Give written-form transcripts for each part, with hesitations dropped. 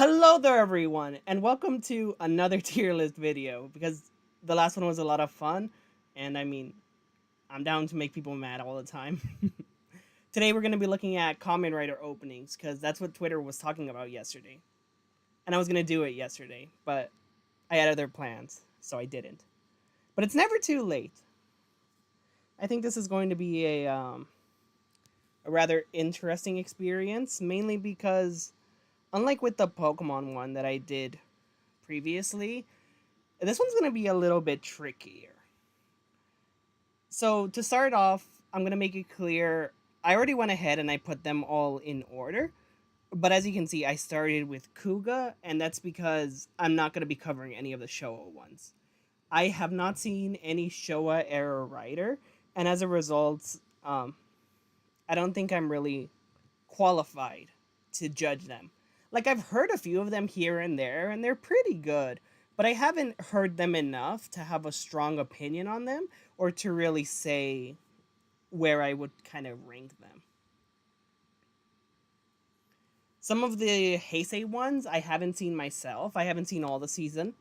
Hello there everyone, and welcome to another tier list video, because the last one was a lot of fun, and I mean, I'm down to make people mad all the time. Today we're going to be looking at Kamen Rider openings, because that's what Twitter was talking about yesterday. And I was going to do it yesterday, but I had other plans, so I didn't. But it's never too late. I think this is going to be a rather interesting experience, mainly because unlike with the Pokemon one that I did previously, this one's going to be a little bit trickier. So to start off, I'm going to make it clear, I already went ahead and I put them all in order. But as you can see, I started with Kuuga, and that's because I'm not going to be covering any of the Showa ones. I have not seen any Showa era writer, and as a result, I don't think I'm really qualified to judge them. Like, I've heard a few of them here and there, and they're pretty good, but I haven't heard them enough to have a strong opinion on them, or to really say where I would kind of rank them. Some of the Heisei ones I haven't seen myself. I haven't seen all the season,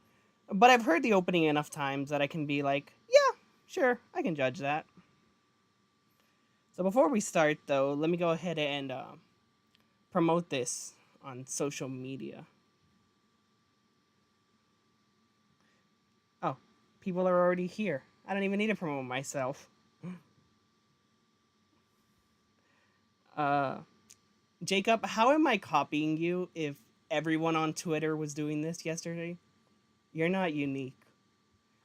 but I've heard the opening enough times that I can be like, yeah, sure, I can judge that. So before we start, though, let me go ahead and promote this on social media. Oh, people are already here. I don't even need to promote myself. Jacob, how am I copying you if everyone on Twitter was doing this yesterday? You're not unique.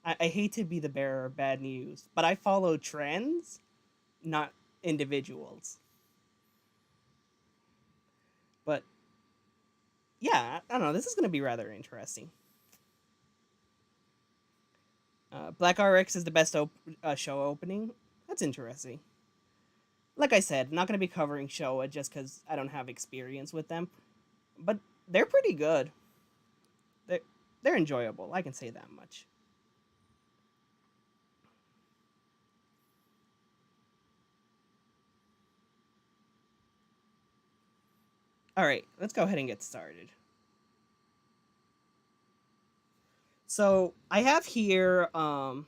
I hate to be the bearer of bad news, but I follow trends, not individuals. But yeah, I don't know. This is going to be rather interesting. Black RX is the best show opening. That's interesting. Like I said, I'm not going to be covering Showa just because I don't have experience with them. But they're pretty good. They're enjoyable. I can say that much. Alright, let's go ahead and get started. So, I have here, on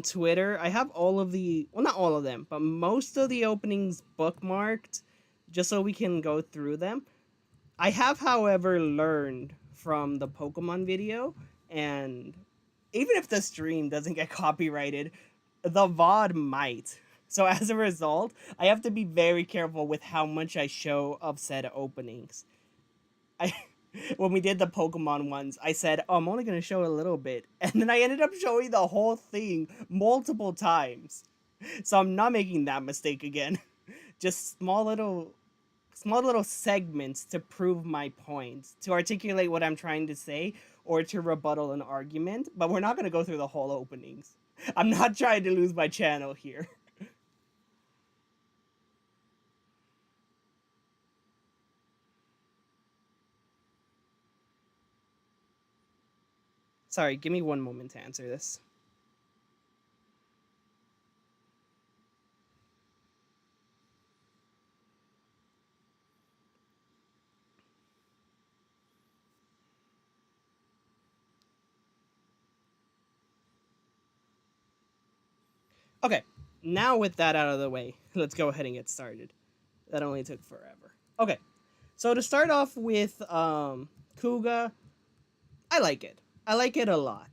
Twitter, I have all of the, well, not all of them, but most of the openings bookmarked, just so we can go through them. I have, however, learned from the Pokemon video, and even if the stream doesn't get copyrighted, the VOD might. So as a result, I have to be very careful with how much I show of said openings. When we did the Pokemon ones, I said, oh, I'm only going to show a little bit. And then I ended up showing the whole thing multiple times. So I'm not making that mistake again. Just small little segments to prove my point, to articulate what I'm trying to say, or to rebuttal an argument. But we're not going to go through the whole openings. I'm not trying to lose my channel here. Sorry, give me one moment to answer this. Okay, now with that out of the way, let's go ahead and get started. That only took forever. Okay, so to start off with Kuuga, I like it. I like it a lot.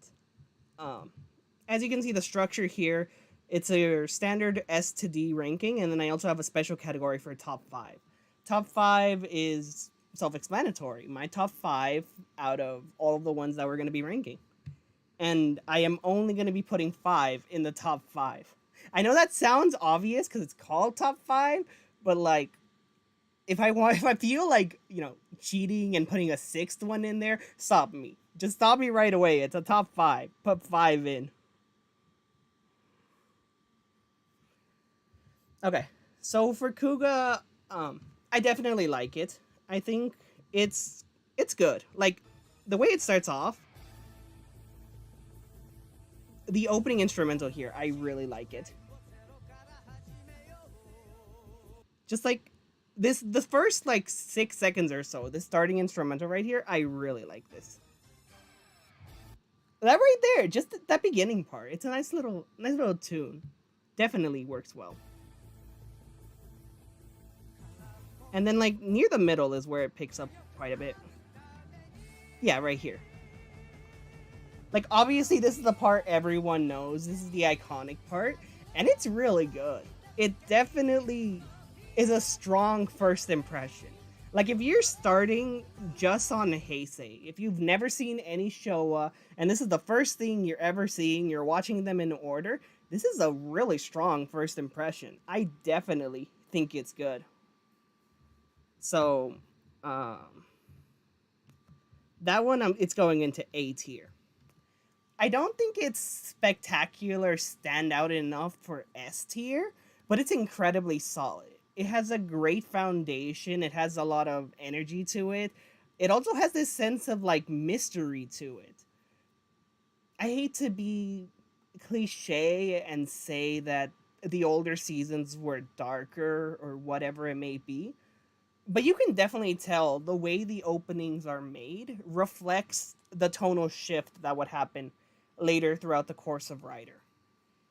As you can see, the structure here, it's a standard S to D ranking, and then I also have a special category for top 5. Top 5 is self-explanatory. My top 5 out of all of the ones that we're going to be ranking. And I am only going to be putting 5 in the top 5. I know that sounds obvious because it's called top 5, but like, if I feel like, cheating and putting a 6th one in there, stop me. Just stop me right away. It's a top 5. Put 5 in. Okay, so for Kuuga, I definitely like it. I think it's good. Like, the way it starts off, the opening instrumental here, I really like it. Just like the first like 6 seconds or so, the starting instrumental right here, I really like this. That right there, just that beginning part, it's a nice little tune. Definitely works well. And then like near the middle is where it picks up quite a bit. Yeah, right here. Like obviously this is the part everyone knows. This is the iconic part, and it's really good. It definitely is a strong first impression. Like if you're starting just on Heisei, if you've never seen any Showa, and this is the first thing you're ever seeing, you're watching them in order, this is a really strong first impression. I definitely think it's good. So, that one, it's going into A tier. I don't think it's spectacular standout enough for S tier, but it's incredibly solid. It has a great foundation. It has a lot of energy to it. It also has this sense of like mystery to it. I hate to be cliche and say that the older seasons were darker or whatever it may be, but you can definitely tell the way the openings are made reflects the tonal shift that would happen later throughout the course of Rider.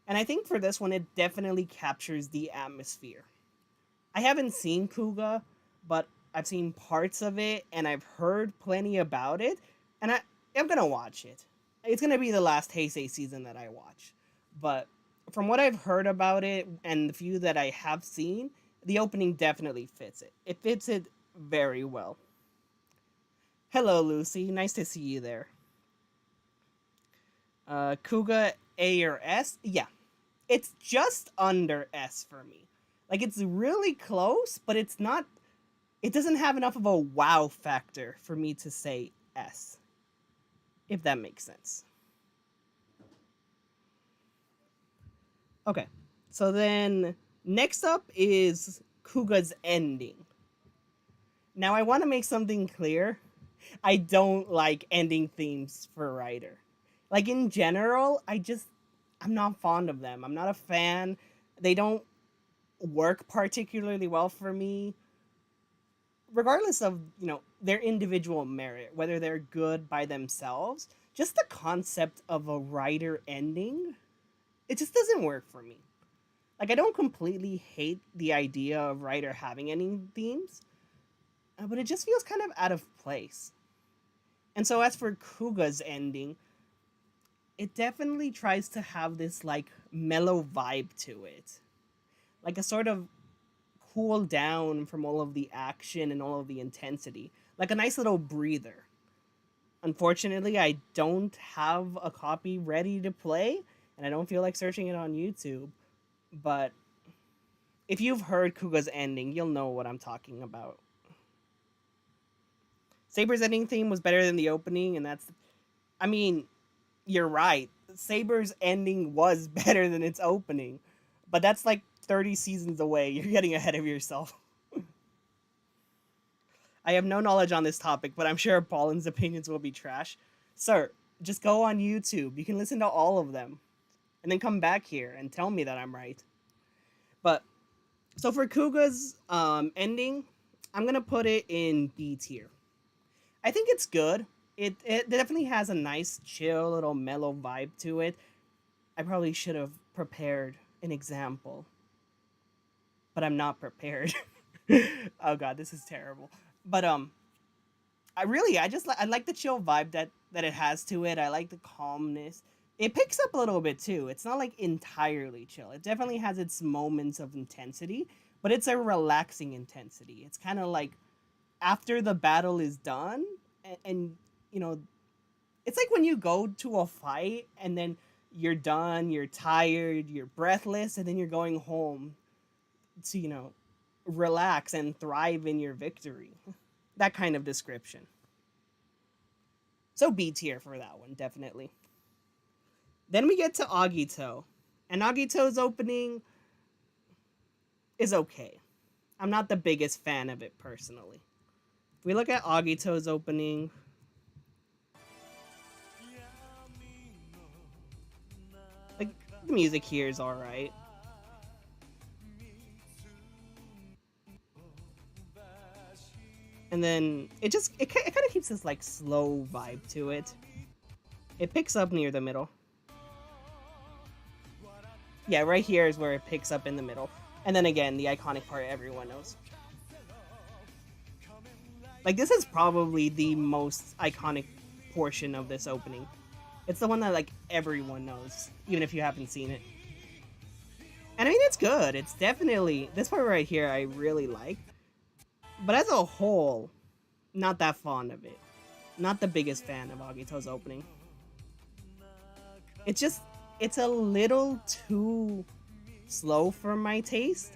And I think for this one, it definitely captures the atmosphere. I haven't seen Kuuga, but I've seen parts of it and I've heard plenty about it, and I'm gonna watch it. It's gonna be the last Heisei season that I watch. But from what I've heard about it and the few that I have seen, the opening definitely fits it. It fits it very well. Hello, Lucy. Nice to see you there. Kuuga A or S? Yeah. It's just under S for me. Like, it's really close, but it's not... It doesn't have enough of a wow factor for me to say S. If that makes sense. Okay. So then, next up is Kuuga's ending. Now, I want to make something clear. I don't like ending themes for Rider. Like, in general, I'm not fond of them. I'm not a fan. They don't work particularly well for me. Regardless of, their individual merit, whether they're good by themselves, just the concept of a Rider ending, it just doesn't work for me. Like, I don't completely hate the idea of Rider having ending themes, but it just feels kind of out of place. And so as for Kuuga's ending, it definitely tries to have this, like, mellow vibe to it. Like a sort of cool down from all of the action and all of the intensity. Like a nice little breather. Unfortunately, I don't have a copy ready to play, and I don't feel like searching it on YouTube. But if you've heard Kuuga's ending, you'll know what I'm talking about. Saber's ending theme was better than the opening, and that's... I mean, you're right. Saber's ending was better than its opening. But that's like 30 seasons away. You're getting ahead of yourself. I have no knowledge on this topic, but I'm sure Paulin's opinions will be trash. Sir, just go on YouTube. You can listen to all of them. And then come back here and tell me that I'm right. But, so for Kuuga's ending, I'm going to put it in B tier. I think it's good. It definitely has a nice, chill, little mellow vibe to it. I probably should have prepared an example, but I'm not prepared. Oh god, this is terrible. But I like the chill vibe that it has to it. I like the calmness. It picks up a little bit too. It's not like entirely chill. It definitely has its moments of intensity, but it's a relaxing intensity. It's kind of like after the battle is done, and it's like when you go to a fight and then you're done, you're tired, you're breathless, and then you're going home to, relax and thrive in your victory. That kind of description. So B tier for that one, definitely. Then we get to Agito. And Agito's opening is okay. I'm not the biggest fan of it personally. If we look at Agito's opening, like, the music here is alright. And then it kind of keeps this like slow vibe to it. It picks up near the middle. Yeah, right here is where it picks up in the middle. And then again, the iconic part everyone knows. Like, this is probably the most iconic portion of this opening. It's the one that, like, everyone knows, even if you haven't seen it. And I mean, it's good. It's definitely... This part right here I really like. But as a whole, not that fond of it. Not the biggest fan of Agito's opening. It's just... It's a little too slow for my taste.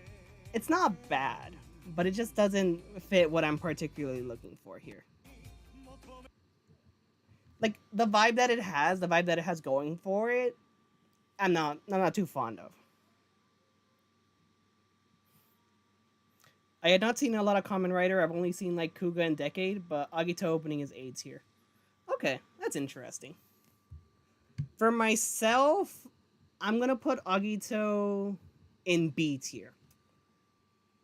It's not bad, but it just doesn't fit what I'm particularly looking for here. Like, the vibe that it has going for it, I'm not too fond of. I had not seen a lot of Kamen Rider. I've only seen like Kuuga and Decade, but Agito opening is A tier. Okay, that's interesting. For myself, I'm gonna put Agito in B tier.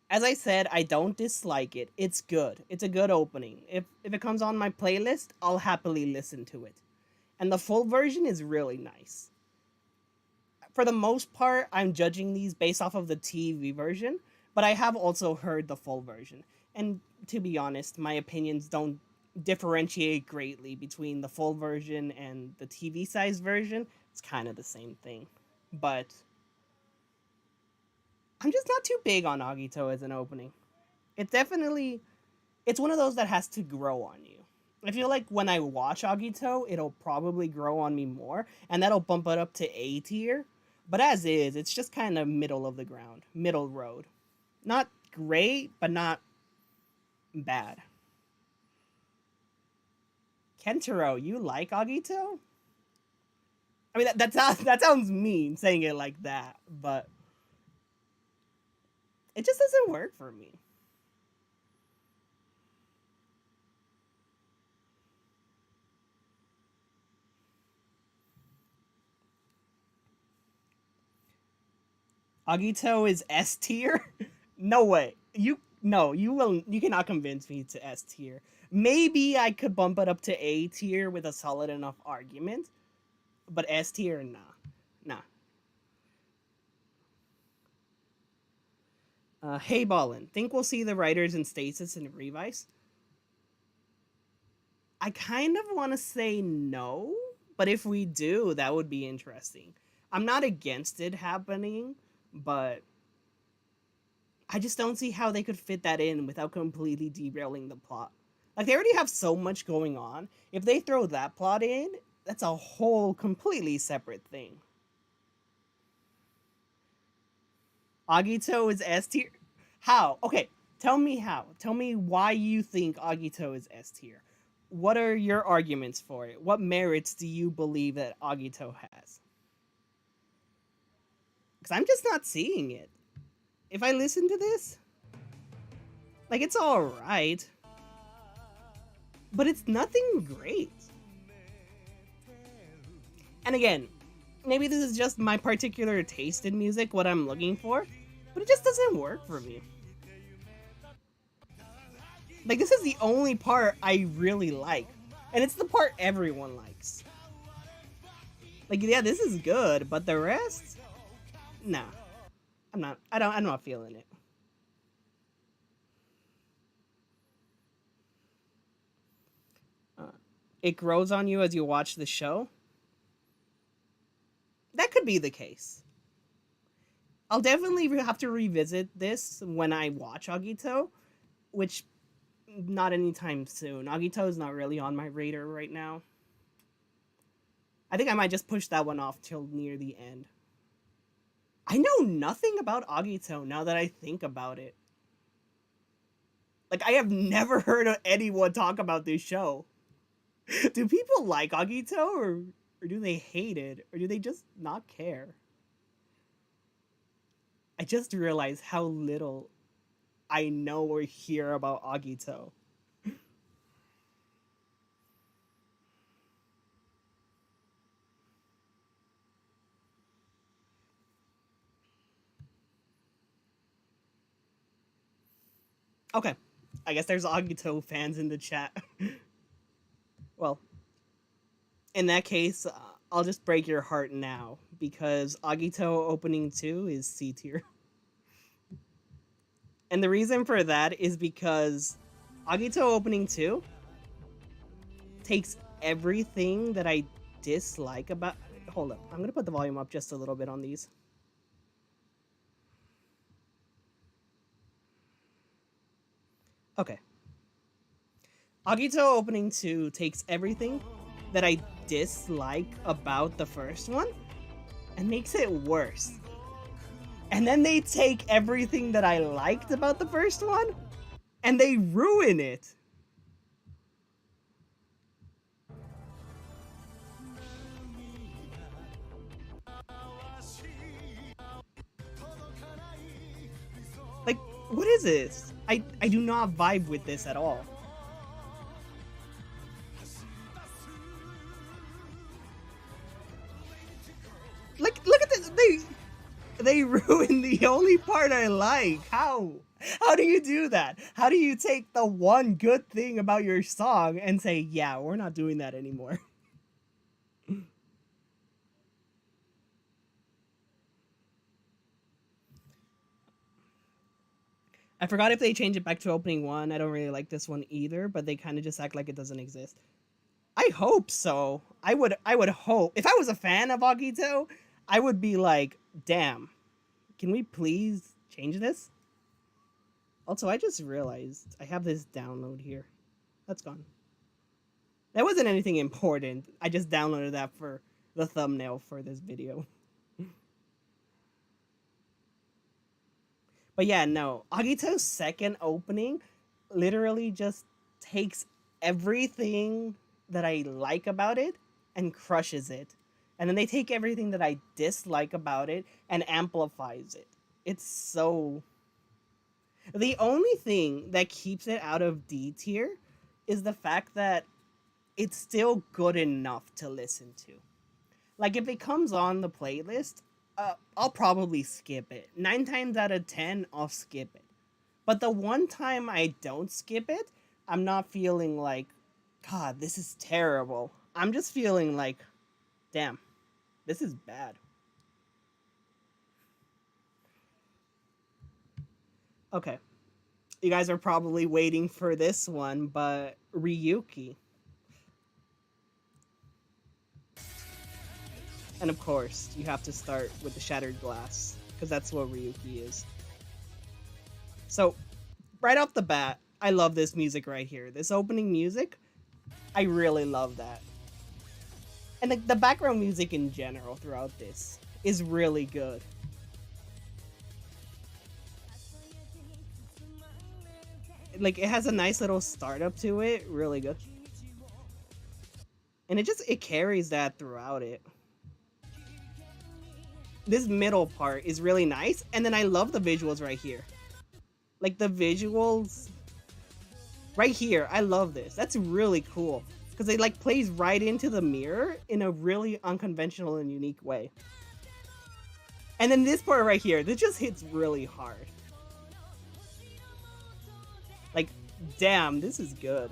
As I said, I don't dislike it. It's good. It's a good opening. If it comes on my playlist, I'll happily listen to it. And the full version is really nice. For the most part, I'm judging these based off of the TV version, but I have also heard the full version. And to be honest, my opinions don't differentiate greatly between the full version and the TV size version. It's kind of the same thing. But I'm just not too big on Agito as an opening. It's one of those that has to grow on you. I feel like when I watch Agito, it'll probably grow on me more, and that'll bump it up to A tier. But as is, it's just kind of middle of the ground, middle road. Not great, but not bad. Kentaro, you like Agito? I mean, that sounds mean saying it like that, but it just doesn't work for me. Agito is S tier? No way. You cannot convince me to S tier. Maybe I could bump it up to A tier with a solid enough argument, but S tier, nah. Hey Ballin, think we'll see the writers in stasis and Revice? I kind of want to say no, but if we do, that would be interesting. I'm not against it happening, but I just don't see how they could fit that in without completely derailing the plot. Like, they already have so much going on. If they throw that plot in, that's a whole completely separate thing. Agito is S tier? How? Okay, tell me how. Tell me why you think Agito is S tier. What are your arguments for it? What merits do you believe that Agito has? Because I'm just not seeing it. If I listen to this, like, it's alright, but it's nothing great. And again, maybe this is just my particular taste in music, what I'm looking for, but it just doesn't work for me. Like, this is the only part I really like, and it's the part everyone likes. Like, yeah, this is good, but the rest? Nah. I'm not feeling it. It grows on you as you watch the show? That could be the case. I'll definitely have to revisit this when I watch Agito, which not anytime soon. Agito is not really on my radar right now. I think I might just push that one off till near the end. I know nothing about Agito now that I think about it. Like, I have never heard of anyone talk about this show. Do people like Agito, or do they hate it, or do they just not care? I just realized how little I know or hear about Agito. Okay, I guess there's Agito fans in the chat. Well, in that case, I'll just break your heart now, because Agito opening 2 is C tier. And the reason for that is because Agito opening 2 takes everything that I dislike about... Hold up, I'm going to put the volume up just a little bit on these. Okay. Agito opening 2 takes everything that I dislike about the first one and makes it worse. And then they take everything that I liked about the first one and they ruin it. Like, what is this? I do not vibe with this at all. Like, look at this. They ruined the only part I like. How? How do you do that? How do you take the one good thing about your song and say, yeah, we're not doing that anymore? I forgot if they change it back to opening 1. I don't really like this one either, but they kind of just act like it doesn't exist. I hope so. I would hope. If I was a fan of Agito, I would be like, damn, can we please change this? Also, I just realized I have this download here. That's gone. That wasn't anything important. I just downloaded that for the thumbnail for this video. But yeah, no. Agito's second opening literally just takes everything that I like about it and crushes it. And then they take everything that I dislike about it and amplifies it. It's so... The only thing that keeps it out of D tier is the fact that it's still good enough to listen to. Like, if it comes on the playlist, I'll probably skip it. 9 times out of 10, I'll skip it. But the one time I don't skip it, I'm not feeling like, God, this is terrible. I'm just feeling like, damn, this is bad. Okay. You guys are probably waiting for this one, but Ryuki. And of course, you have to start with the Shattered Glass, because that's what Ryuki is. So, right off the bat, I love this music right here. This opening music, I really love that. And the background music in general throughout this is really good. Like, it has a nice little startup to it, really good. And it carries that throughout it. This middle part is really nice, and then I love the visuals right here. Like, the visuals right here, I love this. That's really cool, because it like plays right into the mirror in a really unconventional and unique way. And then this part right here, this just hits really hard. Like, damn, this is good.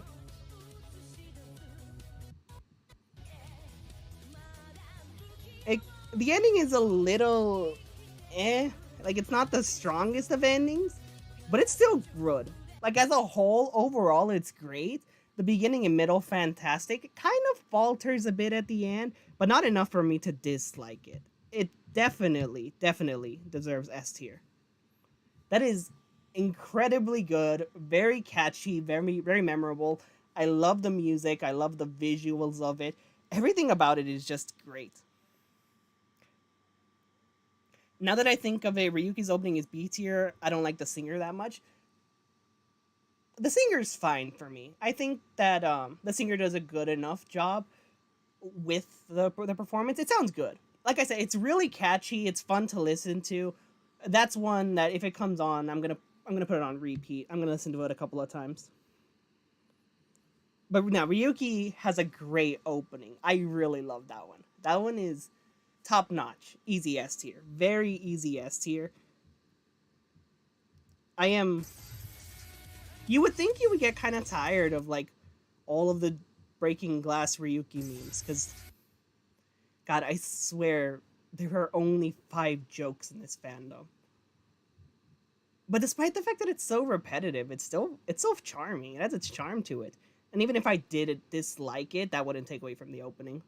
The ending is a little like, it's not the strongest of endings, but it's still good. Like, as a whole, overall, it's great. The beginning and middle, fantastic. It kind of falters a bit at the end, but not enough for me to dislike it. It definitely deserves S tier. That is incredibly good, very catchy, very memorable. I love the music, I love the visuals of it. Everything about it is just great. Now that I think of it, Ryuki's opening is B tier. I don't like the singer that much. The singer's fine for me. I think that the singer does a good enough job with the performance. It sounds good. Like I said, it's really catchy. It's fun to listen to. That's one that if it comes on, I'm gonna put it on repeat. I'm gonna listen to it a couple of times. But now Ryuki has a great opening. I really love that one. That one is top notch. Easy S tier. Very easy S tier. I am You would think you would get kind of tired of like all of the breaking glass Ryuki memes, because God, I swear there are only 5 jokes in this fandom. But despite the fact that it's so repetitive, it's so charming. It has its charm to it. And even if I did dislike it, that wouldn't take away from the opening.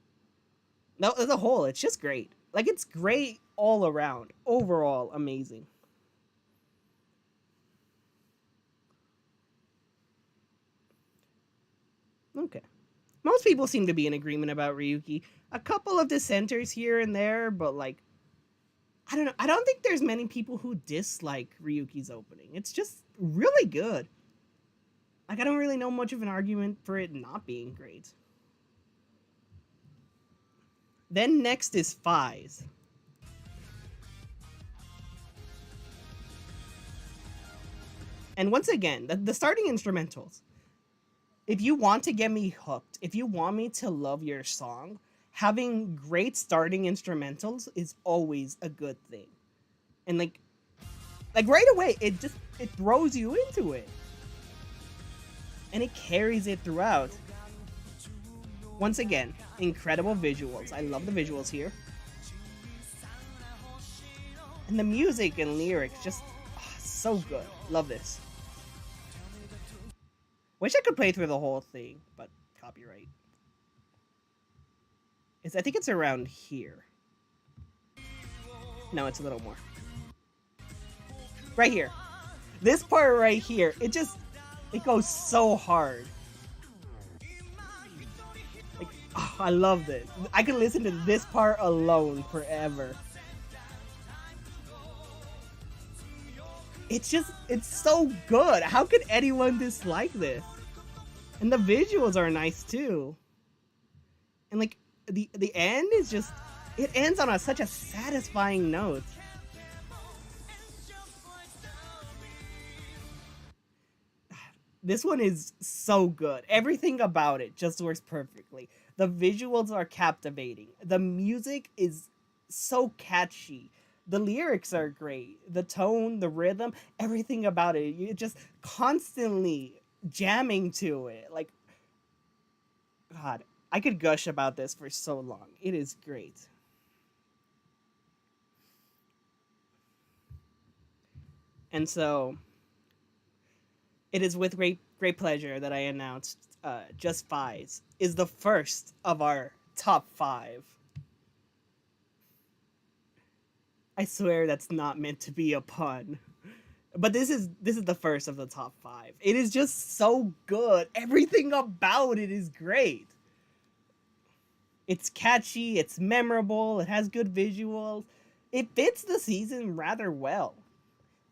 No, as a whole, it's just great. Like, it's great all around. Overall, amazing. Okay. Most people seem to be in agreement about Ryuki. A couple of dissenters here and there, but like, I don't know. I don't think there's many people who dislike Ryuki's opening. It's just really good. Like, I don't really know much of an argument for it not being great. Then next is FIZE. And once again, the starting instrumentals. If you want to get me hooked, if you want me to love your song, having great starting instrumentals is always a good thing. And like right away, it throws you into it. And it carries it throughout. Once again, incredible visuals. I love the visuals here. And the music and lyrics, just so good. Love this. Wish I could play through the whole thing, but copyright. I think it's around here. No, it's a little more. Right here. This part right here, it goes so hard. Like, oh, I love this. I can listen to this part alone forever. It's so good. How could anyone dislike this? And the visuals are nice too. And like the end is just, it ends on such a satisfying note. This one is so good. Everything about it just works perfectly. The visuals are captivating. The music is so catchy. The lyrics are great. The tone, the rhythm, everything about it. You're just constantly jamming to it. Like, God, I could gush about this for so long. It is great. And so, it is with great pleasure that I announced Just FIZE is the first of our top 5. I swear that's not meant to be a pun. But this is the first of the top 5. It is just so good. Everything about it is great. It's catchy, it's memorable, it has good visuals. It fits the season rather well.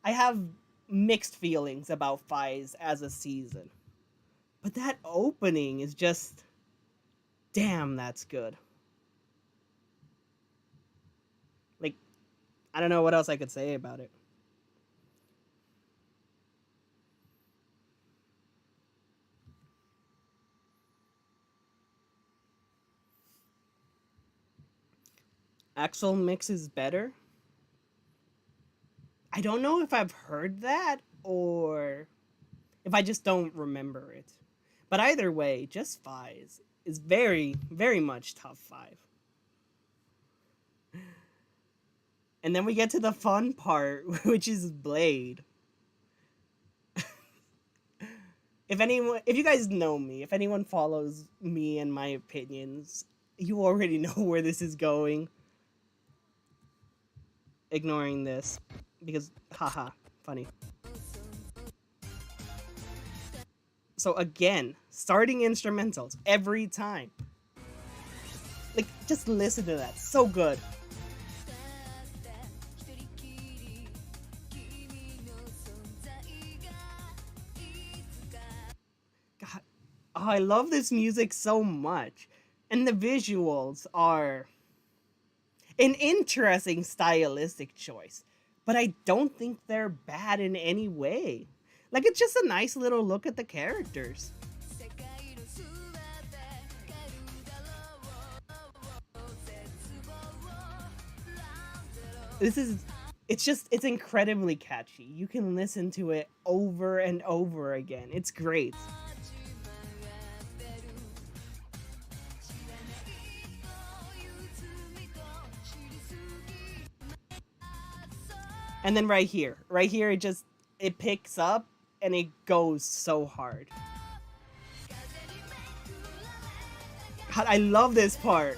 I have mixed feelings about FIZE as a season. But that opening is just, damn, that's good. Like, I don't know what else I could say about it. Axel mix is better. I don't know if I've heard that or if I just don't remember it. But either way, Just FIZE is very, very much top 5. And then we get to the fun part, which is Blade. If you guys know me, if anyone follows me and my opinions, you already know where this is going. Ignoring this, because, haha, funny. So again, starting instrumentals every time. Like, just listen to that. So good. God, oh, I love this music so much. And the visuals are an interesting stylistic choice. But I don't think they're bad in any way. Like, it's just a nice little look at the characters. This is it's incredibly catchy. You can listen to it over and over again. It's great. And then right here, it picks up and it goes so hard. God, I love this part.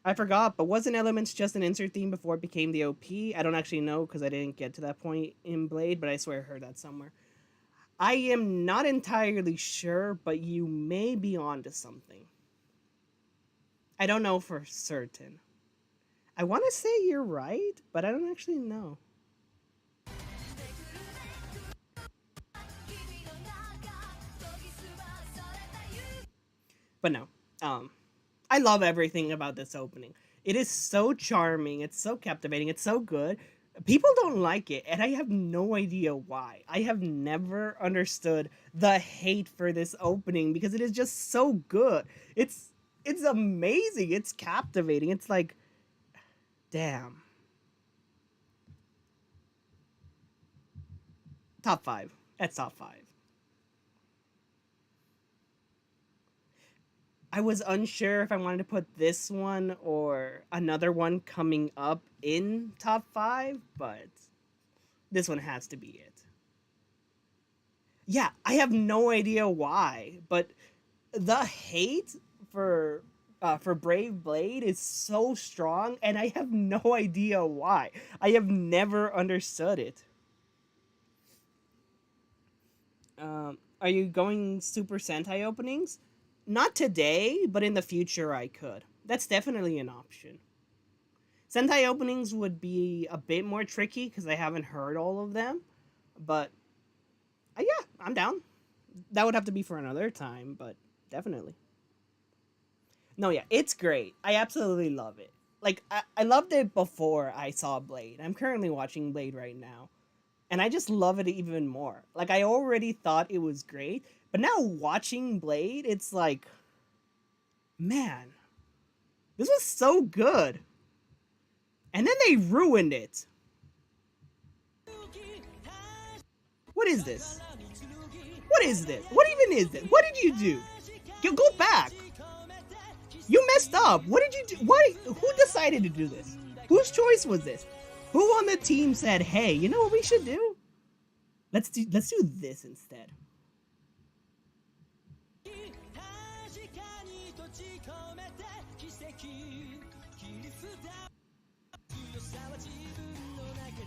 I forgot, but wasn't Elements just an insert theme before it became the OP? I don't actually know because I didn't get to that point in Blade, but I swear I heard that somewhere. I am not entirely sure, but you may be onto something. I don't know for certain. I want to say you're right, but I don't actually know. But no, I love everything about this opening. It is so charming, it's so captivating, it's so good. People don't like it, and I have no idea why. I have never understood the hate for this opening because it is just so good. It's amazing. It's captivating. It's like, damn. Top 5. That's top 5. I was unsure if I wanted to put this one or another one coming up in top 5, but this one has to be it. Yeah, I have no idea why, but the hate for Brave Blade is so strong, and I have no idea why. I have never understood it. Are you going Super Sentai openings? Not today, but in the future I could. That's definitely an option. Sentai openings would be a bit more tricky because I haven't heard all of them, but yeah, I'm down. That would have to be for another time, but definitely. No, yeah, it's great. I absolutely love it. Like, I loved it before I saw Blade. I'm currently watching Blade right now, and I just love it even more. Like, I already thought it was great, but now watching Blade, it's like, man, this was so good. And then they ruined it. What is this? What is this? What even is this? What did you do? Go back. You messed up. What did you do? Why? Who decided to do this? Whose choice was this? Who on the team said, "Hey, you know what we should do? Let's do this instead."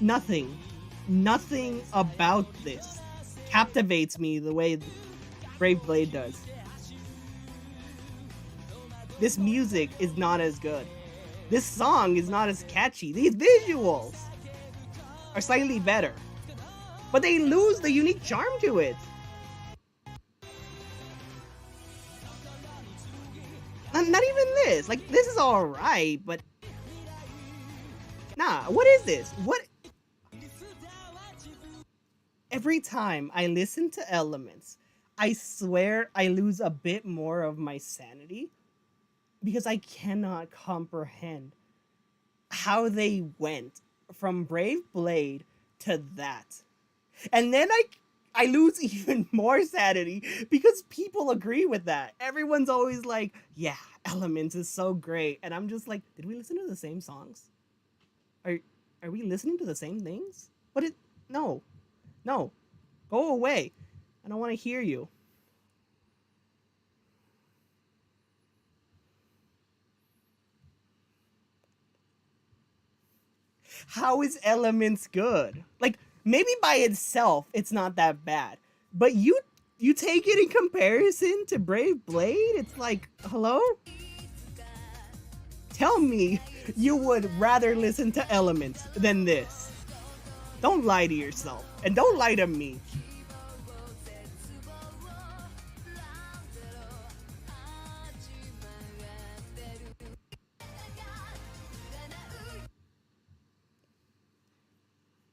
Nothing about this captivates me the way Brave Blade does. This music is not as good. This song is not as catchy. These visuals are slightly better, but they lose the unique charm to it. Not even this. Like, this is alright, but nah, what is this? What? Every time I listen to Elements, I swear I lose a bit more of my sanity because I cannot comprehend how they went from Brave Blade to that. And then I lose even more sanity because people agree with that. Everyone's always like, yeah, Elements is so great. And I'm just like, did we listen to the same songs? Are we listening to the same things? No. No. Go away. I don't want to hear you. How is Elements good? Like, maybe by itself it's not that bad, but you take it in comparison to Brave Blade, it's like, hello? Tell me you would rather listen to Elements than this. Don't lie to yourself, and don't lie to me.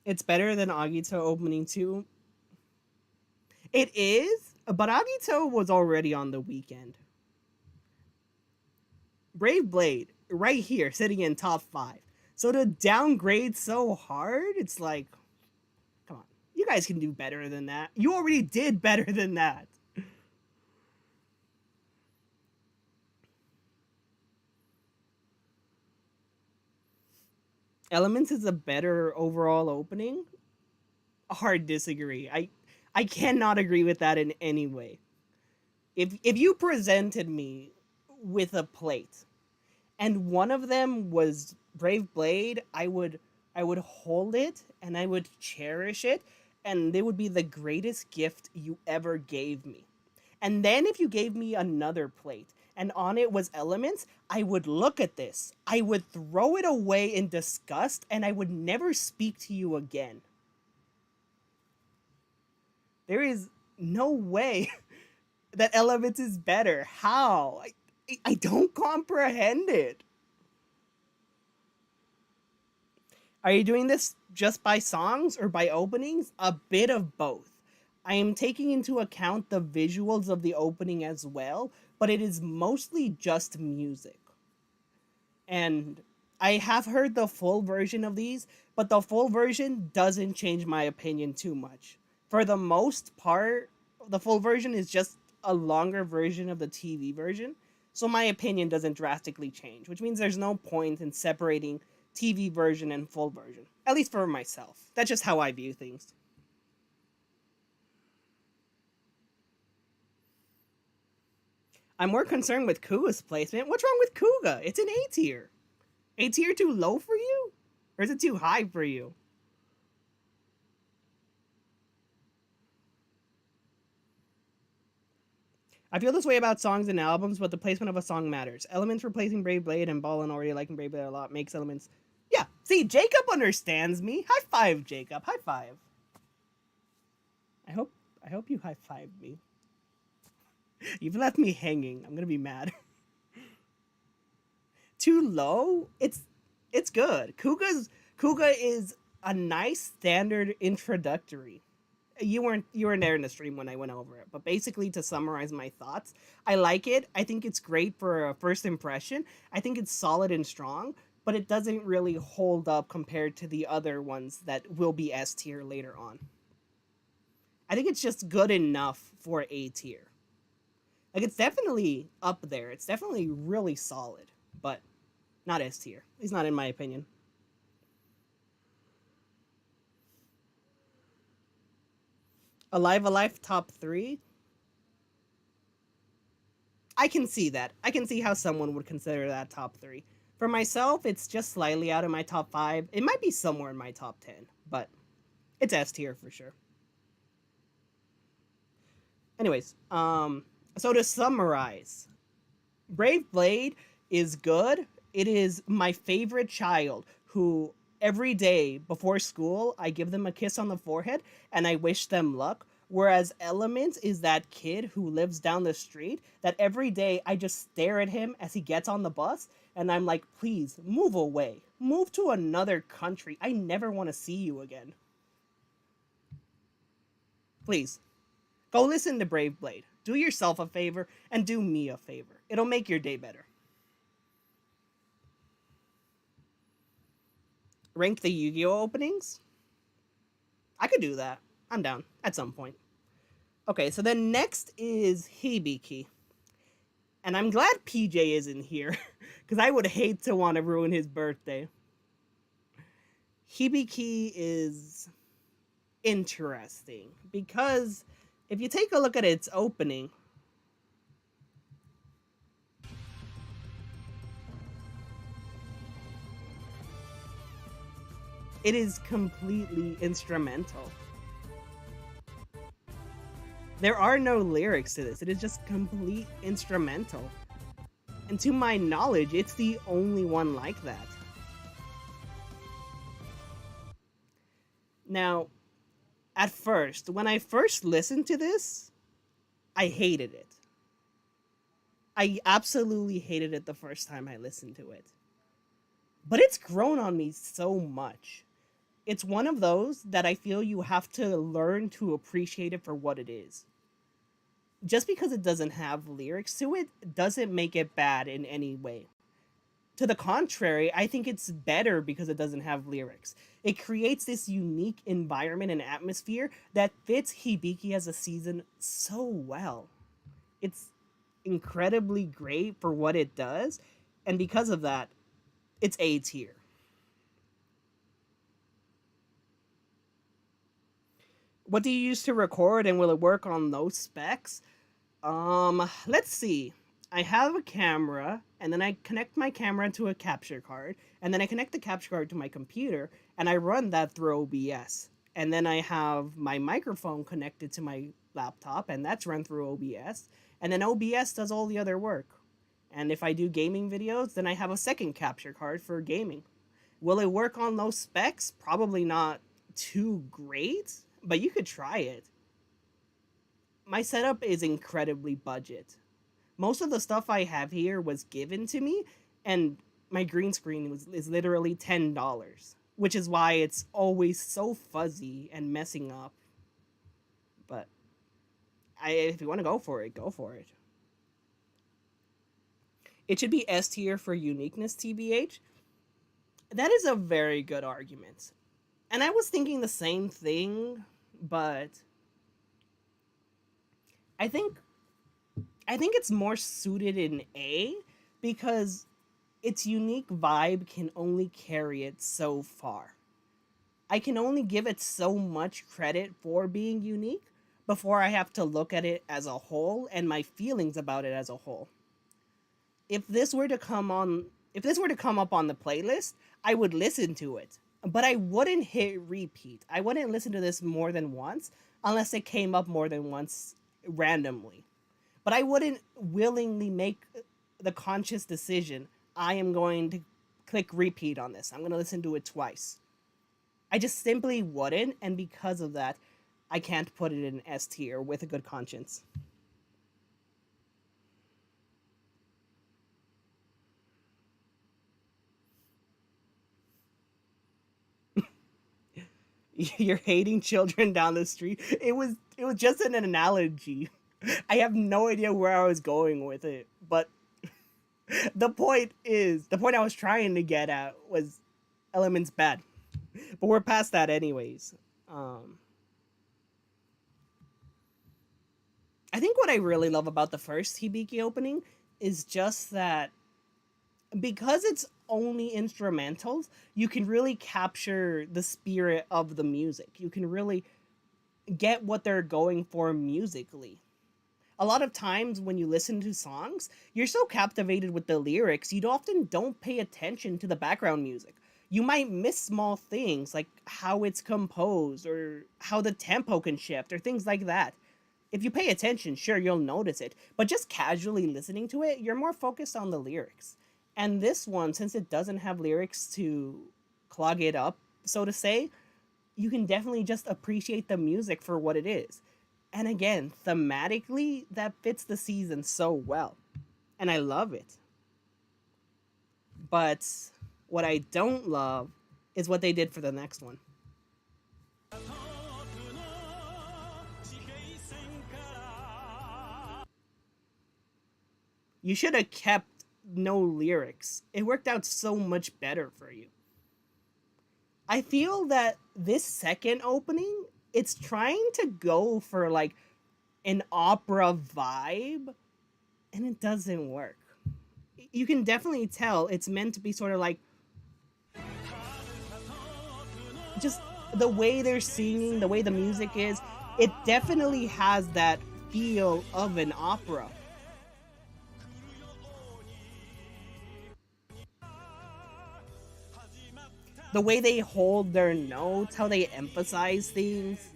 It's better than Agito opening 2. It is, But Agito was already on the weekend. Brave Blade, right here, sitting in top 5. So to downgrade so hard, it's like, come on. You guys can do better than that. You already did better than that. Elements is a better overall opening. Hard disagree. I cannot agree with that in any way. If you presented me with a plate and one of them was Brave Blade, I would hold it and I would cherish it, and it would be the greatest gift you ever gave me. And then if you gave me another plate and on it was Elements, I would look at this, I would throw it away in disgust, and I would never speak to you again. There is no way that Elements is better. How? I don't comprehend it. Are you doing this just by songs or by openings? A bit of both. I am taking into account the visuals of the opening as well, but it is mostly just music. And I have heard the full version of these, but the full version doesn't change my opinion too much. For the most part, the full version is just a longer version of the TV version, so my opinion doesn't drastically change, which means there's no point in separating TV version and full version, at least for myself. That's just how I view things. I'm more concerned with Kuuga's placement. What's wrong with Kuuga? It's an A tier. A tier too low for you? Or is it too high for you? I feel this way about songs and albums, but the placement of a song matters. Elements replacing Brave Blade and Ballin' already liking Brave Blade a lot makes Elements... Yeah, see, Jacob understands me. High five, Jacob. High five. I hope you high five me. You've left me hanging. I'm gonna be mad. Too low? It's good. Kuuga is a nice standard introductory. You weren't there in the stream when I went over it, but basically, to summarize my thoughts, I like it. I think it's great for a first impression. I think it's solid and strong, but it doesn't really hold up compared to the other ones that will be S tier later on. I think it's just good enough for A tier. Like, it's definitely up there. It's definitely really solid, but not S tier. At least not in my opinion. Alive top 3? I can see that. I can see how someone would consider that top 3. For myself, it's just slightly out of my top 5. It might be somewhere in my top 10, but it's S tier for sure. Anyways, so to summarize, Brave Blade is good. It is my favorite child who every day before school, I give them a kiss on the forehead and I wish them luck. Whereas Elements is that kid who lives down the street that every day I just stare at him as he gets on the bus and I'm like, please move away. Move to another country. I never want to see you again. Please, go listen to Brave Blade. Do yourself a favor and do me a favor. It'll make your day better. Rank the Yu-Gi-Oh openings? I could do that. I'm down at some point. Okay, so then next is Hibiki. And I'm glad PJ isn't here, because I would hate to want to ruin his birthday. Hibiki is interesting, because if you take a look at its opening, it is completely instrumental. There are no lyrics to this. It is just complete instrumental. And to my knowledge, it's the only one like that. Now, at first, when I first listened to this, I hated it. I absolutely hated it the first time I listened to it. But it's grown on me so much. It's one of those that I feel you have to learn to appreciate it for what it is. just because it doesn't have lyrics to it doesn't make it bad in any way. To the contrary, I think it's better because it doesn't have lyrics. It creates this unique environment and atmosphere that fits Hibiki as a season so well. It's incredibly great for what it does, and because of that, it's A tier. What do you use to record, and will it work on those specs? Let's see. I have a camera, and then I connect my camera to a capture card, and then I connect the capture card to my computer, and I run that through OBS. And then I have my microphone connected to my laptop, and that's run through OBS. And then OBS does all the other work. And if I do gaming videos, then I have a second capture card for gaming. Will it work on those specs? Probably not too great, but you could try it. My setup is incredibly budget. Most of the stuff I have here was given to me, and my green screen is literally $10, which is why it's always so fuzzy and messing up. But if you want to go for it, go for it. It should be S tier for uniqueness, TBH. That is a very good argument. And I was thinking the same thing, but I think it's more suited in A because its unique vibe can only carry it so far. I can only give it so much credit for being unique before I have to look at it as a whole and my feelings about it as a whole. If this were to come up on the playlist, I would listen to it, but I wouldn't hit repeat. I wouldn't listen to this more than once unless it came up more than once randomly. But I wouldn't willingly make the conscious decision, I am going to click repeat on this. I'm going to listen to it twice. I just simply wouldn't, and because of that, I can't put it in S tier with a good conscience. You're hating children down the street. It was just an analogy. I have no idea where I was going with it, but the point I was trying to get at was Element's bad. But we're past that anyways. I think what I really love about the first Hibiki opening is just that because it's only instrumentals, you can really capture the spirit of the music. You can really get what they're going for musically. A lot of times when you listen to songs, you're so captivated with the lyrics, you often don't pay attention to the background music. You might miss small things like how it's composed or how the tempo can shift or things like that. If you pay attention, sure, you'll notice it, but just casually listening to it, you're more focused on the lyrics. And this one, since it doesn't have lyrics to clog it up, so to say, you can definitely just appreciate the music for what it is. And again, thematically, that fits the season so well. And I love it. But what I don't love is what they did for the next one. You should have kept no lyrics. It worked out so much better for you. I feel that this second opening, it's trying to go for like an opera vibe, and it doesn't work. You can definitely tell it's meant to be sort of like just the way they're singing, the way the music is, it definitely has that feel of an opera. The way they hold their notes, how they emphasize things.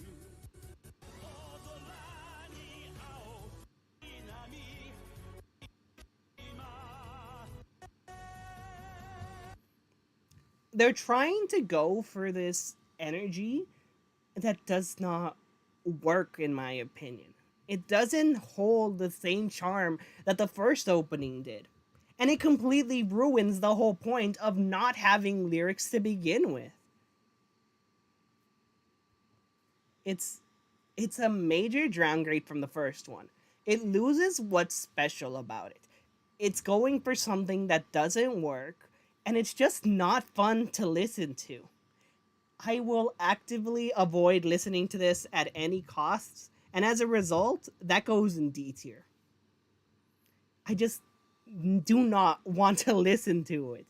They're trying to go for this energy that does not work, in my opinion. It doesn't hold the same charm that the first opening did. And it completely ruins the whole point of not having lyrics to begin with. It's a major downgrade from the first one. It loses what's special about it. It's going for something that doesn't work, and it's just not fun to listen to. I will actively avoid listening to this at any costs, and as a result, that goes in D tier. I just do not want to listen to it.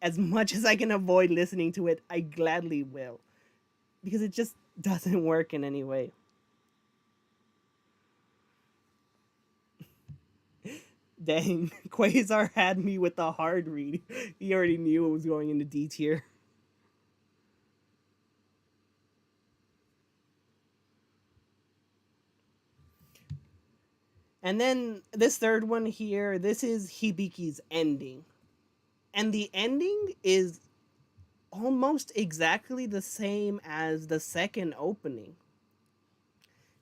As much as I can avoid listening to it, I gladly will. Because it just doesn't work in any way. Dang, Quasar had me with the hard read. He already knew it was going into D tier. And then this third one here, this is Hibiki's ending. And the ending is almost exactly the same as the second opening.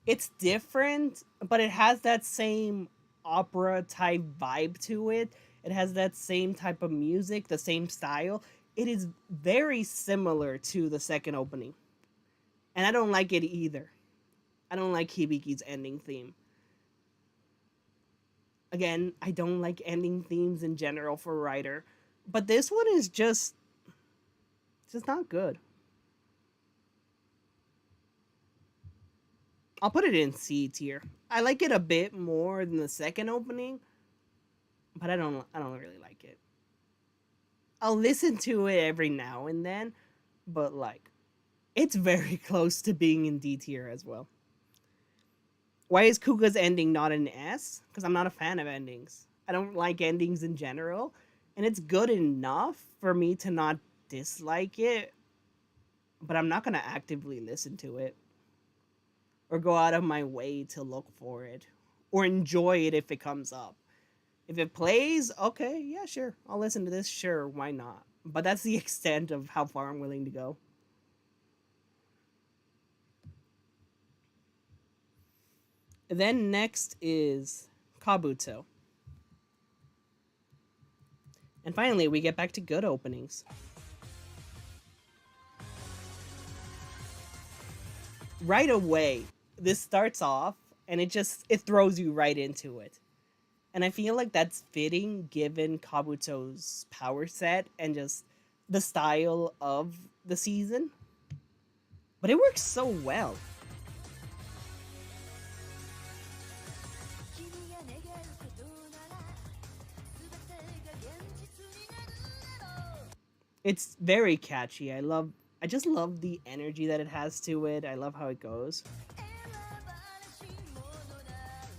It's different, but it has that same opera type vibe to it. It has that same type of music, the same style. It is very similar to the second opening. And I don't like it either. I don't like Hibiki's ending theme. Again, I don't like ending themes in general for Rider, but this one is just not good. I'll put it in C tier. I like it a bit more than the second opening, but I don't really like it. I'll listen to it every now and then, but like it's very close to being in D tier as well. Why is Kuuga's ending not an S? Because I'm not a fan of endings. I don't like endings in general, and it's good enough for me to not dislike it, but I'm not going to actively listen to it or go out of my way to look for it or enjoy it if it comes up. If it plays, okay, yeah, sure. I'll listen to this, sure, why not? But that's the extent of how far I'm willing to go. Then next is Kabuto. And finally, we get back to good openings. Right away, this starts off and it throws you right into it. And I feel like that's fitting given Kabuto's power set and just the style of the season. But it works so well. It's very catchy. I just love the energy that it has to it. I love how it goes.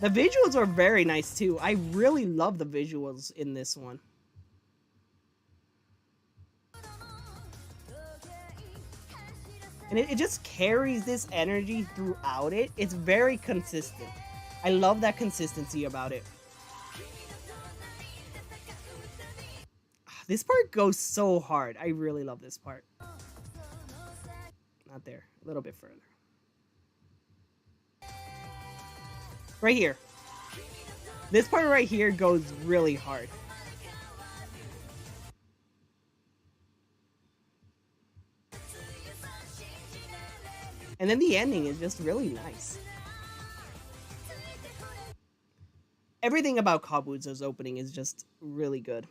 The visuals are very nice too. I really love the visuals in this one. And it just carries this energy throughout it. It's very consistent. I love that consistency about it. This part goes so hard. I really love this part. Not there. A little bit further. Right here. This part right here goes really hard. And then the ending is just really nice. Everything about Kabuto's opening is just really good.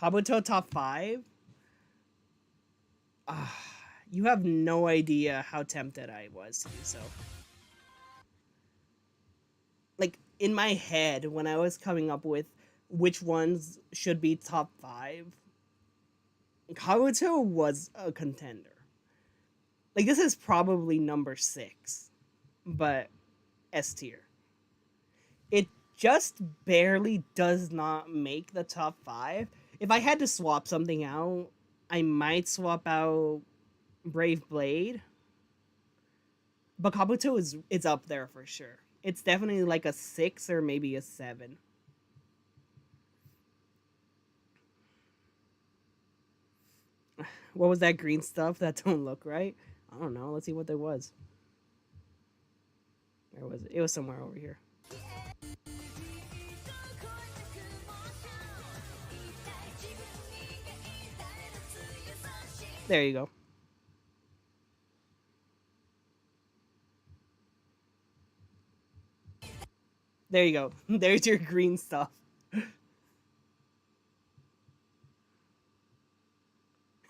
Kabuto top 5? You have no idea how tempted I was to do so. Like, in my head, when I was coming up with which ones should be top 5, Kabuto was a contender. Like, this is probably number 6, but S tier. It just barely does not make the top 5. If I had to swap something out, I might swap out Brave Blade. But Kabuto is up there for sure. It's definitely like a 6 or maybe a 7. What was that green stuff that don't look right? I don't know. Let's see what there was. Where was it? It was somewhere over here. There you go. There you go. There's your green stuff.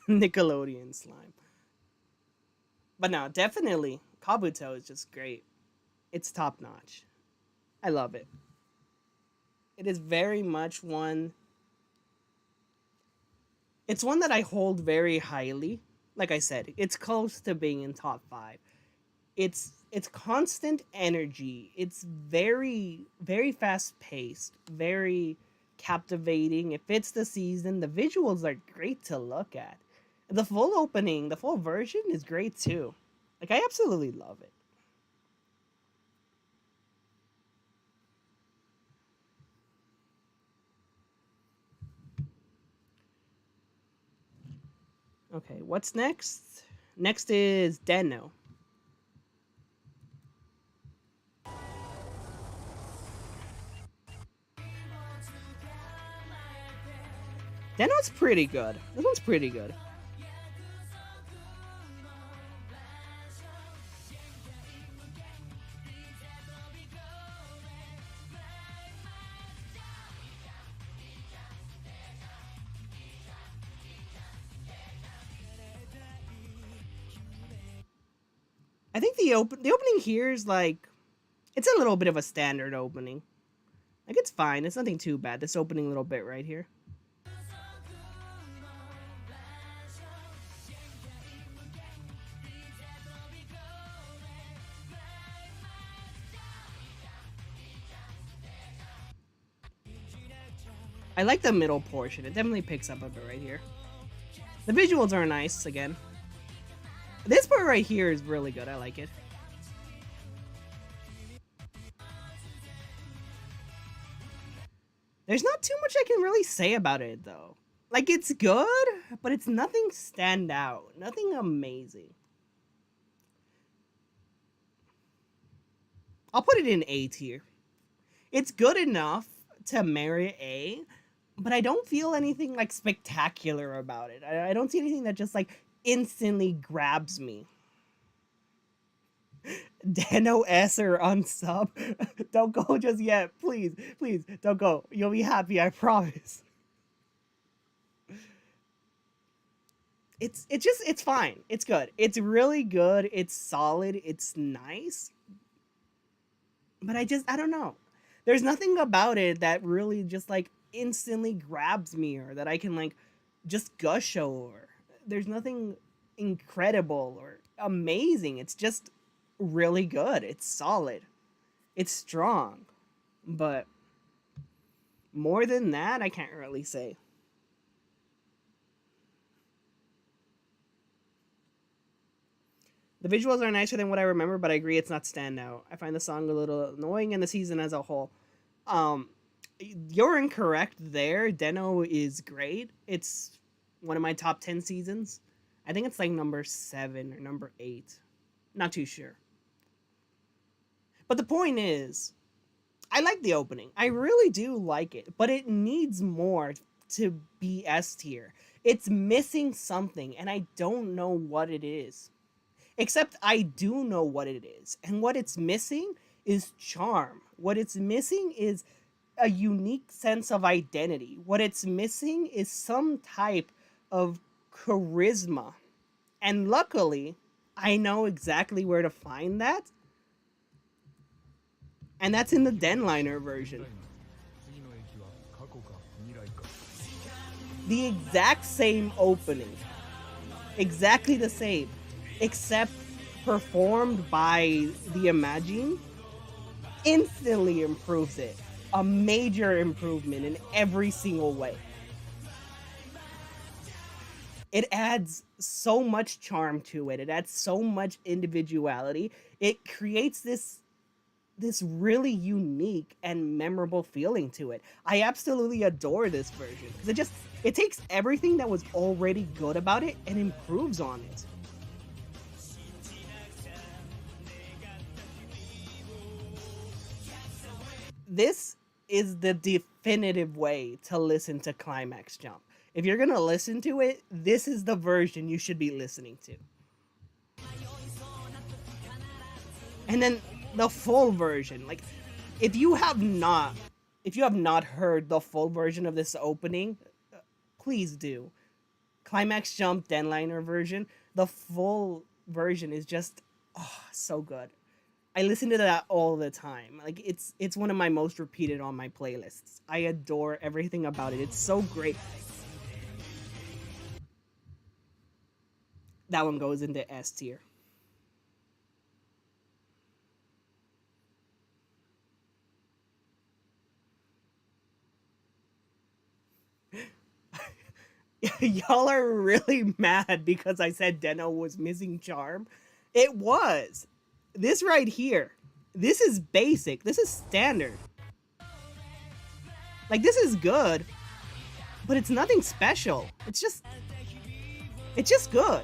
Nickelodeon slime. But no, definitely, Kabuto is just great. It's top notch. I love it. It is very much one. It's one that I hold very highly. Like I said, it's close to being in top 5. It's constant energy. It's very very fast paced, very captivating. It fits the season. The visuals are great to look at. The full opening, the full version is great too. Like I absolutely love it. Okay, what's next? Next is Den-No. Den-No's pretty good. This one's pretty good. I think the opening here is like, it's a little bit of a standard opening. Like it's fine. It's nothing too bad. This opening little bit right here. I like the middle portion. It definitely picks up a bit right here. The visuals are nice again. This part right here is really good. I like it. There's not too much I can really say about it though. Like it's good, but it's nothing stand out. Nothing amazing. I'll put it in A tier. It's good enough to merit A, but I don't feel anything like spectacular about it. I don't see anything that just like instantly grabs me. Den-No S or unsub. Don't go just yet. Please, please, don't go. You'll be happy, I promise. It's fine. It's good. It's really good. It's solid. It's nice. But I don't know. There's nothing about it that really just like instantly grabs me or that I can like just gush over. There's nothing incredible or amazing. It's just really good. It's solid. It's strong. But more than that, I can't really say. The visuals are nicer than what I remember, but I agree it's not standout. I find the song a little annoying and the season as a whole. You're incorrect there. Den-No is great. It's one of my top 10 seasons. I think it's like number 7 or number 8. Not too sure. But the point is, I like the opening. I really do like it, but it needs more to be S tier. It's missing something, and I don't know what it is. Except I do know what it is. And what it's missing is charm. What it's missing is a unique sense of identity. What it's missing is some type of charisma. And luckily, I know exactly where to find that. And that's in the Den-Liner version. The exact same opening. Exactly the same. Except performed by the Imagine, instantly improves it. A major improvement in every single way. It adds so much charm to it. It adds so much individuality. It creates this really unique and memorable feeling to it. I absolutely adore this version because it takes everything that was already good about it and improves on it. This is the definitive way to listen to Climax Jump. If you're gonna listen to it, this is the version you should be listening to. And then the full version, like if you have not heard the full version of this opening, please do. Climax Jump Den-LINER version, the full version is just so good. I listen to that all the time. Like it's one of my most repeated on my playlists. I adore everything about it. It's so great. That one goes into S tier. Y'all are really mad because I said Den-O was missing charm. It was. This right here. This is basic. This is standard. Like, this is good, but it's nothing special. It's just good.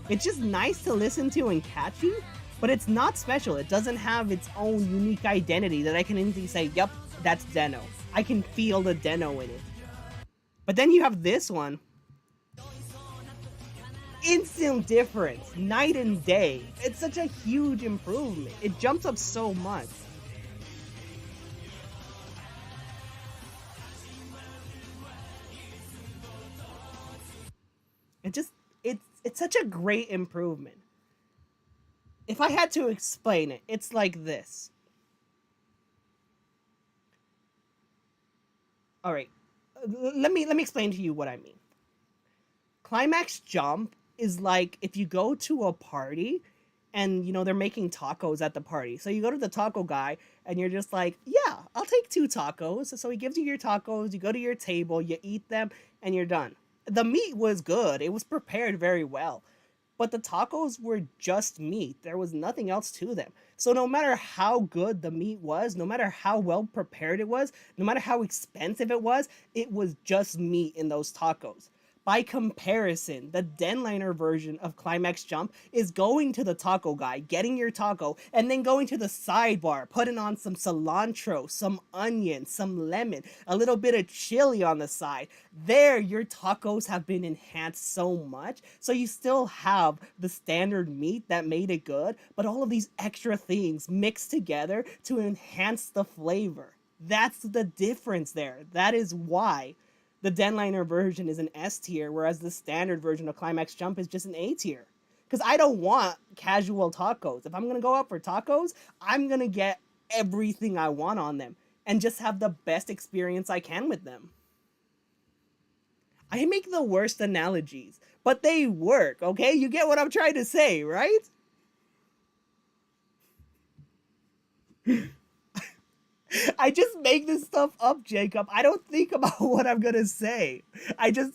It's just nice to listen to and catchy, but it's not special. It doesn't have its own unique identity that I can instantly say, yep, that's Den-O. I can feel the Den-O in it. But then you have this one. Instant difference, night and day. It's such a huge improvement. It jumps up so much. It's such a great improvement. If I had to explain it, it's like this. All right. Let me explain to you what I mean. Climax Jump is like if you go to a party and they're making tacos at the party. So you go to the taco guy and you're just like, yeah, I'll take 2 tacos. So he gives you your tacos, you go to your table, you eat them, and you're done. The meat was good. It was prepared very well. But the tacos were just meat. There was nothing else to them. So no matter how good the meat was, no matter how well prepared it was, no matter how expensive it was just meat in those tacos. By comparison, the Den-LINER version of Climax Jump is going to the taco guy, getting your taco, and then going to the sidebar, putting on some cilantro, some onion, some lemon, a little bit of chili on the side. There, your tacos have been enhanced so much, so you still have the standard meat that made it good, but all of these extra things mixed together to enhance the flavor. That's the difference there. That is why the Den-LINER version is an S tier, whereas the standard version of Climax Jump is just an A tier. Because I don't want casual tacos. If I'm going to go out for tacos, I'm going to get everything I want on them and just have the best experience I can with them. I make the worst analogies, but they work, okay? You get what I'm trying to say, right? I just make this stuff up, Jacob. I don't think about what I'm gonna say. I just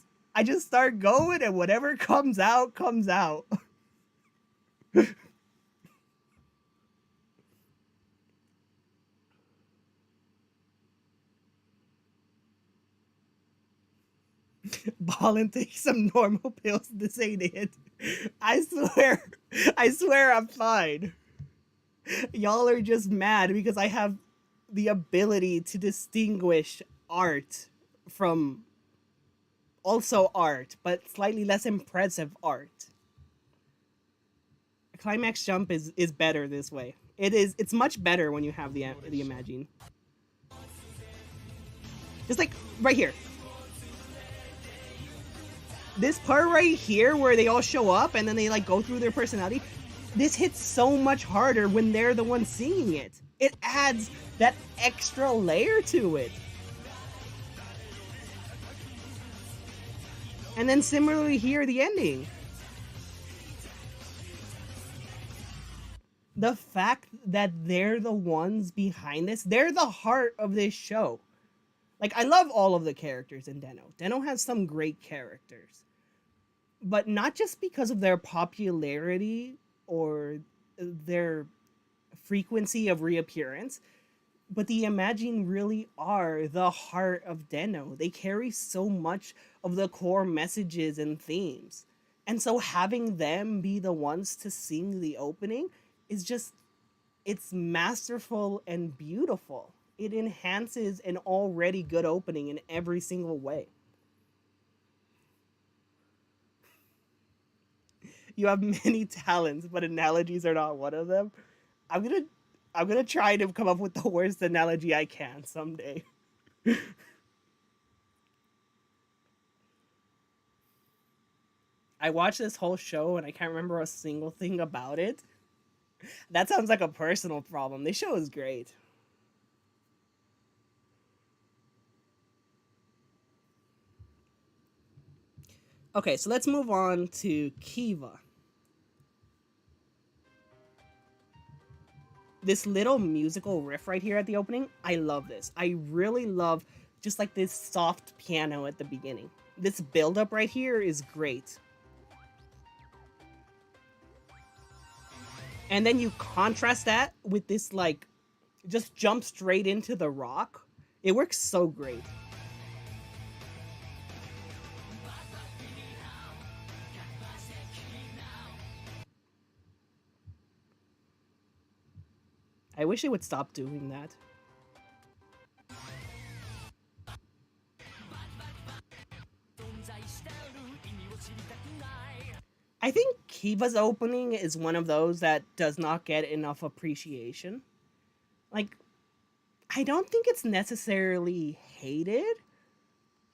start going, and whatever comes out, comes out. Ball and take some normal pills. This ain't it. I swear I'm fine. Y'all are just mad because I have the ability to distinguish art from also art, but slightly less impressive art. Climax Jump is better this way. It's much better when you have the Imagine. Just like right here. This part right here where they all show up and then they like go through their personality, this hits so much harder when they're the ones singing it. It adds that extra layer to it. And then similarly here, the ending. The fact that they're the ones behind this, they're the heart of this show. Like, I love all of the characters in Den-O. Den-O has some great characters. But not just because of their popularity or their frequency of reappearance, but the Imagine really are the heart of Den-O. They carry so much of the core messages and themes. And so having them be the ones to sing the opening is just, it's masterful and beautiful. It enhances an already good opening in every single way. You have many talents, but analogies are not one of them. I'm gonna I'm gonna try to come up with the worst analogy I can someday. I watched this whole show and I can't remember a single thing about it. That sounds like a personal problem. This show is great. Okay, so let's move on to Kiva. This little musical riff right here at the opening, I love this. I really love just like this soft piano at the beginning. This build-up right here is great. And then you contrast that with this, like, just jump straight into the rock. It works so great. I wish it would stop doing that. I think Kiva's opening is one of those that does not get enough appreciation. Like, I don't think it's necessarily hated,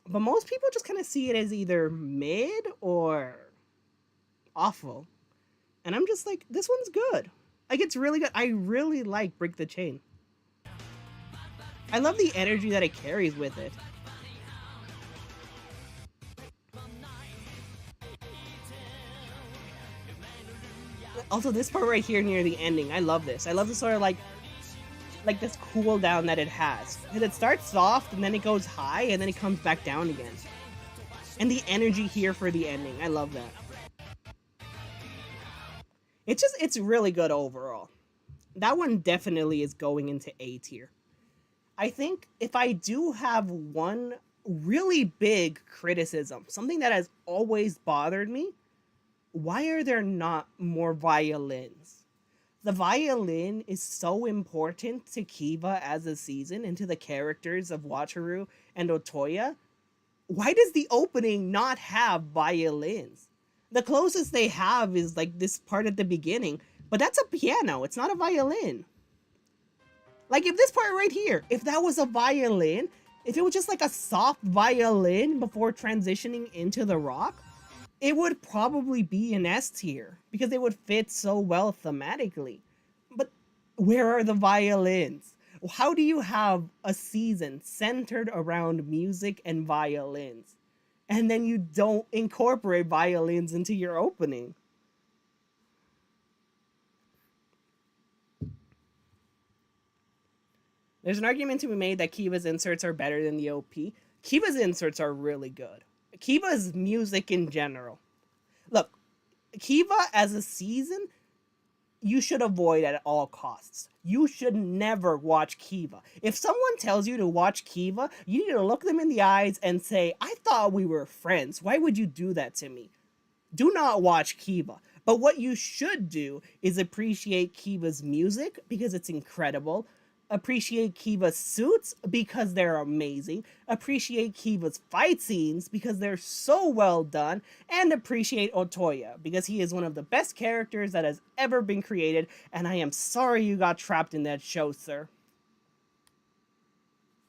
but most people just kind of see it as either mid or awful. And I'm just like, this one's good. Like, it's really good. I really like Break the Chain. I love the energy that it carries with it. Also, this part right here near the ending, I love this. I love the sort of like this cool down that it has. And it starts soft and then it goes high and then it comes back down again. And the energy here for the ending, I love that. It's really good overall. That one definitely is going into A tier. I think if I do have one really big criticism, something that has always bothered me, why are there not more violins? The violin is so important to Kiva as a season and to the characters of Wataru and Otoya. Why does the opening not have violins? The closest they have is like this part at the beginning, but that's a piano, it's not a violin. Like, if this part right here, if that was a violin, if it was just like a soft violin before transitioning into the rock, it would probably be an S tier because it would fit so well thematically. But where are the violins? How do you have a season centered around music and violins, and then you don't incorporate violins into your opening? There's an argument to be made that Kiva's inserts are better than the OP. Kiva's inserts are really good. Kiva's music in general. Look, Kiva as a season, you should avoid at all costs. You should never watch Kiva. If someone tells you to watch Kiva, you need to look them in the eyes and say, I thought we were friends. Why would you do that to me? Do not watch Kiva. But what you should do is appreciate Kiva's music because it's incredible. Appreciate Kiva's suits because they're amazing. Appreciate Kiva's fight scenes because they're so well done. And appreciate Otoya because he is one of the best characters that has ever been created. And I am sorry you got trapped in that show, sir.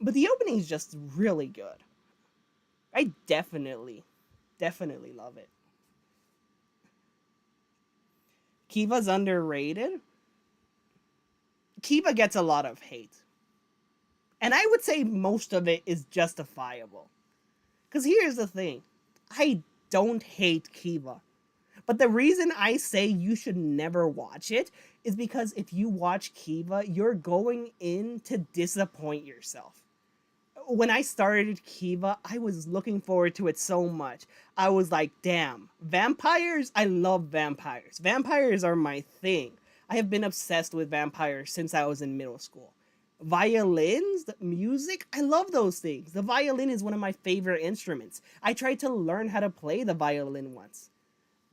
But the opening is just really good. I definitely love it. Kiva's underrated. Kiva gets a lot of hate. And I would say most of it is justifiable. Because here's the thing. I don't hate Kiva. But the reason I say you should never watch it is because if you watch Kiva, you're going in to disappoint yourself. When I started Kiva, I was looking forward to it so much. I was like, damn, vampires? I love vampires. Vampires are my thing. I have been obsessed with vampires since I was in middle school. Violins, music, I love those things. The violin is one of my favorite instruments. I tried to learn how to play the violin once.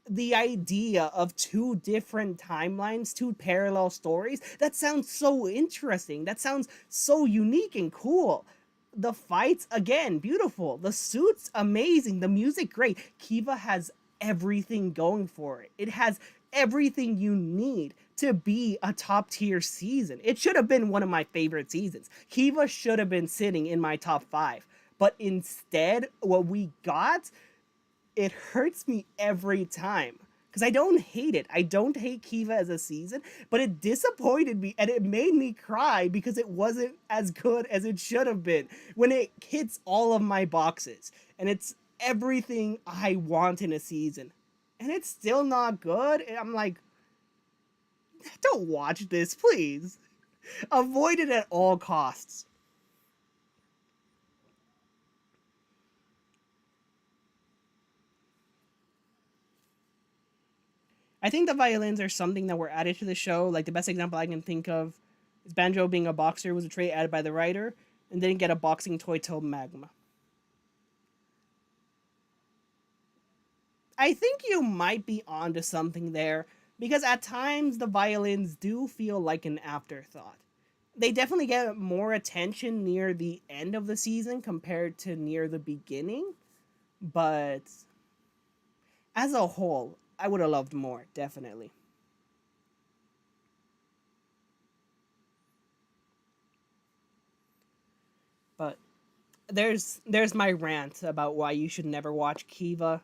The idea of two different timelines, two parallel stories, that sounds so interesting. That sounds so unique and cool. The fights, again, beautiful. The suits, amazing. The music, great. Kiva has everything going for it. It has everything you need to be a top tier season. It should have been one of my favorite seasons. Kiva should have been sitting in my top 5. But instead, what we got, it hurts me every time. Because I don't hate it. I don't hate Kiva as a season, but it disappointed me and it made me cry because it wasn't as good as it should have been when it hits all of my boxes. And it's everything I want in a season. And it's still not good. And I'm like, don't watch this, please. Avoid it at all costs. I think the violins are something that were added to the show. Like, the best example I can think of is Banjo being a boxer was a trait added by the writer and didn't get a boxing toy till Magma. I think you might be onto something there, because at times the violins do feel like an afterthought. They definitely get more attention near the end of the season compared to near the beginning, but as a whole, I would have loved more, definitely. But there's my rant about why you should never watch Kiva.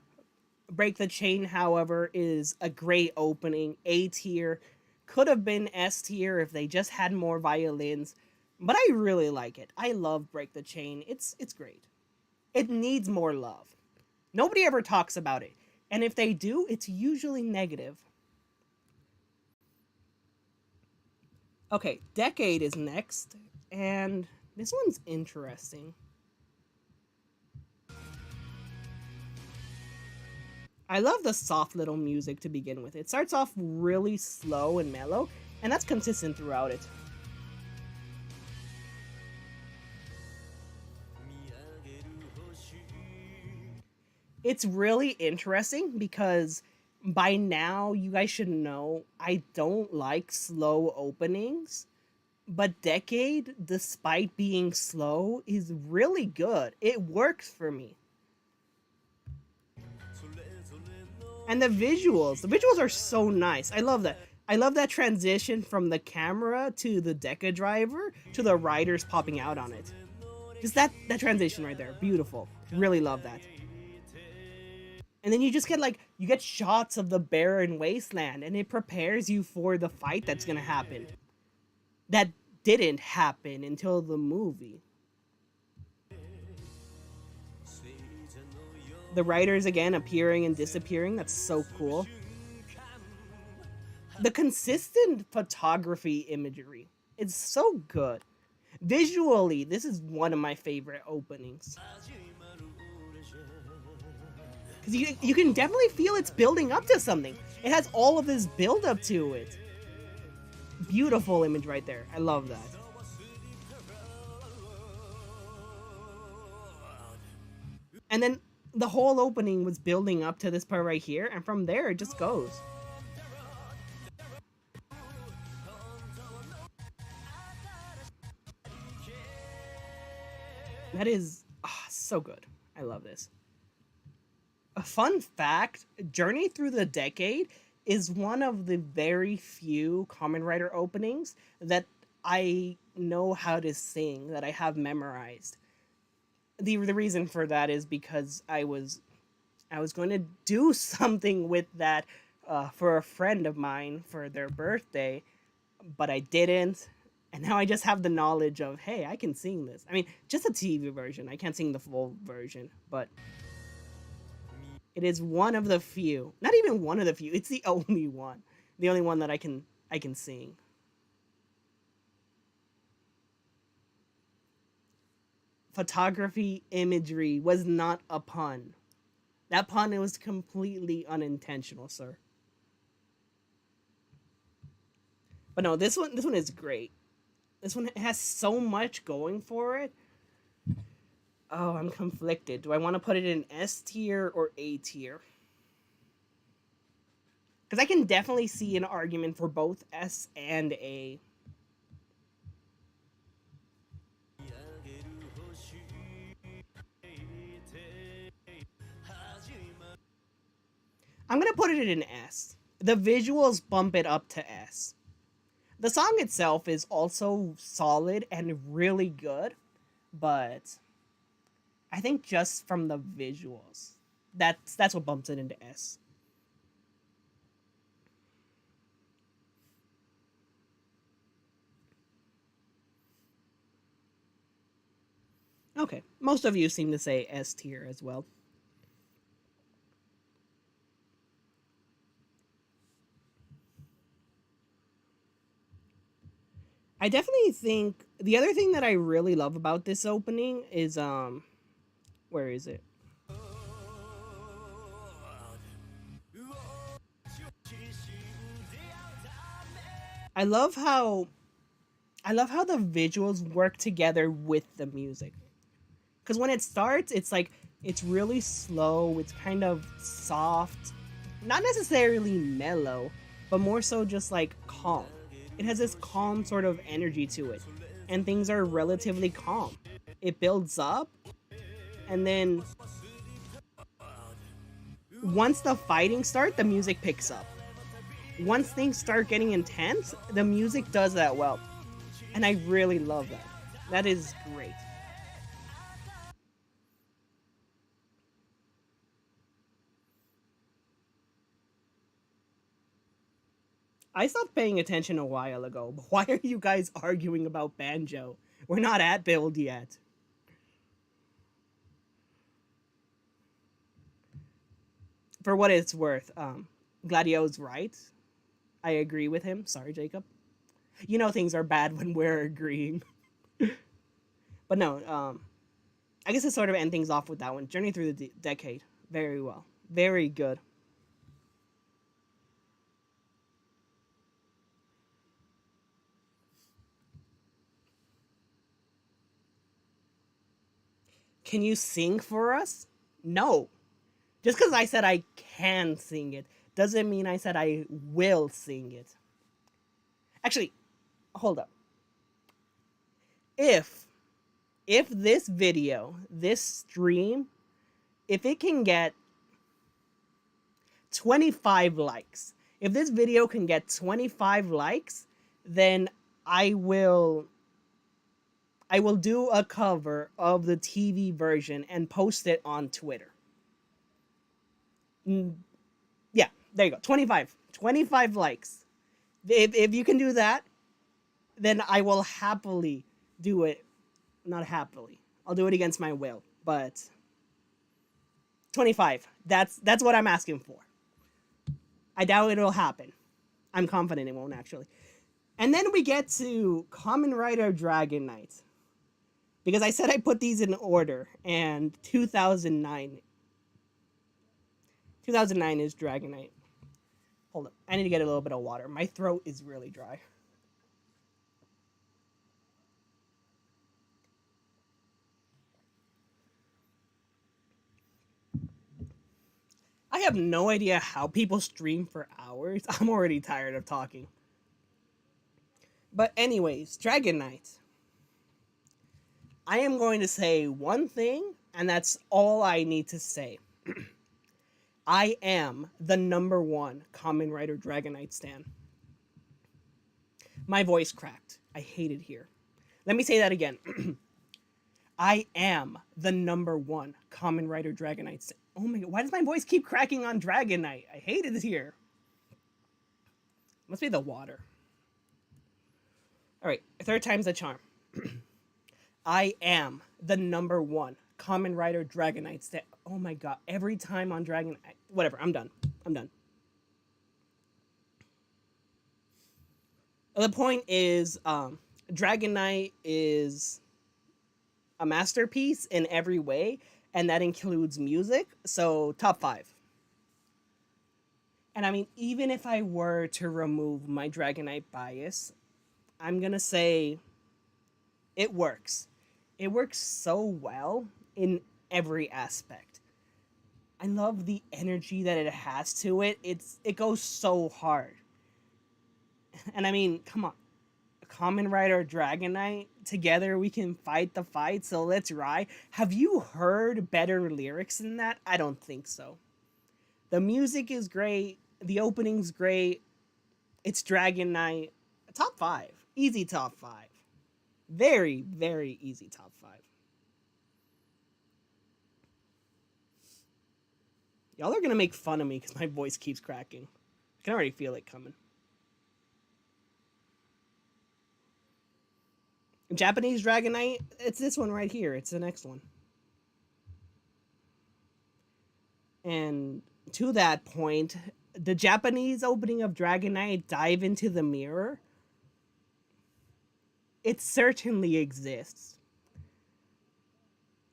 Break the Chain, however, is a great opening, A tier. Could have been S tier if they just had more violins, but I really like it. I love Break the Chain. It's great. It needs more love. Nobody ever talks about it, and if they do, it's usually negative. Okay, Decade is next, and this one's interesting. I love the soft little music to begin with. It starts off really slow and mellow, and that's consistent throughout it. It's really interesting because by now you guys should know I don't like slow openings, but Decade, despite being slow, is really good. It works for me. And the visuals are so nice. I love that. I love that transition from the camera to the Deca driver to the riders popping out on it. Just that transition right there, beautiful. Really love that. And then you just get you get shots of the barren wasteland, and it prepares you for the fight that's gonna happen. That didn't happen until the movie. The writers again appearing and disappearing, that's so cool. The consistent photography imagery, it's so good. Visually, this is one of my favorite openings. Because you can definitely feel it's building up to something. It has all of this build up to it. Beautiful image right there. I love that. And then the whole opening was building up to this part right here, and from there it just goes. That is so good. I love this. A fun fact, Journey Through the Decade is one of the very few Kamen Rider openings that I know how to sing, that I have memorized. The reason for that is because I was going to do something with that for a friend of mine for their birthday, but I didn't, and now I just have the knowledge of, hey, I can sing this. I mean, just a TV version. I can't sing the full version, but it is one of the few. Not even one of the few. It's the only one. The only one that I can sing. Photography imagery was not a pun. That pun, it was completely unintentional, sir. But no, this one is great. This one has so much going for it. Oh, I'm conflicted. Do I want to put it in S tier or A tier? Because I can definitely see an argument for both S and A. I'm gonna put it in S. The visuals bump it up to S. The song itself is also solid and really good, but I think just from the visuals, that's what bumps it into S. Okay, most of you seem to say S tier as well. I definitely think the other thing that I really love about this opening is where is it? I love how the visuals work together with the music. Cuz when it starts, it's like it's really slow, it's kind of soft, not necessarily mellow, but more so just like calm. It has this calm sort of energy to it, and things are relatively calm. It builds up, and then once the fighting starts, the music picks up. Once things start getting intense, the music does that well. And I really love that. That is great. I stopped paying attention a while ago, but why are you guys arguing about Banjo? We're not at build yet. For what it's worth, Gladio's right. I agree with him. Sorry, Jacob. You know things are bad when we're agreeing. But no, I guess to sort of end things off with that one. Journey through the decade. Very well. Very good. Can you sing for us? No. Just because I said I can sing it doesn't mean I said I will sing it. Actually, hold up. If this video, this stream, if it can get 25 likes, if this video can get 25 likes, then I will do a cover of the TV version and post it on Twitter. Yeah, there you go. 25 likes. If you can do that, then I will happily do it. Not happily. I'll do it against my will, but 25. That's what I'm asking for. I doubt it'll happen. I'm confident it won't actually. And then we get to Kamen Rider Dragon Knight. Because I said I put these in order, and 2009 is Dragon Knight. Hold up. I need to get a little bit of water. My throat is really dry. I have no idea how people stream for hours. I'm already tired of talking. But anyways, Dragon Knight. I am going to say one thing, and that's all I need to say. I am the #1 Kamen Rider Dragon Knight stan. My voice cracked. I hate it here. Let me say that again. I am the #1 Kamen Rider Dragon Knight stan. Oh my god, why does my voice keep cracking on Dragon Knight? I hate it here. Must be the water. Alright, third time's the charm. I am the #1 Kamen Rider Dragon Knight stan. Oh my god, every time on Dragon... Whatever, I'm done. The point is, Dragon Knight is a masterpiece in every way, and that includes music, so top 5. And I mean, even if I were to remove my Dragon Knight bias, I'm gonna say it works. It works so well in every aspect. I love the energy that it has to it. It goes so hard. And I mean, come on. Kamen Rider Dragon Knight, together we can fight the fight, so let's ride. Have you heard better lyrics than that? I don't think so. The music is great. The opening's great. It's Dragon Knight. Top 5. Easy top 5. Very, very easy top 5. Y'all are gonna make fun of me because my voice keeps cracking. I can already feel it coming. Japanese Dragon Knight, it's this one right here. It's the next one. And to that point, the Japanese opening of Dragon Knight, Dive into the Mirror, it certainly exists.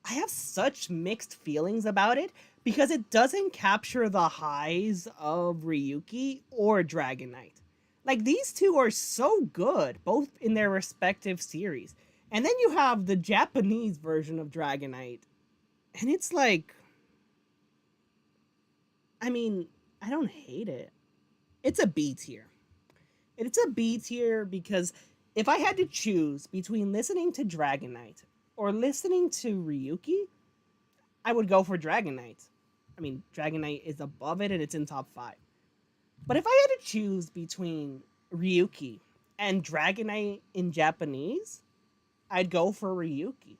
I have such mixed feelings about it because it doesn't capture the highs of Ryuki or Dragon Knight. Like, these two are so good, both in their respective series. And then you have the Japanese version of Dragon Knight. And it's like, I mean, I don't hate it. It's a B tier. It's a B tier because if I had to choose between listening to Dragon Knight or listening to Ryuki, I would go for Dragon Knight. I mean, Dragon Knight is above it and it's in top 5. But if I had to choose between Ryuki and Dragon Knight in Japanese, I'd go for Ryuki.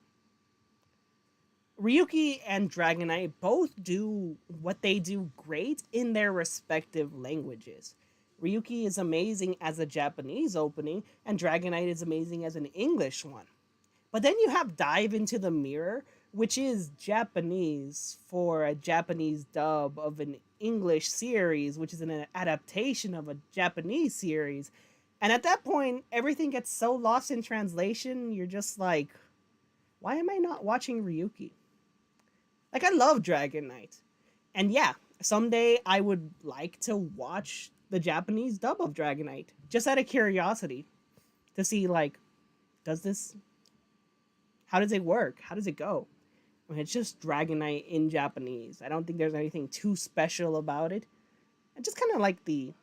Ryuki and Dragon Knight both do what they do great in their respective languages. Ryuki is amazing as a Japanese opening, and Dragon Knight is amazing as an English one. But then you have Dive into the Mirror, which is Japanese for a Japanese dub of an English series, which is an adaptation of a Japanese series. And at that point, everything gets so lost in translation, you're just like, why am I not watching Ryuki? Like, I love Dragon Knight. And yeah, someday I would like to watch the Japanese dub of Dragon Knight, just out of curiosity, to see, like, how does it work? How does it go? I mean, it's just Dragon Knight in Japanese. I don't think there's anything too special about it. I just kind of like the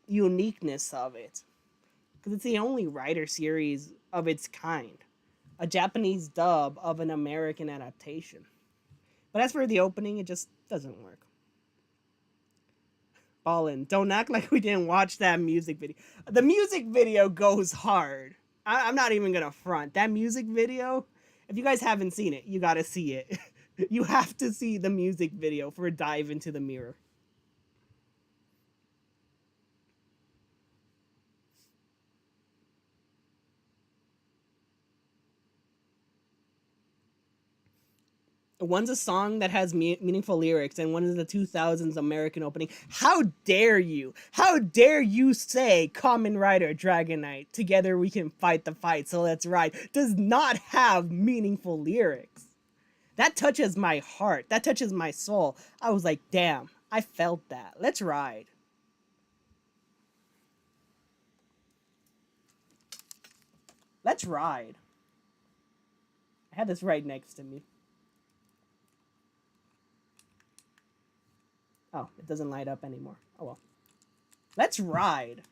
uniqueness of it. Because it's the only Rider series of its kind. A Japanese dub of an American adaptation. But as for the opening, it just doesn't work. Ballin', don't act like we didn't watch that music video. The music video goes hard. I'm not even gonna front. That music video, if you guys haven't seen it, you gotta see it. You have to see the music video for Dive into the Mirror. One's a song that has meaningful lyrics, and one is the 2000s American opening. How dare you? How dare you say Kamen Rider Dragon Knight, Together We Can Fight the Fight, So Let's Ride, does not have meaningful lyrics. That touches my heart. That touches my soul. I was like, damn, I felt that. Let's ride. Let's ride. I had this right next to me. Oh, it doesn't light up anymore. Oh well. Let's ride.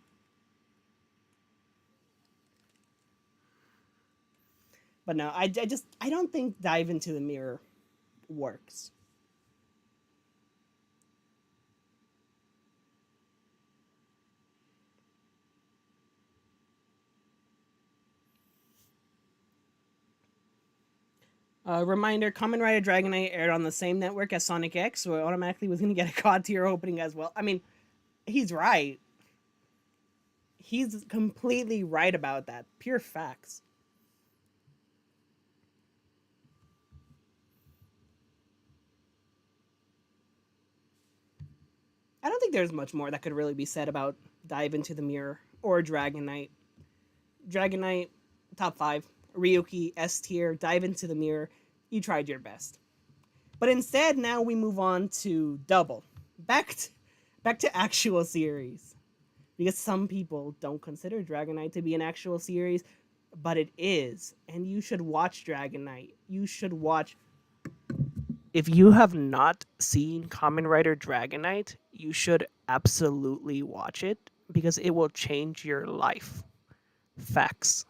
But no, I don't think Dive into the Mirror works. Reminder, Kamen Rider Dragon Knight aired on the same network as Sonic X, so it automatically was going to get a God tier opening as well. I mean, he's right. He's completely right about that. Pure facts. I don't think there's much more that could really be said about Dive into the Mirror or Dragon Knight. Dragon Knight, top 5. Ryuki, S tier. Dive into the Mirror. You tried your best. But instead, now we move on to Double. Back to actual series. Because some people don't consider Dragon Knight to be an actual series, but it is. And you should watch Dragon Knight. You should watch... If you have not seen Kamen Rider Dragon Knight, you should absolutely watch it, because it will change your life. Facts.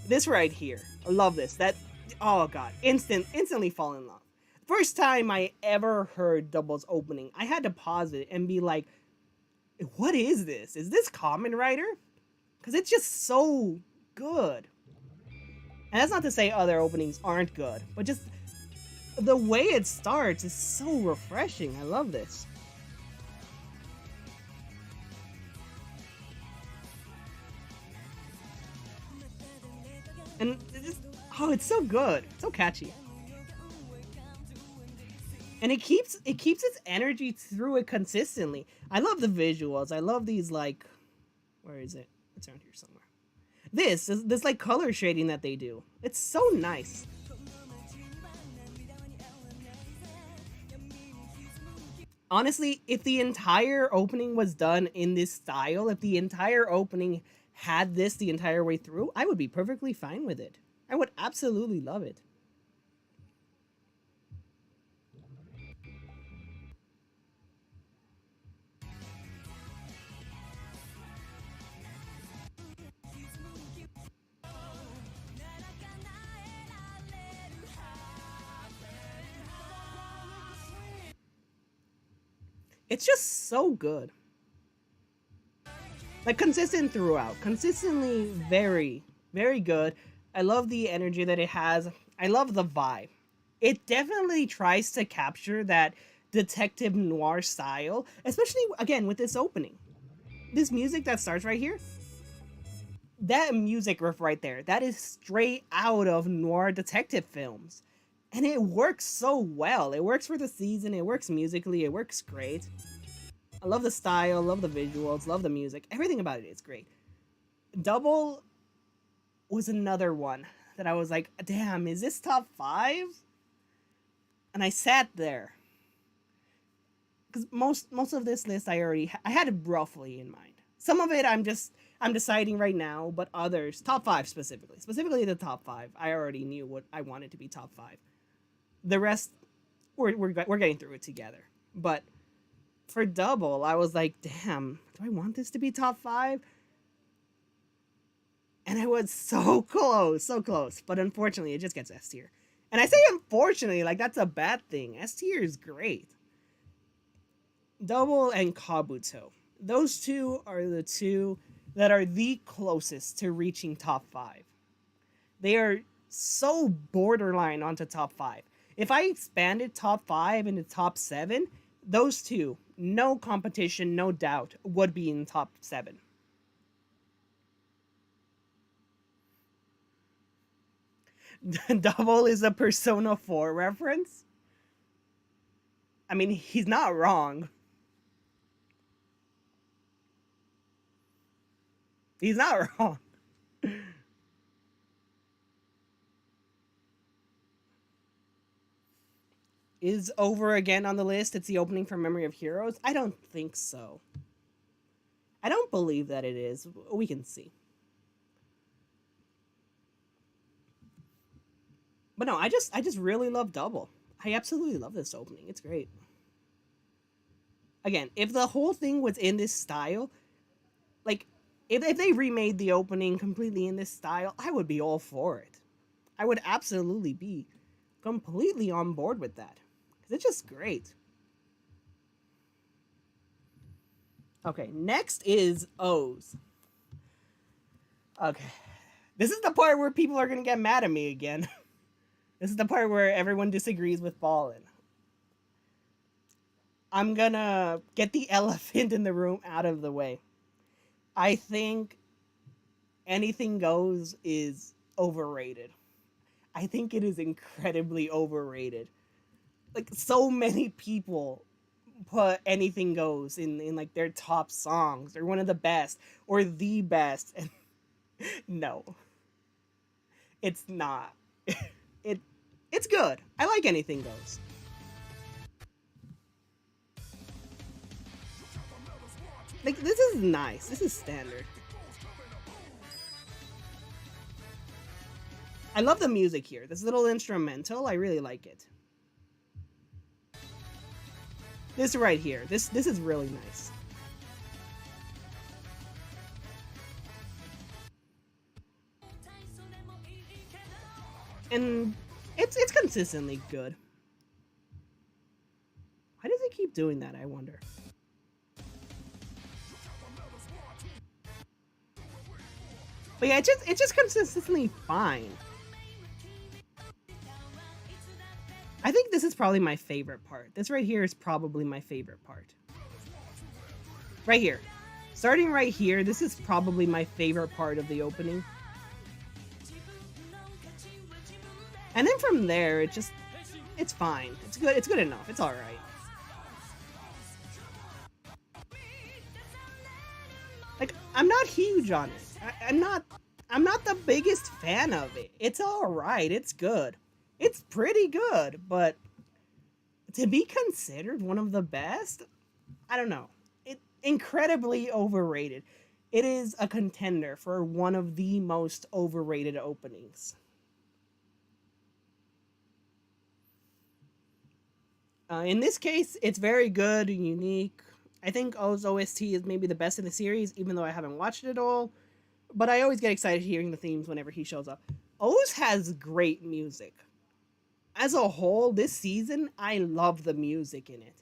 This right here, I love this. That, oh god, instantly fall in love. First time I ever heard Double's opening, I had to pause it and be like, what is this? Is this Kamen Rider? Because it's just so good. And that's not to say other openings aren't good, but just the way it starts is so refreshing. I love this. And it's just, oh, it's so good. It's so catchy. And it keeps its energy through it consistently. I love the visuals. I love these, like, where is it? It's around here somewhere. This like color shading that they do. It's so nice. Honestly, if the entire opening was done in this style, if the entire opening had this the entire way through, I would be perfectly fine with it. I would absolutely love it. It's just so good. Like, consistent throughout. Consistently very, very good. I love the energy that it has. I love the vibe. It definitely tries to capture that detective noir style, especially, again, with this opening. This music that starts right here, that music riff right there, that is straight out of noir detective films. And it works so well. It works for the season, it works musically, it works great. I love the style, love the visuals, love the music. Everything about it is great. Double was another one that I was like, damn, is this top 5? And I sat there. Because most of this list I had it roughly in mind. Some of it I'm deciding right now, but others, top 5 specifically. Specifically the top 5, I already knew what I wanted to be top 5. The rest, we're getting through it together. But for Double, I was like, damn, do I want this to be top 5? And I was so close. But unfortunately, it just gets S tier. And I say unfortunately, like that's a bad thing. S tier is great. Double and Kabuto. Those two are the two that are the closest to reaching top 5. They are so borderline onto top 5. If I expanded top 5 into top 7, those two, no competition, no doubt, would be in top 7. Double is a Persona 4 reference? I mean, he's not wrong. He's not wrong. Is Over again on the list? It's the opening for Memory of Heroes? I don't think so. I don't believe that it is. We can see. But no, I just really love Double. I absolutely love this opening. It's great. Again, if the whole thing was in this style, like, if they remade the opening completely in this style, I would be all for it. I would absolutely be completely on board with that. Because it's just great. Okay, next is O's. Okay. This is the part where people are going to get mad at me again. This is the part where everyone disagrees with Ballin. I'm gonna get the elephant in the room out of the way. I think Anything Goes is overrated. I think it is incredibly overrated. Like, so many people put Anything Goes in like their top songs, or one of the best, or the best. And no. It's not. It's good. I like Anything Goes. Like, this is nice. This is standard. I love the music here. This little instrumental, I really like it. This right here. This is really nice. And it's consistently good. Why does it keep doing that, I wonder? But yeah, it's just consistently fine. I think this is probably my favorite part. This right here is probably my favorite part. Right here. Starting right here, this is probably my favorite part of the opening. And then from there, it's fine. It's good. It's good enough. It's all right. Like, I'm not huge on it. I'm not the biggest fan of it. It's all right. It's good. It's pretty good, but to be considered one of the best, I don't know. It incredibly overrated. It is a contender for one of the most overrated openings. In this case, it's very good and unique. I think O's OST is maybe the best in the series, even though I haven't watched it all. But I always get excited hearing the themes whenever he shows up. O's has great music. As a whole, this season, I love the music in it.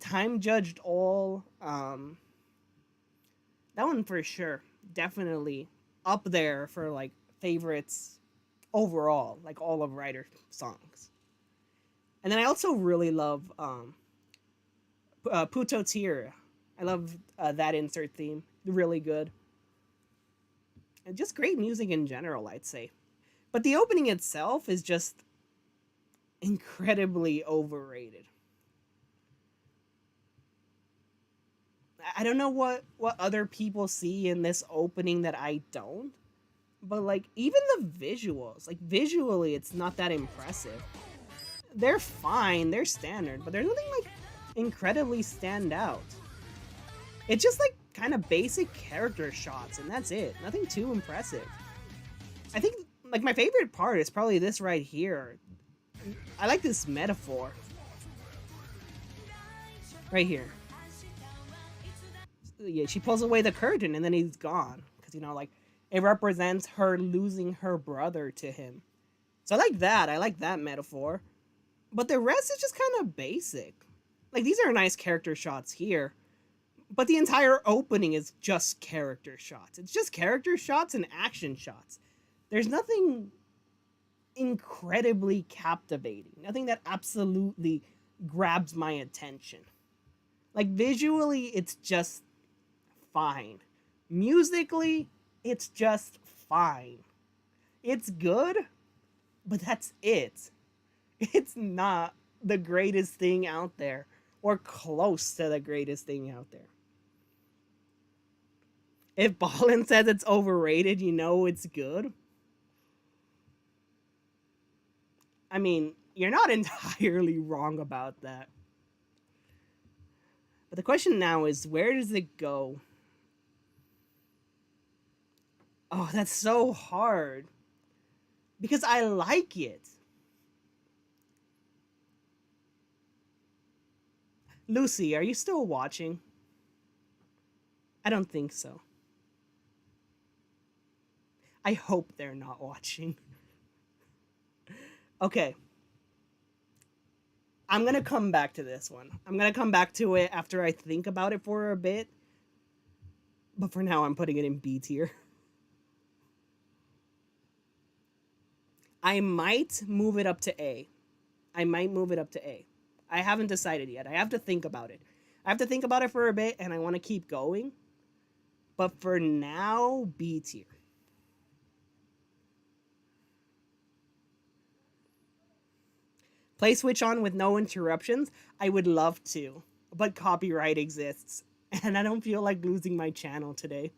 Time judged all. That one for sure. Definitely up there for like favorites overall, like all of Rider songs. And then I also really love Puto Tier. I love that insert theme. Really good. And just great music in general, I'd say. But the opening itself is just incredibly overrated. I don't know what other people see in this opening that I don't. But like even the visuals, like visually it's not that impressive. They're fine, they're standard, but there's nothing like incredibly stand out. It's just like kind of basic character shots and that's it. Nothing too impressive. I think like my favorite part is probably this right here. I like this metaphor. Right here. Yeah, she pulls away the curtain and then he's gone. Because, you know, like, it represents her losing her brother to him. So I like that. I like that metaphor. But the rest is just kind of basic. Like, these are nice character shots here. But the entire opening is just character shots. It's just character shots and action shots. There's nothing incredibly captivating. Nothing that absolutely grabs my attention. Like, visually, it's just fine. Musically, it's just fine. It's good, but that's it. It's not the greatest thing out there, or close to the greatest thing out there. If Ballin says it's overrated, you know it's good. I mean, you're not entirely wrong about that. But the question now is, where does it go? Oh, that's so hard. Because I like it. Lucy, are you still watching? I don't think so. I hope they're not watching. Okay. I'm going to come back to this one. I'm going to come back to it after I think about it for a bit. But for now, I'm putting it in B tier. I might move it up to A. I haven't decided yet. I have to think about it. I have to think about it for a bit, and I want to keep going. But for now, B tier. Play Switch on with no interruptions? I would love to. But copyright exists. And I don't feel like losing my channel today.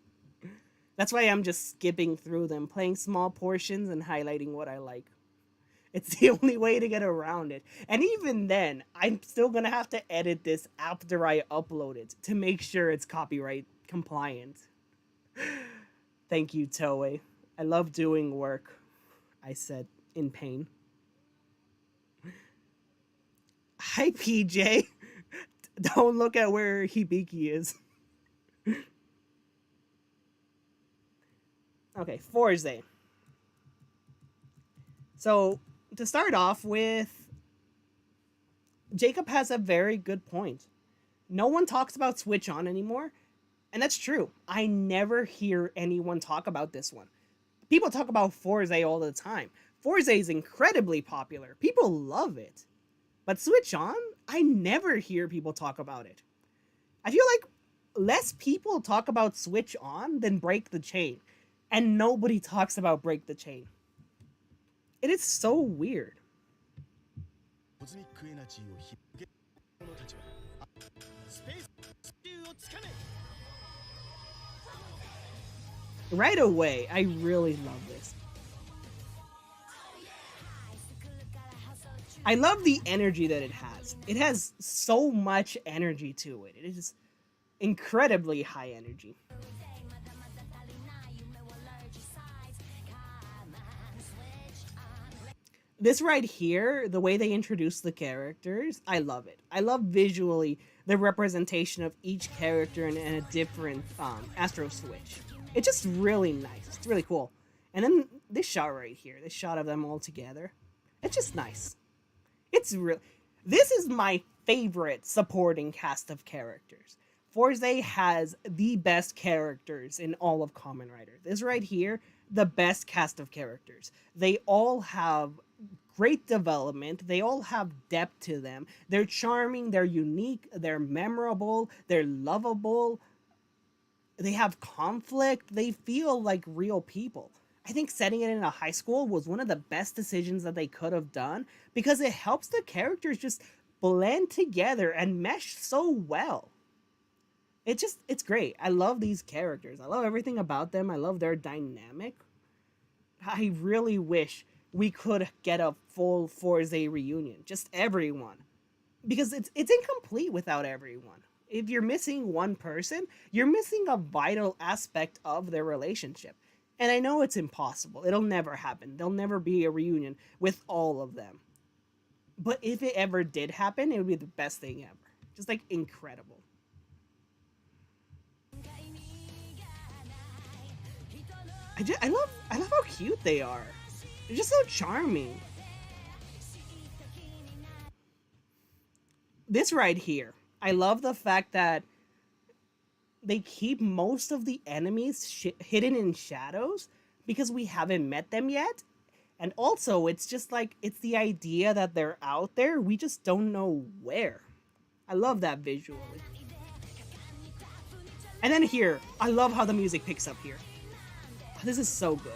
That's why I'm just skipping through them, playing small portions and highlighting what I like. It's the only way to get around it. And even then, I'm still going to have to edit this after I upload it to make sure it's copyright compliant. Thank you, Toei. I love doing work, I said in pain. Hi, PJ. Don't look at where Hibiki is. Okay, Forze. So, to start off with, Jacob has a very good point. No one talks about Switch On anymore, and that's true. I never hear anyone talk about this one. People talk about Forza all the time. Forza is incredibly popular. People love it. But Switch On, I never hear people talk about it. I feel like less people talk about Switch On than Break the Chain, and nobody talks about Break the Chain. It is so weird. Right away, I really love this. I love the energy that it has. It has so much energy to it. It is incredibly high energy. This right here, the way they introduce the characters, I love it. I love visually the representation of each character in a different Astro Switch. It's just really nice. It's really cool. And then this shot right here, this shot of them all together, it's just nice. It's real. This is my favorite supporting cast of characters. Forza has the best characters in all of Kamen Rider. This right here, the best cast of characters. They all have great development. They all have depth to them. They're charming, they're unique, they're memorable, they're lovable. They have conflict. They feel like real people. I think setting it in a high school was one of the best decisions that they could have done because it helps the characters just blend together and mesh so well. It's great. I love these characters. I love everything about them. I love their dynamic. I really wish we could get a full Forza reunion. Just everyone. Because it's incomplete without everyone. If you're missing one person, you're missing a vital aspect of their relationship. And I know it's impossible. It'll never happen. There'll never be a reunion with all of them. But if it ever did happen, it would be the best thing ever. Just like incredible. I love how cute they are. They're just so charming. This right here, I love the fact that they keep most of the enemies hidden in shadows because we haven't met them yet. And also, it's just like, it's the idea that they're out there. We just don't know where. I love that visually. And then here, I love how the music picks up here. This is so good.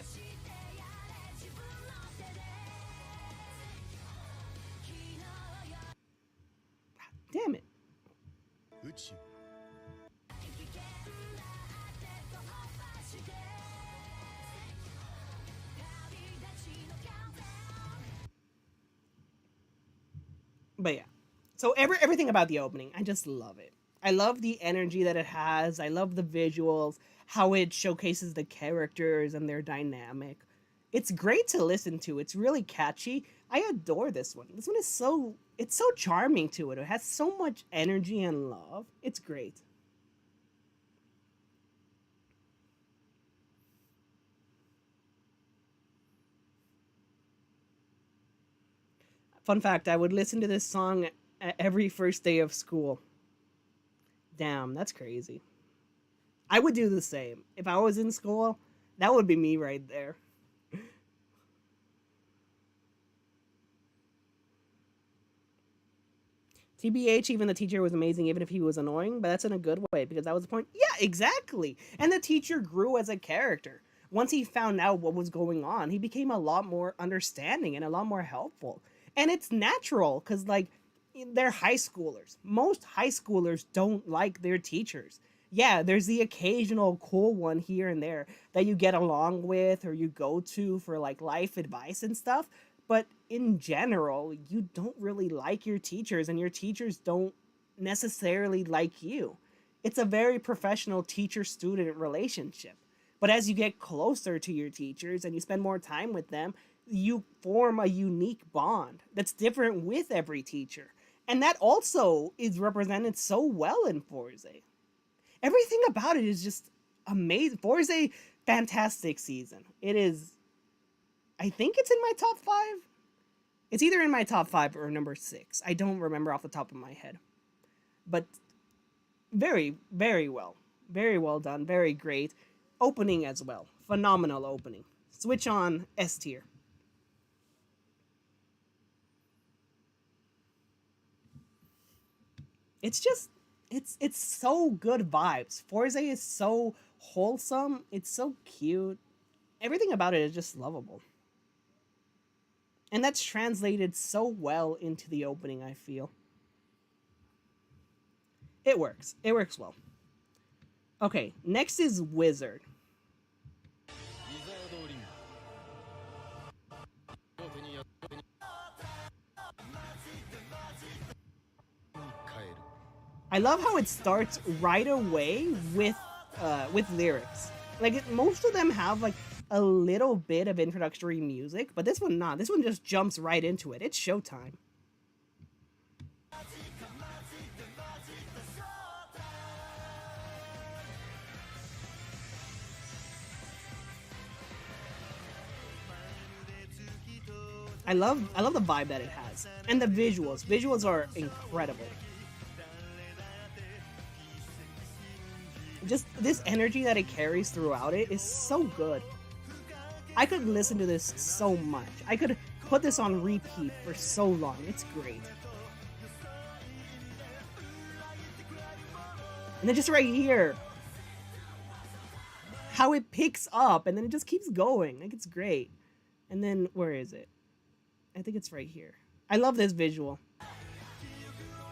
Damn it. But yeah. So everything about the opening, I just love it. I love the energy that it has. I love the visuals, how it showcases the characters and their dynamic. It's great to listen to. It's really catchy. I adore this one. This one is it's so charming to it. It has so much energy and love. It's great. Fun fact, I would listen to this song every first day of school. Damn, that's crazy. I would do the same. If I was in school, that would be me right there. TBH, even the teacher was amazing, even if he was annoying, but that's in a good way, because that was the point. Yeah, exactly. And the teacher grew as a character. Once he found out what was going on, he became a lot more understanding and a lot more helpful. And it's natural, because, like, they're high schoolers. Most high schoolers don't like their teachers. Yeah, there's the occasional cool one here and there that you get along with or you go to for, like, life advice and stuff. But in general, you don't really like your teachers, and your teachers don't necessarily like you. It's a very professional teacher-student relationship. But as you get closer to your teachers and you spend more time with them, you form a unique bond that's different with every teacher. And that also is represented so well in Forza. Everything about it is just amazing. Forza, fantastic season. It is... I think it's in my top 5. It's either in my top 5 or number 6. I don't remember off the top of my head. But very, very well. Very well done. Very great. Opening as well. Phenomenal opening. Switch on S tier. It's just, it's so good vibes. Forze is so wholesome. It's so cute. Everything about it is just lovable. And that's translated so well into the opening, I feel. It works. It works well. Okay, next is Wizard. I love how it starts right away with lyrics. Like most of them have like a little bit of introductory music, but this one not. This one just jumps right into it. It's showtime. I love the vibe that it has. And the visuals. Visuals are incredible. Just this energy that it carries throughout it is so good. I could listen to this so much. I could put this on repeat for so long. It's great. And then just right here, how it picks up and then it just keeps going. Like, it's great. And then, where is it? I think it's right here. I love this visual.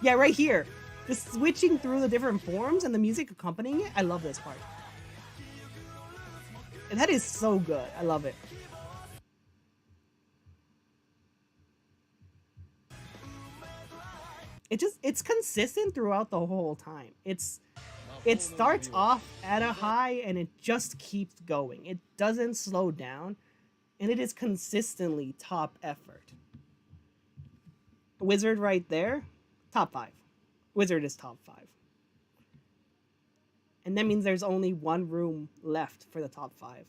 Yeah, right here. Just switching through the different forms and the music accompanying it. I love this part. And that is so good. I love it. It's consistent throughout the whole time. It starts off at a high and it just keeps going. It doesn't slow down. And it is consistently top effort. Wizard right there, top 5. Wizard is top 5. And that means there's only one room left for the top 5.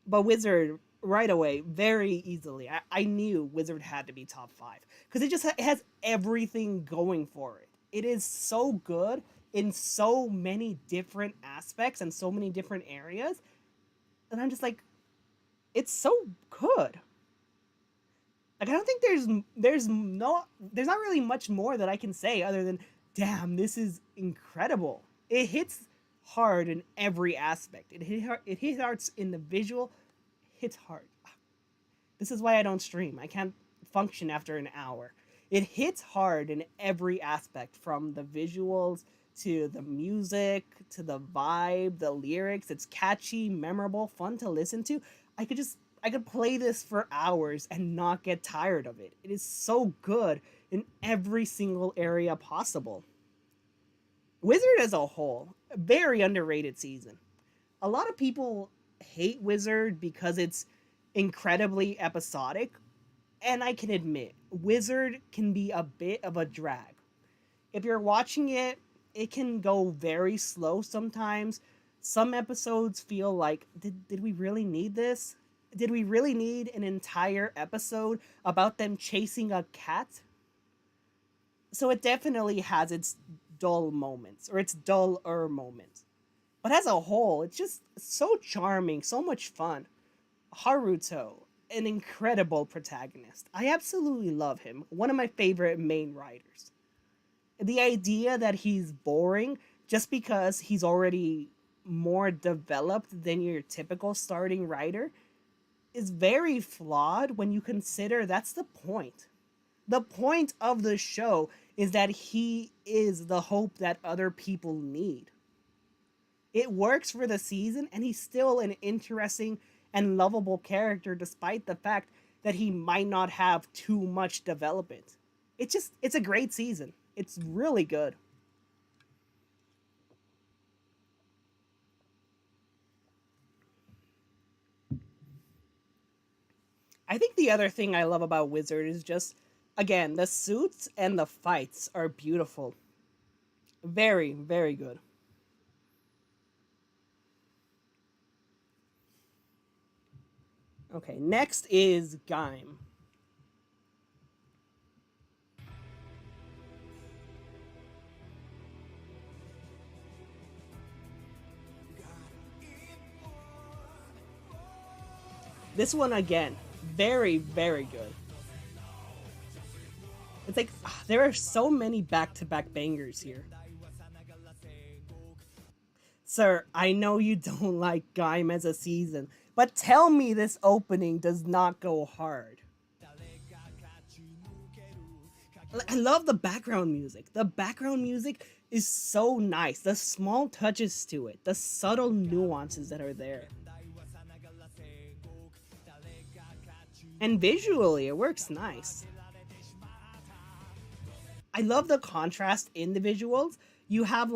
But Wizard, right away, very easily, I knew Wizard had to be top 5. Because it has everything going for it. It is so good in so many different aspects and so many different areas. And I'm just like, it's so good. Like, I don't think there's not really much more that I can say other than, damn, this is incredible. It hits hard in every aspect. It hits hard in the visual. Hits hard. This is why I don't stream. I can't function after an hour. It hits hard in every aspect, from the visuals to the music to the vibe, the lyrics. It's catchy, memorable, fun to listen to. I could play this for hours and not get tired of it. It is so good in every single area possible. Wizard as a whole, a very underrated season. A lot of people hate Wizard because it's incredibly episodic, and I can admit, Wizard can be a bit of a drag. If you're watching it, it can go very slow sometimes. Some episodes feel like, did we really need this? Did we really need an entire episode about them chasing a cat? So it definitely has its dull moments, or its duller moments. But as a whole, it's just so charming, so much fun. Haruto, an incredible protagonist. I absolutely love him. One of my favorite main writers. The idea that he's boring just because he's already more developed than your typical starting writer is very flawed when you consider that's the point. The point of the show is that he is the hope that other people need. It works for the season, and he's still an interesting and lovable character despite the fact that he might not have too much development. It's a great season. It's really good. I think the other thing I love about Wizard is just, again, the suits and the fights are beautiful. Very, very good. Okay, next is Gaim. This one again, very, very good. It's like, there are so many back-to-back bangers here. Sir, I know you don't like Gaim as a season, but tell me this opening does not go hard. I love the background music. The background music is so nice. The small touches to it, the subtle nuances that are there. And visually, it works nice. I love the contrast in the visuals. You have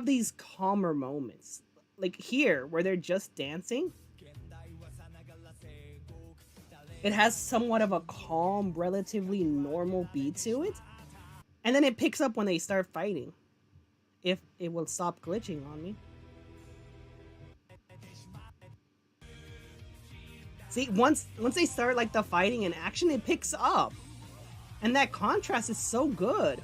these calmer moments. Like here, where they're just dancing. It has somewhat of a calm, relatively normal beat to it. And then it picks up when they start fighting. If it will stop glitching on me. See, once they start like the fighting and action, it picks up. And that contrast is so good.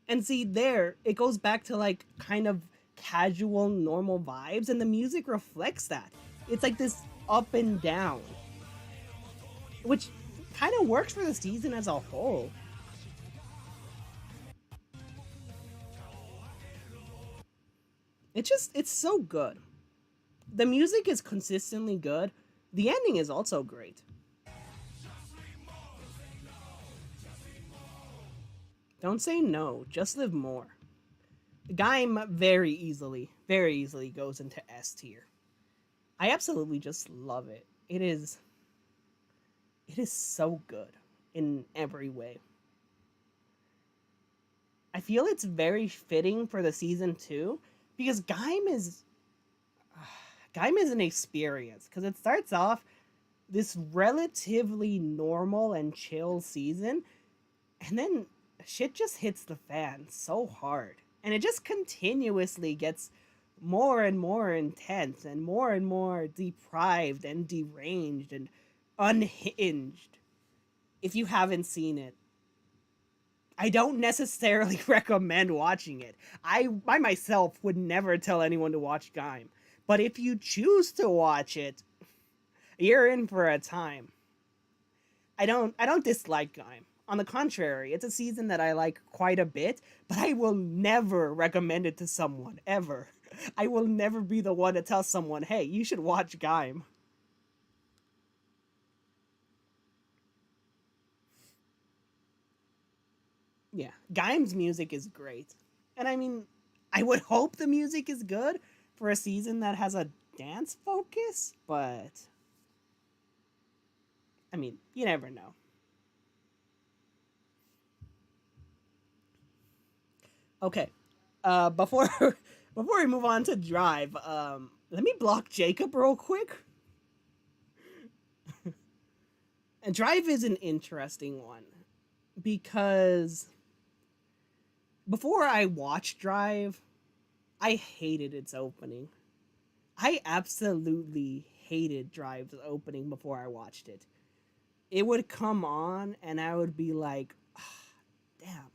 And see, there, it goes back to like kind of casual, normal vibes, and the music reflects that. It's like this up and down, which kind of works for the season as a whole. It's so good. The music is consistently good. The ending is also great. Don't say no, just live more. Gaim very easily goes into S tier. I absolutely just love it. It is so good in every way. I feel it's very fitting for the season 2 because Gaim is an experience because it starts off this relatively normal and chill season, and then shit just hits the fan so hard, and it just continuously gets more and more intense and more deprived and deranged and unhinged. If you haven't seen it, I don't necessarily recommend watching it. I myself would never tell anyone to watch Gaim, but if you choose to watch it, you're in for a time. I don't dislike Gaim. On the contrary, it's a season that I like quite a bit, but I will never recommend it to someone, ever. I will never be the one to tell someone, hey, you should watch Gaim. Yeah, Gaim's music is great. And I mean, I would hope the music is good for a season that has a dance focus, but I mean, you never know. Okay. Before before we move on to Drive, let me block Jacob real quick. And Drive is an interesting one because before I watched Drive, I hated its opening. I absolutely hated Drive's opening before I watched it. It would come on and I would be like, damn,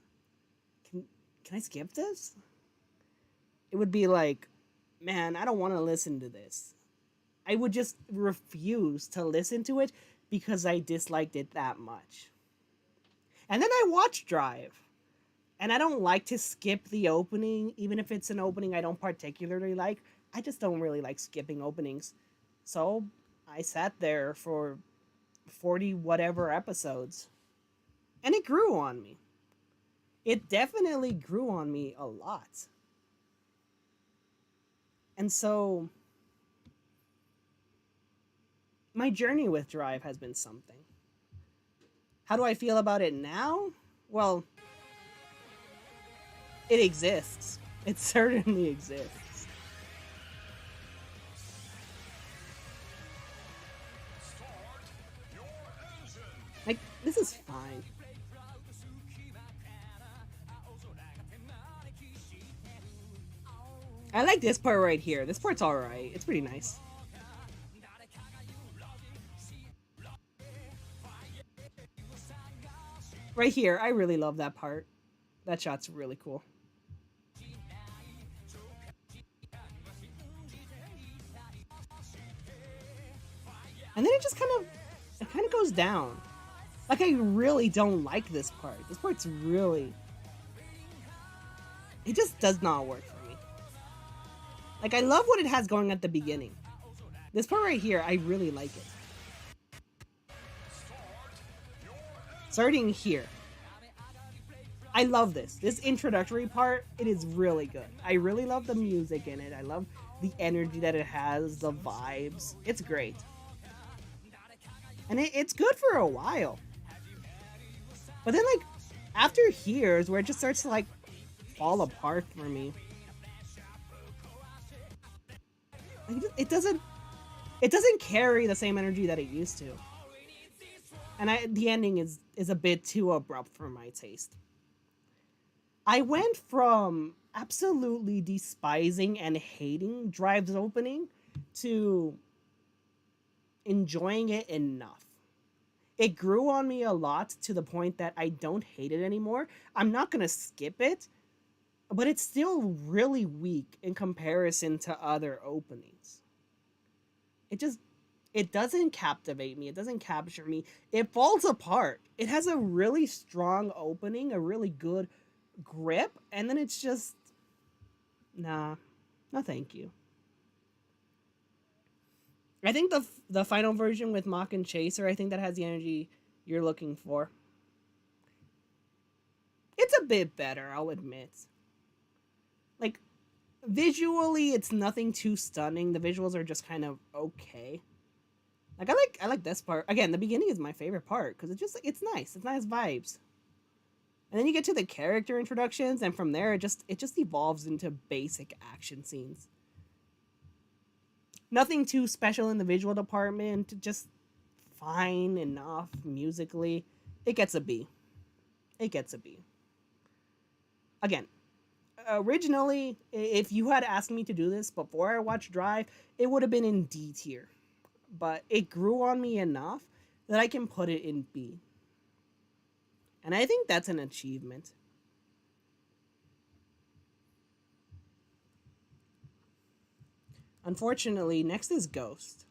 can I skip this? It would be like, man, I don't want to listen to this. I would just refuse to listen to it because I disliked it that much. And then I watched Drive. And I don't like to skip the opening, even if it's an opening I don't particularly like. I just don't really like skipping openings. So I sat there for 40 whatever episodes. And it grew on me. It definitely grew on me a lot. And so my journey with Drive has been something. How do I feel about it now? Well, it exists. It certainly exists. Like, this is fine. I like this part right here. This part's alright. It's pretty nice. Right here, I really love that part. That shot's really cool. And then it kind of goes down. Like, I really don't like this part. This part's really... It just does not work for me. Like, I love what it has going at the beginning. This part right here, I really like it. Starting here. I love this. This introductory part, it is really good. I really love the music in it. I love the energy that it has, the vibes. It's great. And it's good for a while. But then, like, after here is where it just starts to, like, fall apart for me. Like, it doesn't carry the same energy that it used to. And the ending is a bit too abrupt for my taste. I went from absolutely despising and hating Drive's opening to enjoying it enough. It grew on me a lot to the point that I don't hate it anymore. I'm not going to skip it, but it's still really weak in comparison to other openings. It doesn't captivate me. It doesn't capture me. It falls apart. It has a really strong opening, a really good grip, and then it's just, nah, no thank you. I think the final version with Mach and Chaser, I think that has the energy you're looking for. It's a bit better, I'll admit. Like, visually, it's nothing too stunning. The visuals are just kind of okay. Like, I like this part. Again, the beginning is my favorite part because it's nice. It's nice vibes. And then you get to the character introductions, and from there, it just evolves into basic action scenes. Nothing too special in the visual department, just fine enough musically. It gets a B. It gets a B. Again, originally, if you had asked me to do this before I watched Drive, it would have been in D tier. But it grew on me enough that I can put it in B. And I think that's an achievement. Unfortunately, next is Ghost.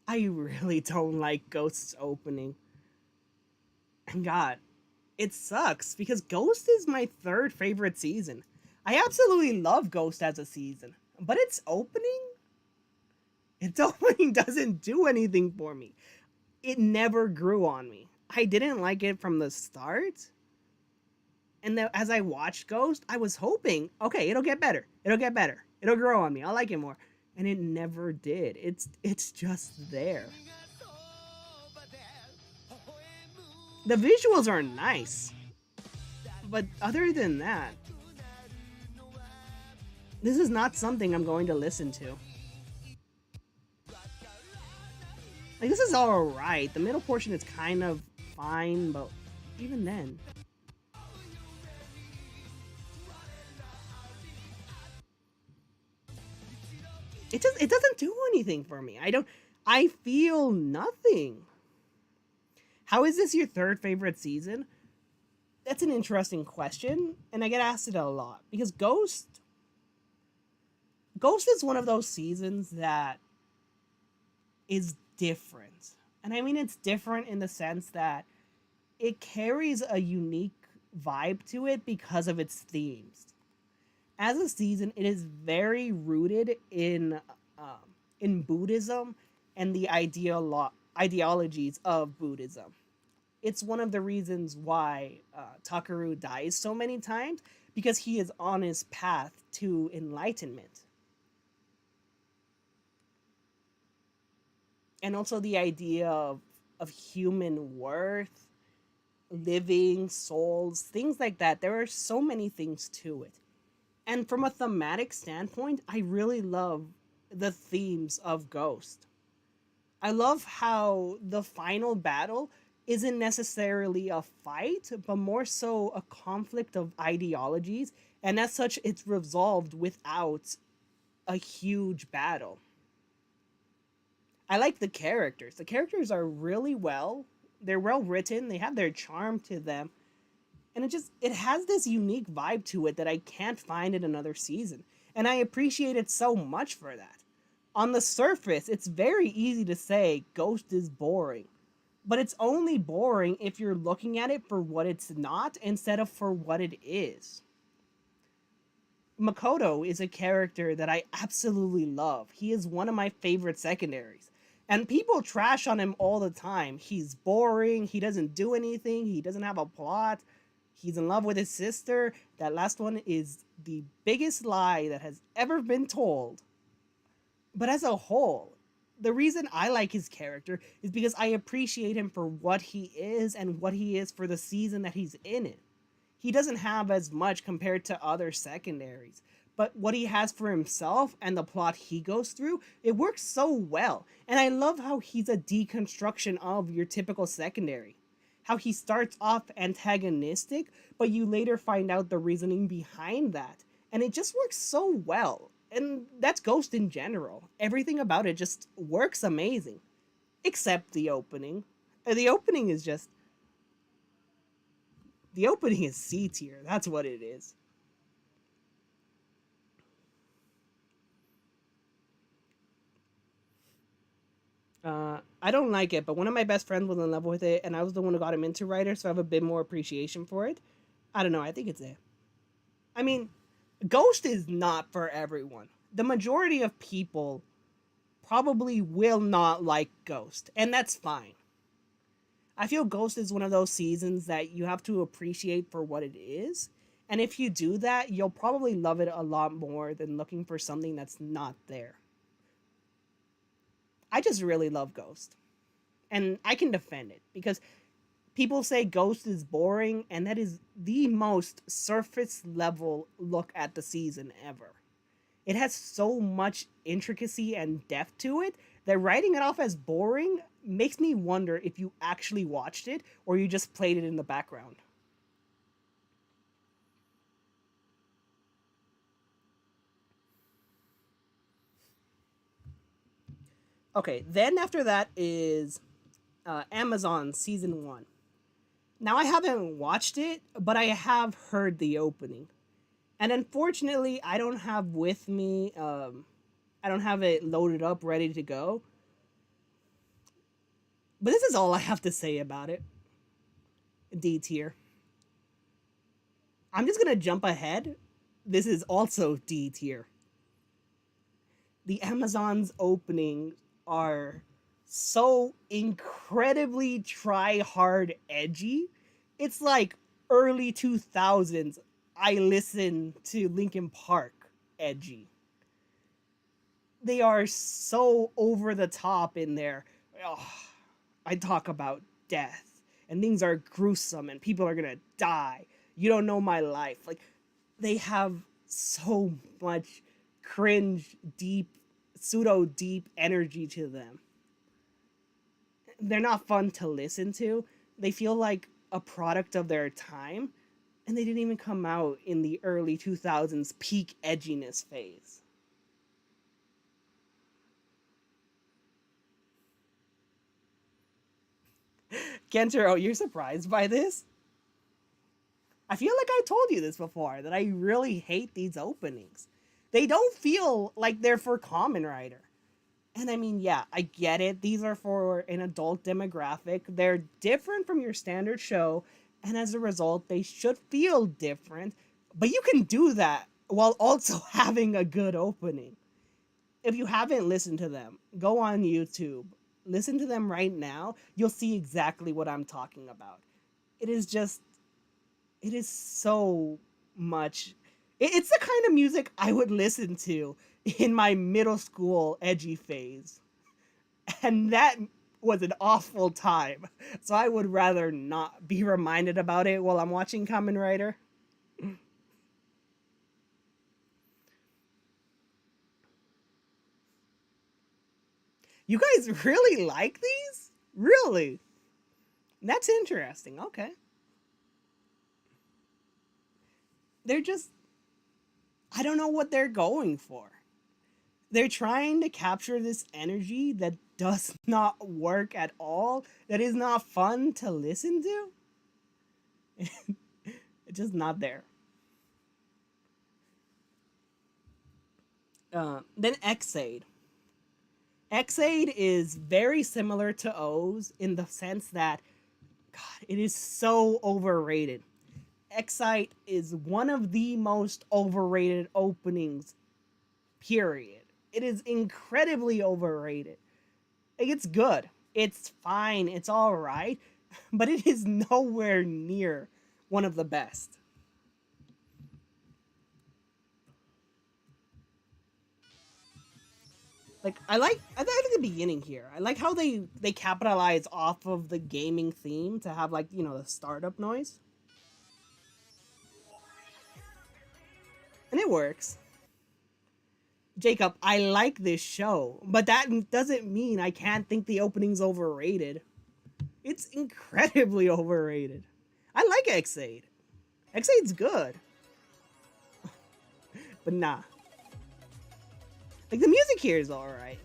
I really don't like Ghost's opening. And God, it sucks because Ghost is my third favorite season. I absolutely love Ghost as a season, but its opening doesn't do anything for me. It never grew on me. I didn't like it from the start. And then as I watched Ghost, I was hoping, okay, it'll get better. It'll get better. It'll grow on me. I'll like it more. And it never did. It's just there. The visuals are nice. But other than that, this is not something I'm going to listen to. Like, this is alright. The middle portion is kind of fine, but even then. It doesn't do anything for me. I feel nothing. How is this your third favorite season? That's an interesting question, and I get asked it a lot because Ghost is one of those seasons that is different. And I mean, it's different in the sense that it carries a unique vibe to it because of its themes. As a season, it is very rooted in Buddhism and the ideologies of Buddhism. It's one of the reasons why Takaru dies so many times, because he is on his path to enlightenment. And also the idea of human worth, living, souls, things like that. There are so many things to it. And from a thematic standpoint, I really love the themes of Ghost. I love how the final battle isn't necessarily a fight, but more so a conflict of ideologies. And as such, it's resolved without a huge battle. I like the characters. The characters are really they're well written, they have their charm to them, and it has this unique vibe to it that I can't find in another season. And I appreciate it so much for that. On the surface, it's very easy to say Ghost is boring, but it's only boring if you're looking at it for what it's not instead of for what it is. Makoto is a character that I absolutely love. He is one of my favorite secondaries. And people trash on him all the time. He's boring, he doesn't do anything, he doesn't have a plot, he's in love with his sister. That last one is the biggest lie that has ever been told. But as a whole, the reason I like his character is because I appreciate him for what he is and what he is for the season that he's in it. He doesn't have as much compared to other secondaries, but what he has for himself and the plot he goes through, it works so well. And I love how he's a deconstruction of your typical secondary. How he starts off antagonistic, but you later find out the reasoning behind that. And it just works so well. And that's Ghost in general. Everything about it just works amazing. Except the opening. The opening is just... The opening is C tier. That's what it is. I don't like it, but one of my best friends was in love with it, and I was the one who got him into Rider, so I have a bit more appreciation for it. I don't know. I think it's A. I mean, Ghost is not for everyone. The majority of people probably will not like Ghost, and that's fine. I feel Ghost is one of those seasons that you have to appreciate for what it is. And if you do that, you'll probably love it a lot more than looking for something that's not there. I just really love Ghost. And I can defend it because people say Ghost is boring, and that is the most surface level look at the season ever. It has so much intricacy and depth to it that writing it off as boring makes me wonder if you actually watched it or you just played it in the background. Okay, then after that is Amazon Season 1. Now, I haven't watched it, but I have heard the opening. And unfortunately, I don't have with me, I don't have it loaded up, ready to go. But this is all I have to say about it. D tier. I'm just gonna jump ahead. This is also D tier. The Amazon's opening are so incredibly try hard edgy. It's like early 2000s I listen to Linkin Park edgy. They are so over the top in there. Oh, I talk about death and things are gruesome and people are gonna die. You don't know my life. Like, they have so much cringe, deep, pseudo deep energy to them. They're not fun to listen to. They feel like a product of their time, and they didn't even come out in the early 2000s peak edginess phase. Kentaro, you're surprised by this? I feel like I told you this before, that I really hate these openings. They don't feel like they're for Kamen Rider. And I mean, yeah, I get it. These are for an adult demographic. They're different from your standard show, and as a result, they should feel different. But you can do that while also having a good opening. If you haven't listened to them, go on YouTube. Listen to them right now. You'll see exactly what I'm talking about. It is just... It is so much... It's the kind of music I would listen to in my middle school edgy phase. And that was an awful time. So I would rather not be reminded about it while I'm watching Kamen Rider. You guys really like these? Really? That's interesting. Okay. They're just... I don't know what they're going for. they're trying to capture this energy that does not work at all, that is not fun to listen to. It's just not there. Then EYEZ. EYEZ is very similar to O's in the sense that, God, it is so overrated. EYEZ is one of the most overrated openings, period. It is incredibly overrated. It's good. It's fine. It's alright. But it is nowhere near one of the best. Like I like the beginning here. I like how they capitalize off of the gaming theme to have, like, you know, the startup noise. And it works. Jacob, I like this show, but that doesn't mean I can't think the opening's overrated. It's incredibly overrated. I like EYEZ. EYEZ's good. But nah. Like, the music here is alright.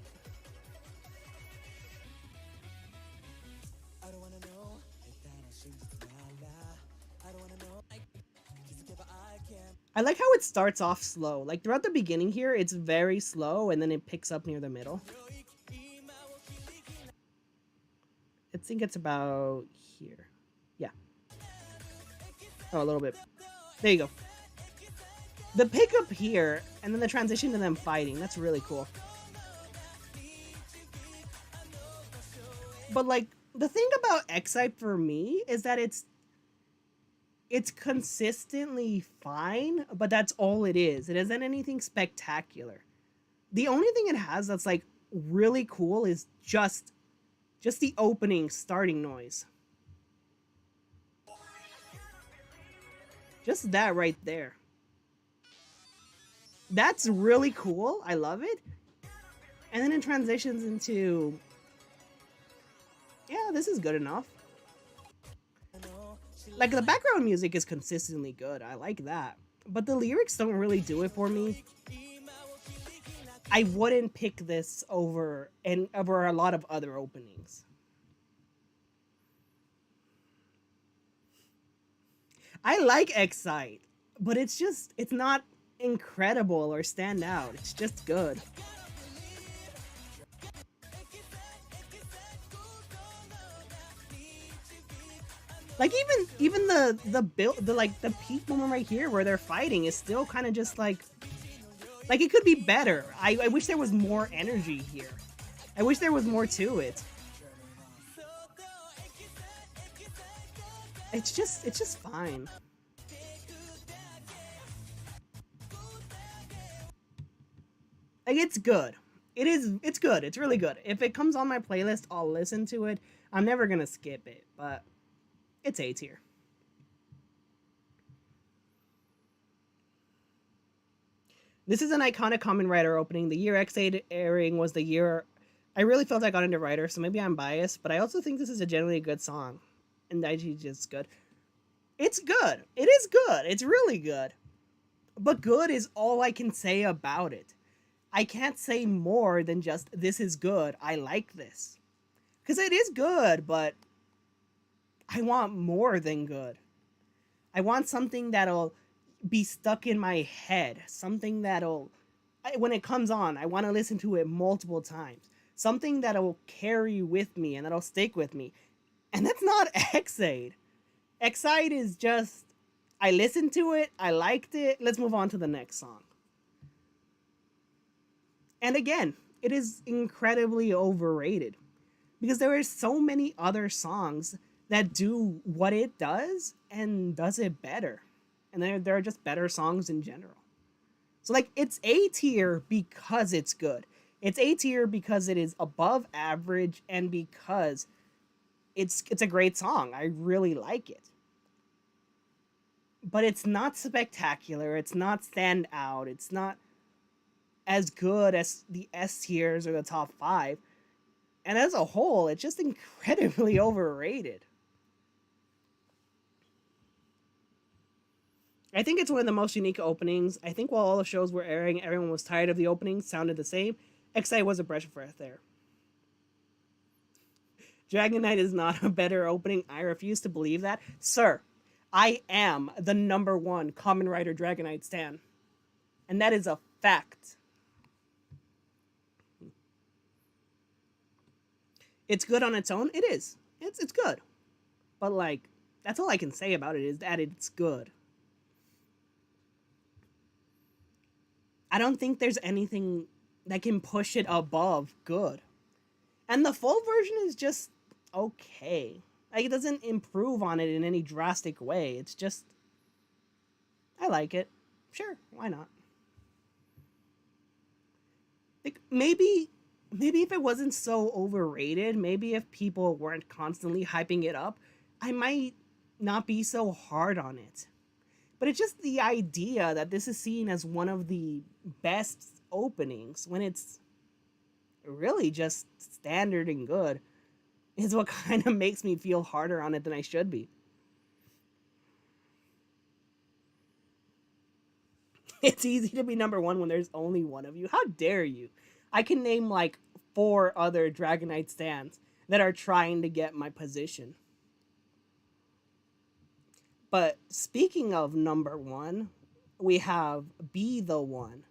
I like how it starts off slow. Like, throughout the beginning here, it's very slow, and then it picks up near the middle. I think it's about here. Yeah. Oh, a little bit. There you go. The pickup here, and then the transition to them fighting, that's really cool. But, like, the thing about EYEZ for me is that it's consistently fine, but that's all it is. It isn't anything spectacular. The only thing it has that's, like, really cool is just the opening starting noise. Just that right there. That's really cool. I love it. And then it transitions into, yeah, this is good enough. Like, the background music is consistently good. I like that. But the lyrics don't really do it for me. I wouldn't pick this over a lot of other openings. I like EYEZ, but it's not incredible or stand out. It's just good. Like, even the peak moment right here where they're fighting is still kind of just like it could be better. I wish there was more energy here. I wish there was more to it. It's just fine. Like, it's good. It's good. It's really good. If it comes on my playlist, I'll listen to it. I'm never gonna skip it, but it's A tier. This is an iconic Kamen Rider opening. The year EYEZ airing was the year I really felt I got into Rider, so maybe I'm biased, but I also think this is a genuinely good song. And IG is good. It's good. It is good. It's really good. But good is all I can say about it. I can't say more than just, this is good. I like this. Because it is good, but I want more than good. I want something that'll be stuck in my head. Something that'll, when it comes on, I want to listen to it multiple times. Something that'll carry with me and that'll stick with me. And that's not EYEZ. EYEZ is just, I listened to it, I liked it, let's move on to the next song. And again, it is incredibly overrated. Because there are so many other songs that do what it does and does it better. And there are just better songs in general. So, like, it's A tier because it's good. It's A tier because it is above average and because it's a great song. I really like it. But it's not spectacular. It's not stand out. It's not as good as the S tiers or the top 5. And as a whole, it's just incredibly overrated. I think it's one of the most unique openings. I think while all the shows were airing, everyone was tired of the openings, sounded the same. XI was a breath of fresh there. Dragon Knight is not a better opening. I refuse to believe that. Sir, I am the #1 Kamen Rider Dragon Knight stan. And that is a fact. It's good on its own. It is. It's good. But like, that's all I can say about it is that it's good. I don't think there's anything that can push it above good. And the full version is just okay. Like, it doesn't improve on it in any drastic way. It's just, I like it. Sure, why not? Like, maybe if it wasn't so overrated, maybe if people weren't constantly hyping it up, I might not be so hard on it. But it's just the idea that this is seen as one of the best openings when it's really just standard and good is what kind of makes me feel harder on it than I should be. It's easy to be #1 when there's only one of you. How dare you? I can name like 4 other Dragon Knight stands that are trying to get my position. But speaking of #1, we have Be the One.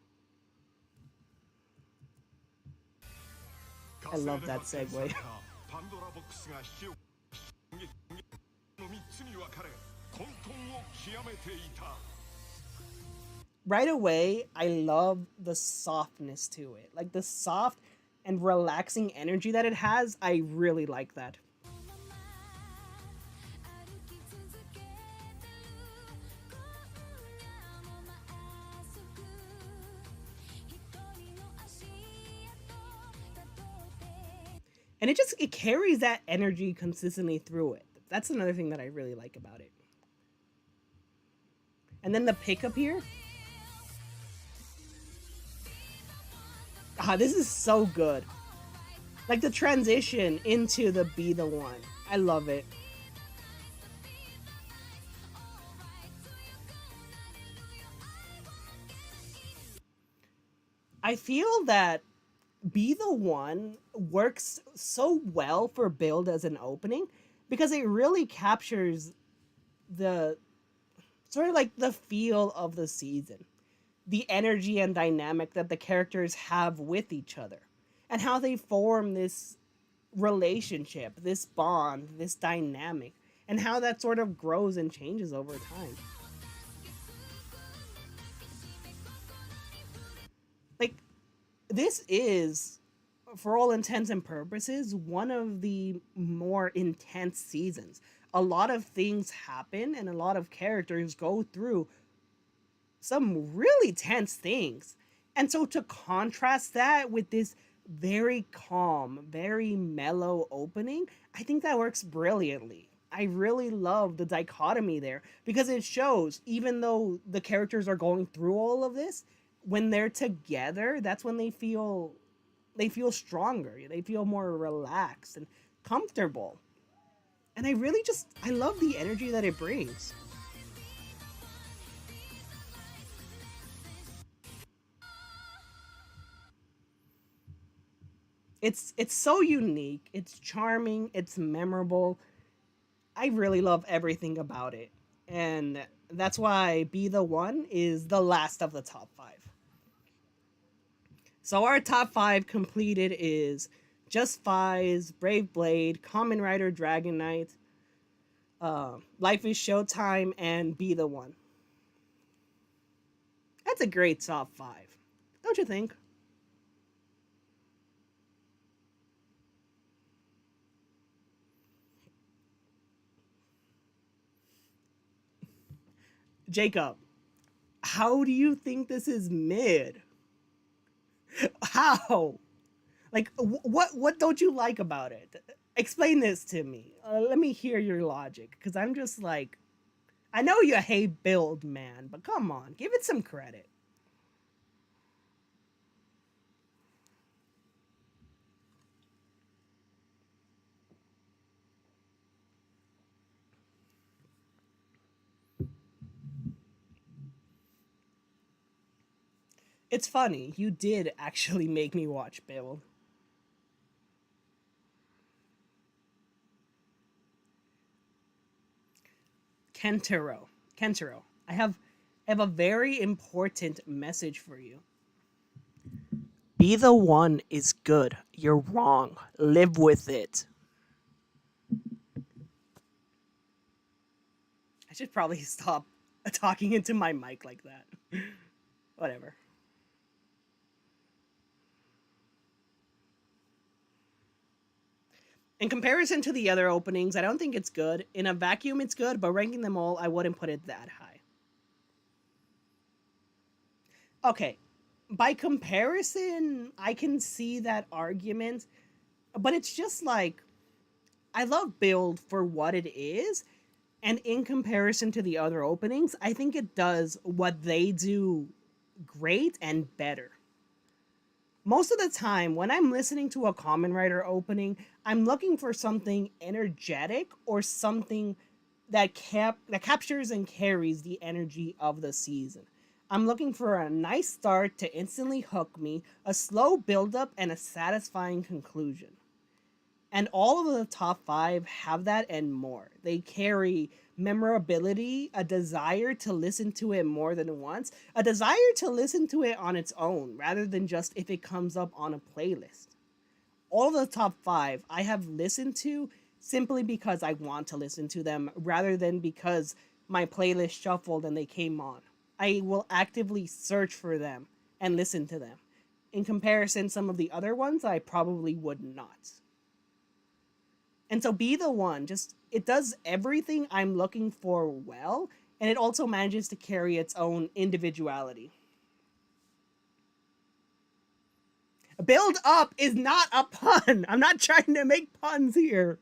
I love that segue. Right away, I love the softness to it. Like the soft and relaxing energy that it has, I really like that. And it carries that energy consistently through it. That's another thing that I really like about it. And then the pickup here. This is so good. Like the transition into the Be the One. I love it. I feel that Be the One works so well for build as an opening because it really captures the sort of like the feel of the season, the energy and dynamic that the characters have with each other, and how they form this relationship, this bond, this dynamic, and how that sort of grows and changes over time. Like, this is, for all intents and purposes, one of the more intense seasons. A lot of things happen, and a lot of characters go through some really tense things. And so to contrast that with this very calm, very mellow opening, I think that works brilliantly. I really love the dichotomy there because it shows, even though the characters are going through all of this, when they're together, that's when they feel stronger. They feel more relaxed and comfortable. And I love the energy that it brings. It's so unique, it's charming, it's memorable. I really love everything about it. And that's why Be the One is the last of the top 5. So our top 5 completed is Just Fies, Brave Blade, Kamen Rider Dragon Knight, Life is Showtime, and Be the One. That's a great top 5. Don't you think? Jacob, how do you think this is mid? How? Like, what don't you like about it? Explain this to me. Let me hear your logic, because I'm just like, I know you hate build, man, but come on, give it some credit. It's funny, you did actually make me watch Build. Kentaro, I have a very important message for you. Be the One is good. You're wrong. Live with it. I should probably stop talking into my mic like that. Whatever. In comparison to the other openings, I don't think it's good. In a vacuum, it's good, but ranking them all, I wouldn't put it that high. Okay, by comparison, I can see that argument, but it's just like, I love Build for what it is, and in comparison to the other openings, I think it does what they do great and better. Most of the time, when I'm listening to a Kamen Rider opening, I'm looking for something energetic or something that captures and carries the energy of the season. I'm looking for a nice start to instantly hook me, a slow build-up, and a satisfying conclusion. And all of the top 5 have that and more. They carry memorability, a desire to listen to it more than once, a desire to listen to it on its own, rather than just if it comes up on a playlist. All of the top 5 I have listened to simply because I want to listen to them, rather than because my playlist shuffled and they came on. I will actively search for them and listen to them. In comparison, some of the other ones I probably would not. And so Be the One, just, it does everything I'm looking for well, and it also manages to carry its own individuality. Build up is not a pun! I'm not trying to make puns here.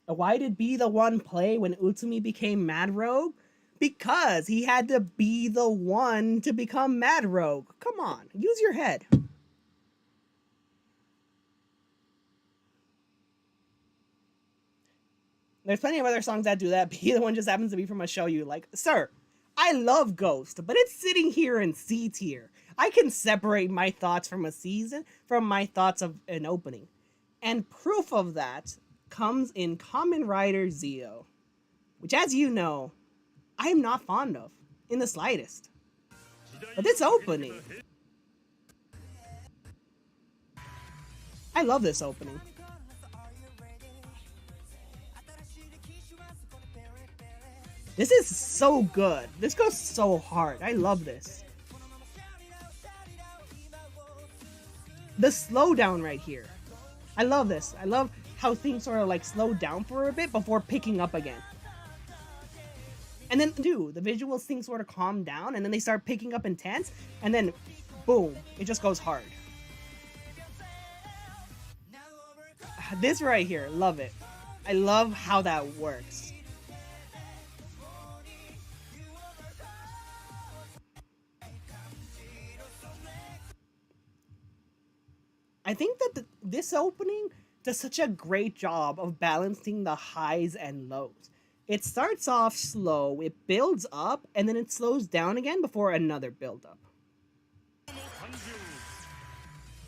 Why did Be the One play when Utsumi became Mad Rogue? Because he had to be the one to become Mad Rogue. Come on, use your head. There's plenty of other songs that do that. Be the One just happens to be from a show you like. Sir, I love Ghost, but it's sitting here in C tier. I can separate my thoughts from a season from my thoughts of an opening. And proof of that comes in Kamen Rider Zio, which, as you know, I am not fond of, in the slightest. But this opening, I love this opening. This is so good. This goes so hard. I love this. The slowdown right here. I love this. I love how things sort of like slow down for a bit before picking up again. And then, dude, the visuals things sort of calm down, and then they start picking up intense, and then, boom, it just goes hard. This right here, love it. I love how that works. I think that this opening does such a great job of balancing the highs and lows. It starts off slow, it builds up, and then it slows down again before another build-up.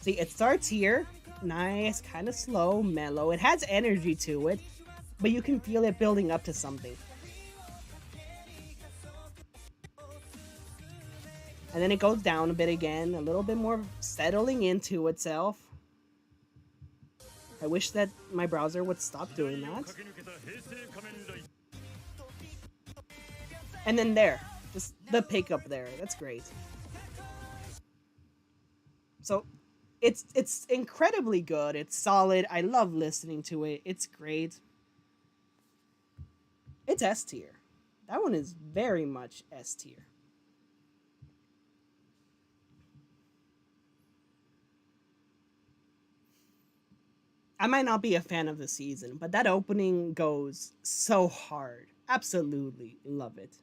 See, it starts here, nice, kind of slow, mellow. It has energy to it, but you can feel it building up to something. And then it goes down a bit again, a little bit more settling into itself. I wish that my browser would stop doing that. And then there, just the pickup there. That's great. So it's incredibly good. It's solid. I love listening to it. It's great. It's S tier. That one is very much S tier. I might not be a fan of the season, but that opening goes so hard. Absolutely love it.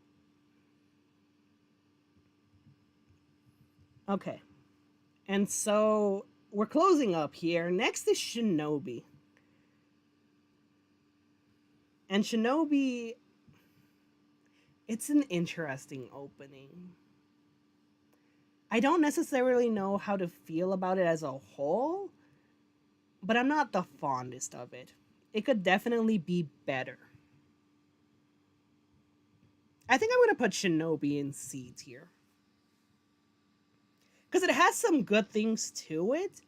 Okay. And so we're closing up here. Next is. And Shinobi, It's an interesting opening. I don't necessarily know how to feel about it as a whole, but I'm not the fondest of it. It could definitely be better. I think I'm going to put Shinobi in C tier. Because it has some good things to it,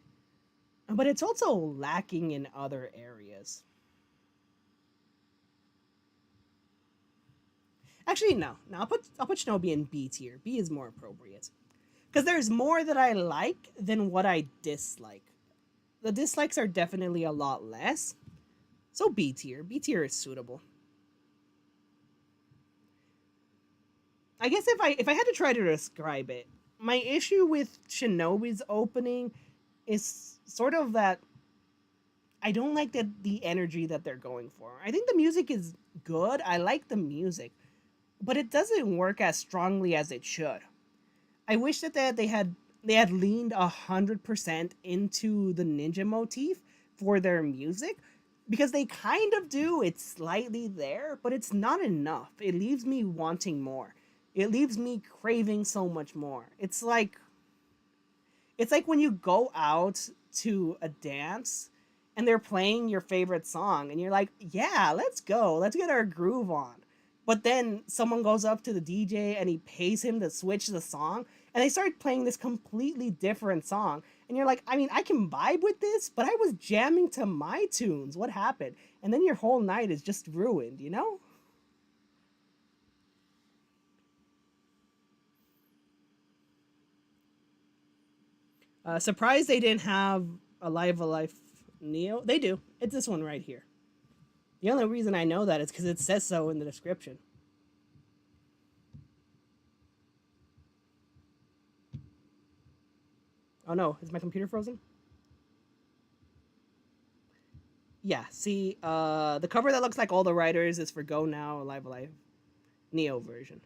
but it's also lacking in other areas. Actually, no. I'll put Shinobi in B tier. B is more appropriate. Because there's more that I like than what I dislike. The dislikes are definitely a lot less. So B tier. B tier is suitable. I guess if I had to try to describe it, my issue with Shinobi's opening is sort of that I don't like the energy that they're going for. I think the music is good. I like the music, but it doesn't work as strongly as it should. I wish that they had leaned 100% into the ninja motif for their music, because they kind of do. It's slightly there, but it's not enough. It leaves me wanting more. It leaves me craving so much more. It's like when you go out to a dance and they're playing your favorite song and you're like, "Yeah, let's go. Let's get our groove on." But then someone goes up to the DJ and he pays him to switch the song, and they start playing this completely different song. And you're like, I mean, I can vibe with this, but I was jamming to my tunes. What happened? And then your whole night is just ruined, you know? Surprised they didn't have a Life Neo. They do. It's this one right here. The only reason I know that is because it says so in the description. Oh no, is my computer frozen? Yeah, see, the cover that looks like all the writers is for Go Now, Live Alive Neo version.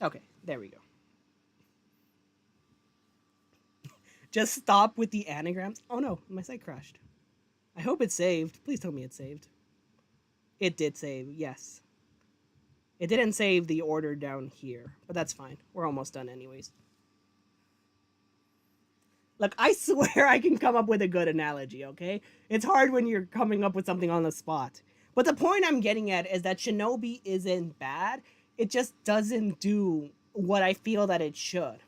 Okay, there we go. Just stop with the anagrams. Oh no, my site crashed. I hope it's saved. Please tell me it's saved. It did save, yes. It didn't save the order down here, but that's fine. We're almost done anyways. Look, I swear I can come up with a good analogy, okay? It's hard when you're coming up with something on the spot. But the point I'm getting at is that Shinobi isn't bad. It just doesn't do what I feel that it should.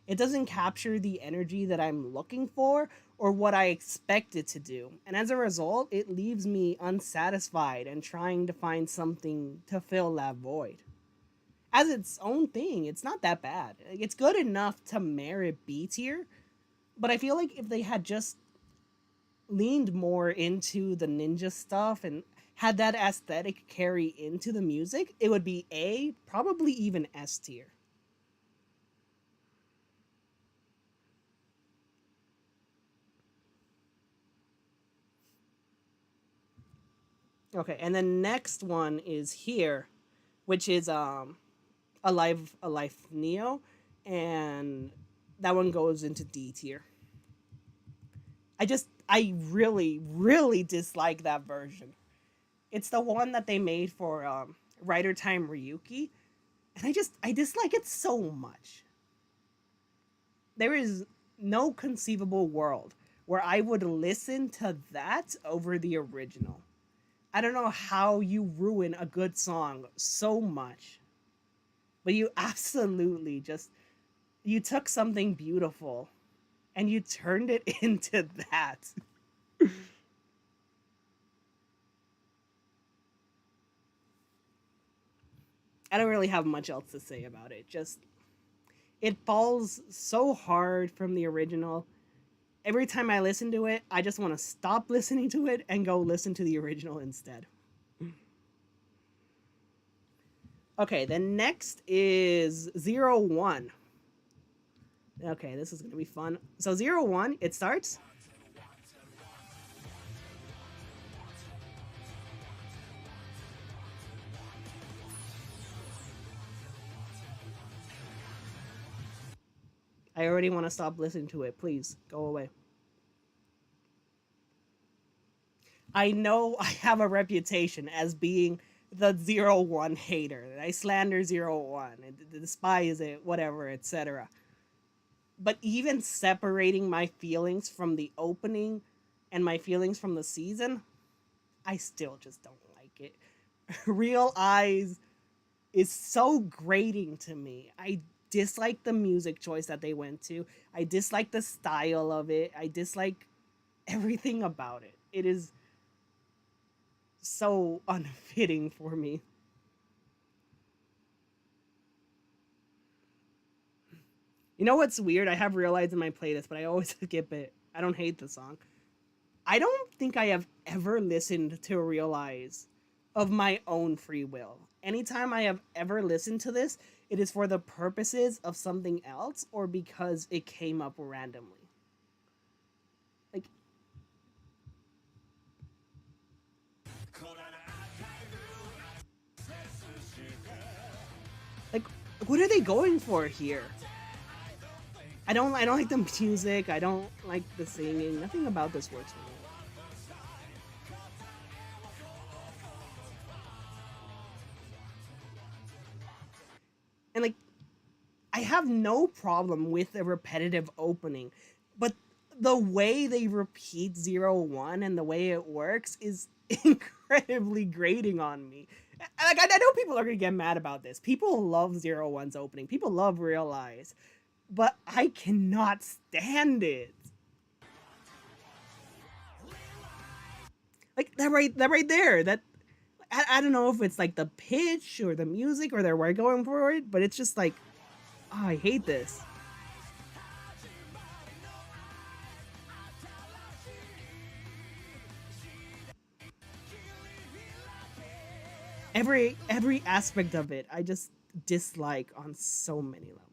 It doesn't capture the energy that I'm looking for or what I expect it to do. And as a result, it leaves me unsatisfied and trying to find something to fill that void. As its own thing, it's not that bad. It's good enough to merit B tier, but I feel like if they had just leaned more into the ninja stuff and had that aesthetic carry into the music, it would be A, probably even S tier. Okay, and the next one is here, which is a life Neo, and that one goes into D tier. I really dislike that version. It's the one that they made for Writer Time Ryuki, and I dislike it so much. There is no conceivable world where I would listen to that over the original. I don't know how you ruin a good song so much, but you absolutely just you took something beautiful and you turned it into that. I don't really have much else to say about it. Just it falls so hard from the original. Every time I listen to it, I just want to stop listening to it and go listen to the original instead. Okay, then next is 01. Okay, this is going to be fun. So 01, it starts. I already want to stop listening to it. Please, go away. I know I have a reputation as being the 01 hater. That I slander 01 and despise it, whatever, etc. But even separating my feelings from the opening and my feelings from the season, I still just don't like it. Real Eyes is so grating to me. I dislike the music choice that they went to. I dislike the style of it. I dislike everything about it. It is so unfitting for me. You know what's weird? I have realized in my playlist, but I always skip it. I don't hate the song. I don't think I have ever listened to Realize of my own free will. Anytime I have ever listened to this, it is for the purposes of something else or because it came up randomly. Like, like what are they going for here? I don't like the music. I don't like the singing. Nothing about this works for me. And like I have no problem with a repetitive opening, but the way they repeat 01 and the way it works is incredibly grating on me. Like I know people are gonna get mad about this. People love 01's opening. People love Realize, but I cannot stand it. Like that right there. That I don't know if it's like the pitch or the music or they're going for it, but it's just like, oh, I hate this. Every aspect of it I just dislike on so many levels.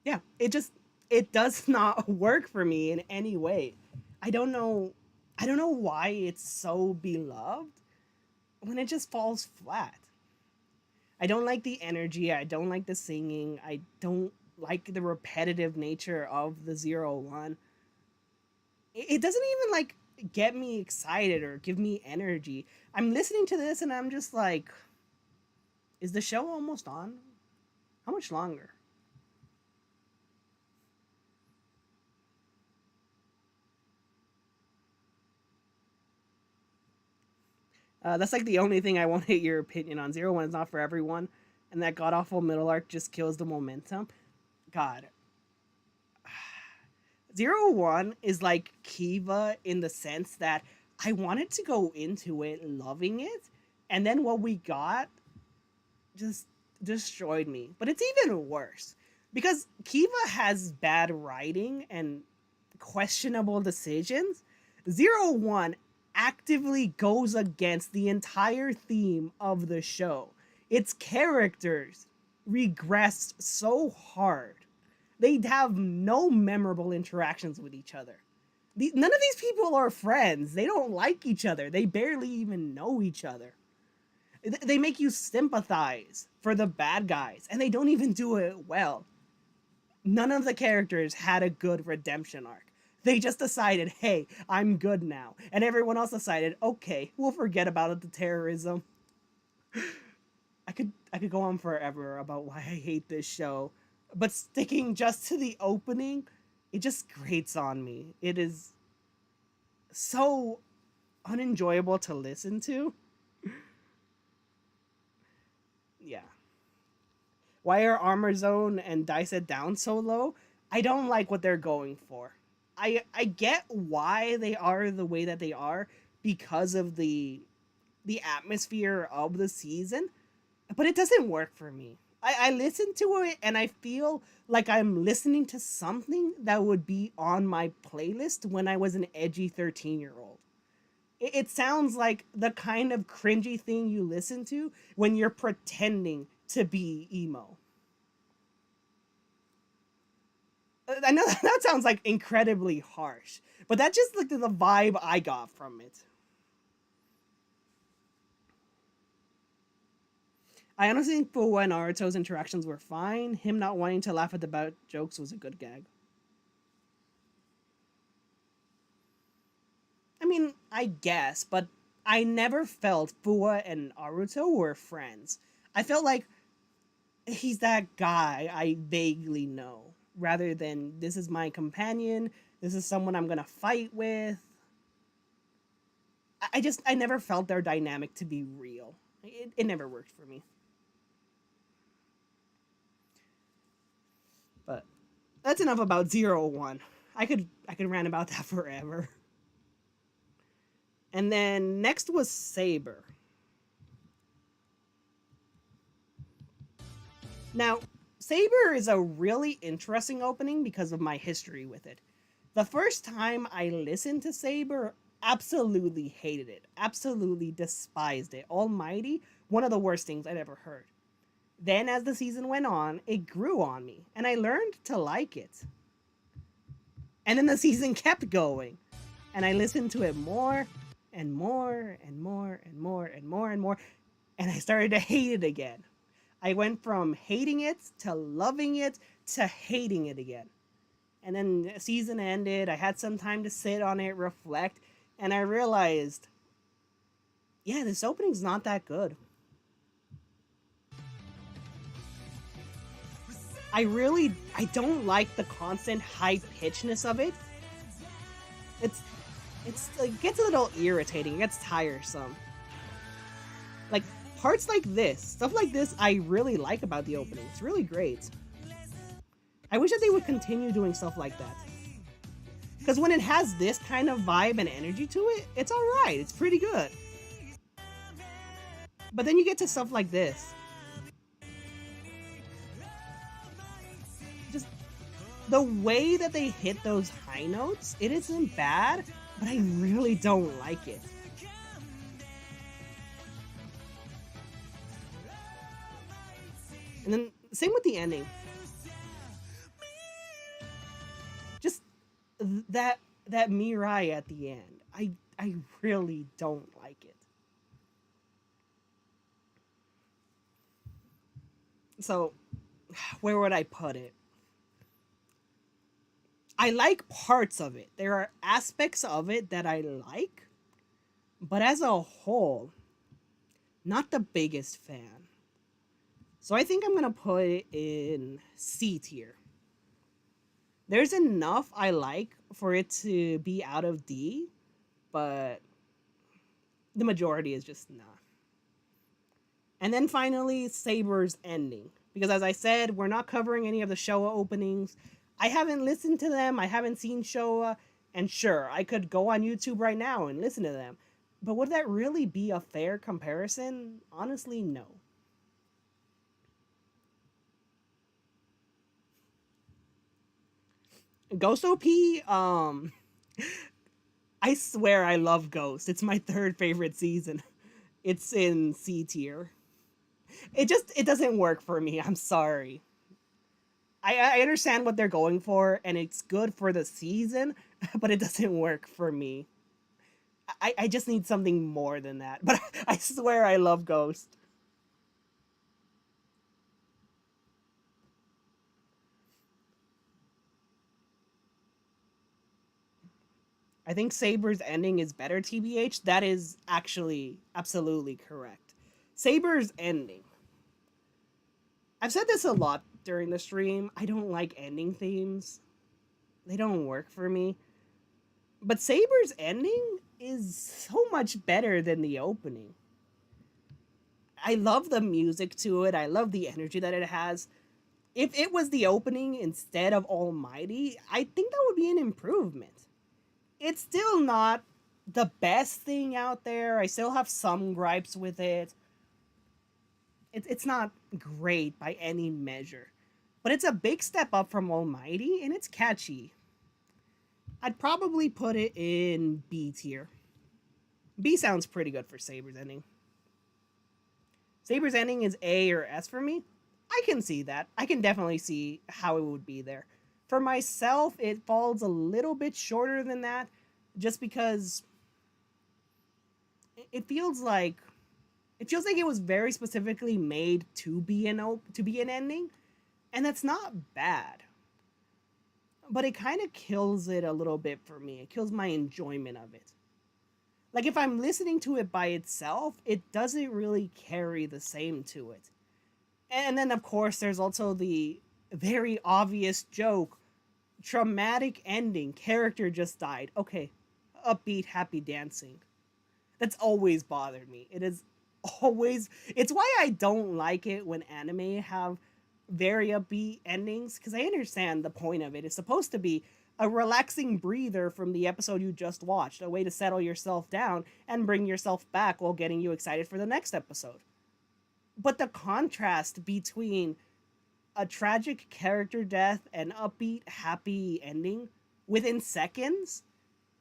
Yeah, it does not work for me in any way. I don't know I don't know why it's so beloved when it just falls flat. I don't like the energy, I don't like the singing, I don't like the repetitive nature of the 01. It doesn't even like get me excited or give me energy. I'm listening to this and I'm just like, is the show almost on? How much longer? That's like the only thing I won't hate your opinion on. 01 is not for everyone, and that god awful middle arc just kills the momentum. God, 01 is like Kiva in the sense that I wanted to go into it loving it, and then what we got just destroyed me. But it's even worse because Kiva has bad writing and questionable decisions. 01 actively goes against the entire theme of the show. Its characters regress so hard. They have no memorable interactions with each other. None of these people are friends. They don't like each other. They barely even know each other. They make you sympathize for the bad guys, and they don't even do it well. None of the characters had a good redemption arc. They just decided, hey, I'm good now. And everyone else decided, okay, we'll forget about the terrorism. I could go on forever about why I hate this show. But sticking just to the opening, it just grates on me. It is so unenjoyable to listen to. Yeah. Why are Armour Zone and Dice It Down so low? I don't like what they're going for. I get why they are the way that they are because of the atmosphere of the season, but it doesn't work for me. I listen to it and I feel like I'm listening to something that would be on my playlist when I was an edgy 13-year-old. It sounds like the kind of cringy thing you listen to when you're pretending to be emo. I know that sounds like incredibly harsh, but that's just like the vibe I got from it. I honestly think Fuwa and Naruto's interactions were fine. Him not wanting to laugh at the bad jokes was a good gag. I mean, I guess, but I never felt Fuwa and Naruto were friends. I felt like he's that guy I vaguely know, rather than this is my companion, this is someone I'm gonna fight with. I never felt their dynamic to be real. It never worked for me. But that's enough about 0-1. I could rant about that forever. And then next was Saber. Now, Saber is a really interesting opening because of my history with it. The first time I listened to Saber, absolutely hated it. Absolutely despised it. Almighty, one of the worst things I'd ever heard. Then as the season went on, it grew on me, and I learned to like it. And then the season kept going, and I listened to it more and more and more and more and more and more, and I started to hate it again. I went from hating it to loving it to hating it again. And then the season ended, I had some time to sit on it, reflect, and I realized, yeah, this opening's not that good. I don't like the constant high pitchedness of it. It's it gets a little irritating, it gets tiresome. Like parts like this, stuff like this I really like about the opening. It's really great. I wish that they would continue doing stuff like that. Because when it has this kind of vibe and energy to it, it's alright, it's pretty good. But then you get to stuff like this. Just the way that they hit those high notes, it isn't bad, but I really don't like it. And then same with the ending. Just that Mirai at the end. I really don't like it. So, where would I put it? I like parts of it. There are aspects of it that I like, but as a whole, not the biggest fan. So I think I'm gonna put it in C tier. There's enough I like for it to be out of D, but the majority is just not. And then finally, Saber's ending. Because as I said, we're not covering any of the Showa openings. I haven't listened to them, I haven't seen Showa, and sure, I could go on YouTube right now and listen to them. But would that really be a fair comparison? Honestly, no. Ghost OP, I swear I love Ghost. It's my third favorite season. It's in C tier. It doesn't work for me. I'm sorry. I understand what they're going for, and it's good for the season, but it doesn't work for me. I just need something more than that. But I swear I love Ghost. I think Saber's ending is better, TBH. That is actually absolutely correct. Saber's ending. I've said this a lot during the stream. I don't like ending themes. They don't work for me. But Saber's ending is so much better than the opening. I love the music to it. I love the energy that it has. If it was the opening instead of Almighty, I think that would be an improvement. It's still not the best thing out there. I still have some gripes with it. It's not great by any measure. But it's a big step up from Almighty, and it's catchy. I'd probably put it in B tier. B sounds pretty good for Saber's ending. Saber's ending is A or S for me. I can see that. I can definitely see how it would be there. For myself, it falls a little bit shorter than that, just because it feels like It feels like it was very specifically made to be an ending, and that's not bad. But it kind of kills it a little bit for me. It kills my enjoyment of it. Like if I'm listening to it by itself, it doesn't really carry the same to it. And then of course there's also the very obvious joke, traumatic ending, character just died. Okay, upbeat, happy dancing. That's always bothered me. It is always, it's why I don't like it when anime have very upbeat endings, because I understand the point of it. It's supposed to be a relaxing breather from the episode you just watched, a way to settle yourself down and bring yourself back while getting you excited for the next episode. But the contrast between a tragic character death and upbeat, happy ending within seconds,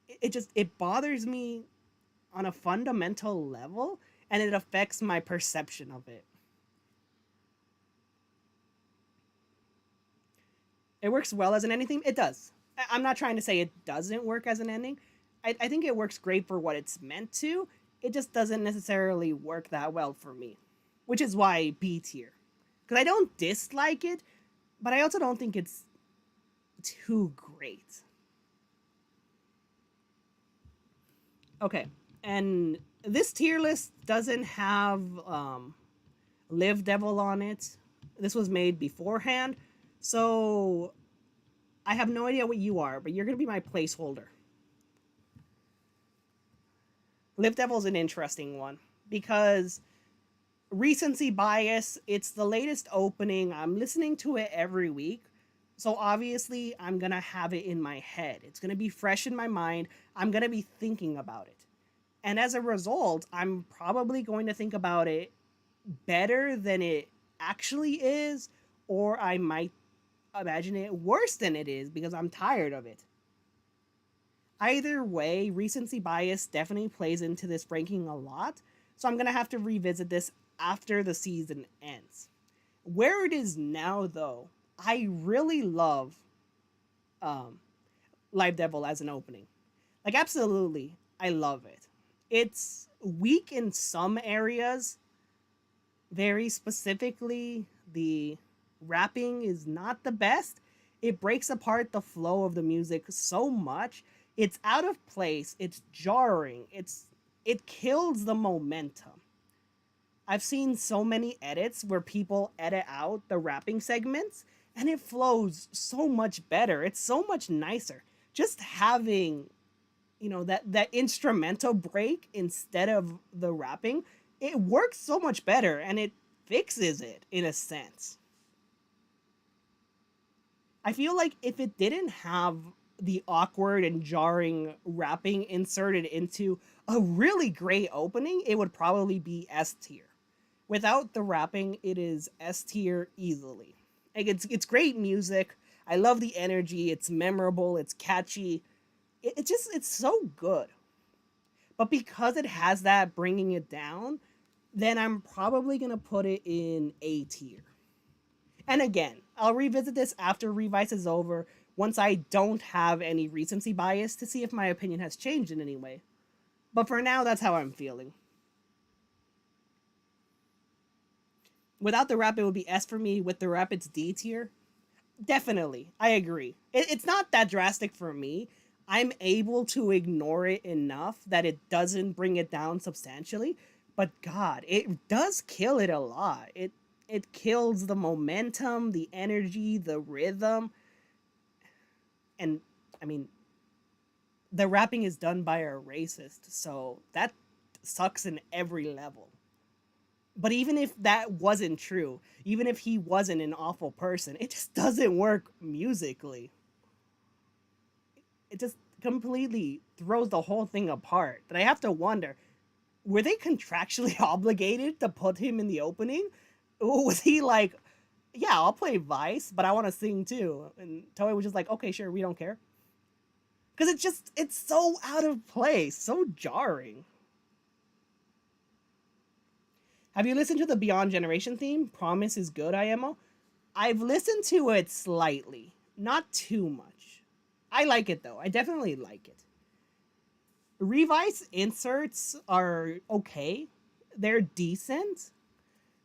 it bothers me on a fundamental level, and it affects my perception of it. It works well as an ending. It does. I'm not trying to say it doesn't work as an ending. I think it works great for what it's meant to. It just doesn't necessarily work that well for me, which is why B tier. Because I don't dislike it, but I also don't think it's too great. Okay, and this tier list doesn't have LiveDevil on it. This was made beforehand, so I have no idea what you are, but you're going to be my placeholder. LiveDevil's an interesting one because recency bias, it's the latest opening. I'm listening to it every week. So obviously I'm going to have it in my head. It's going to be fresh in my mind. I'm going to be thinking about it. And as a result, I'm probably going to think about it better than it actually is, or I might imagine it worse than it is because I'm tired of it. Either way, recency bias definitely plays into this ranking a lot, so I'm going to have to revisit this after the season ends. Where it is now, though, I really love LiveDevil as an opening. Like, absolutely, I love it. It's weak in some areas. Very specifically, the rapping is not the best. It breaks apart the flow of the music so much. It's out of place. It's jarring. It kills the momentum. I've seen so many edits where people edit out the rapping segments and it flows so much better. It's so much nicer. Just having, that instrumental break instead of the rapping, it works so much better and it fixes it in a sense. I feel like if it didn't have the awkward and jarring rapping inserted into a really great opening, it would probably be S tier. Without the rapping, it is S tier easily. Like it's great music. I love the energy. It's memorable. It's catchy. It's so good. But because it has that bringing it down, then I'm probably gonna put it in A tier. And again, I'll revisit this after Revise is over, once I don't have any recency bias, to see if my opinion has changed in any way. But for now, that's how I'm feeling. Without the rap, it would be S for me. With the rap, it's D tier. Definitely, I agree. It's not that drastic for me. I'm able to ignore it enough that it doesn't bring it down substantially. But God, it does kill it a lot. It kills the momentum, the energy, the rhythm. And, I mean, the rapping is done by a racist, so that sucks in every level. But even if that wasn't true, even if he wasn't an awful person, it just doesn't work musically. It just completely throws the whole thing apart. That I have to wonder, were they contractually obligated to put him in the opening? Or was he like, yeah, I'll play Vice, but I want to sing too? And Toei was just like, okay, sure, we don't care. Because it's so out of place, so jarring. Have you listened to the Beyond Generation theme? Promise is good, IMO? I've listened to it slightly. Not too much. I like it, though. I definitely like it. Revise inserts are okay. they're decent,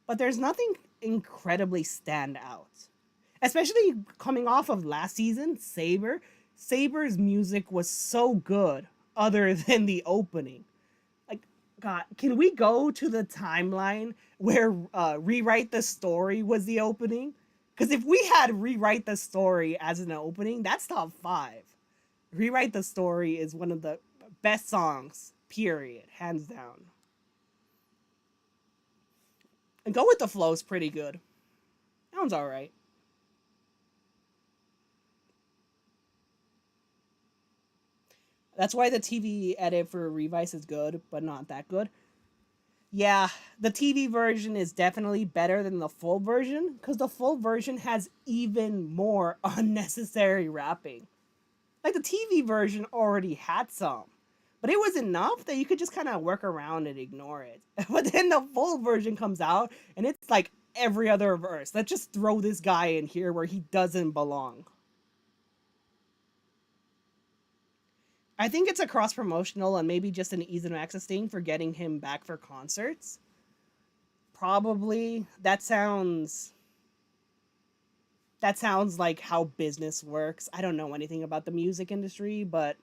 but there's nothing incredibly stand out. Especially coming off of last season, Saber. Saber's music was so good, other than the opening. Like, God, can we go to the timeline where Rewrite the Story was the opening? Because if we had Rewrite the Story as an opening, that's top 5. Rewrite the Story is one of the best songs, period, hands down. And Go With the Flow's pretty good. That one's alright. That's why the TV edit for Revice is good, but not that good. Yeah, the TV version is definitely better than the full version, because the full version has even more unnecessary rapping. Like, the TV version already had some, but it was enough that you could just kind of work around and ignore it. But then the full version comes out, and it's like every other verse. Let's just throw this guy in here where he doesn't belong. I think it's a cross-promotional and maybe just an ease and access thing for getting him back for concerts. Probably. That sounds like how business works. I don't know anything about the music industry, but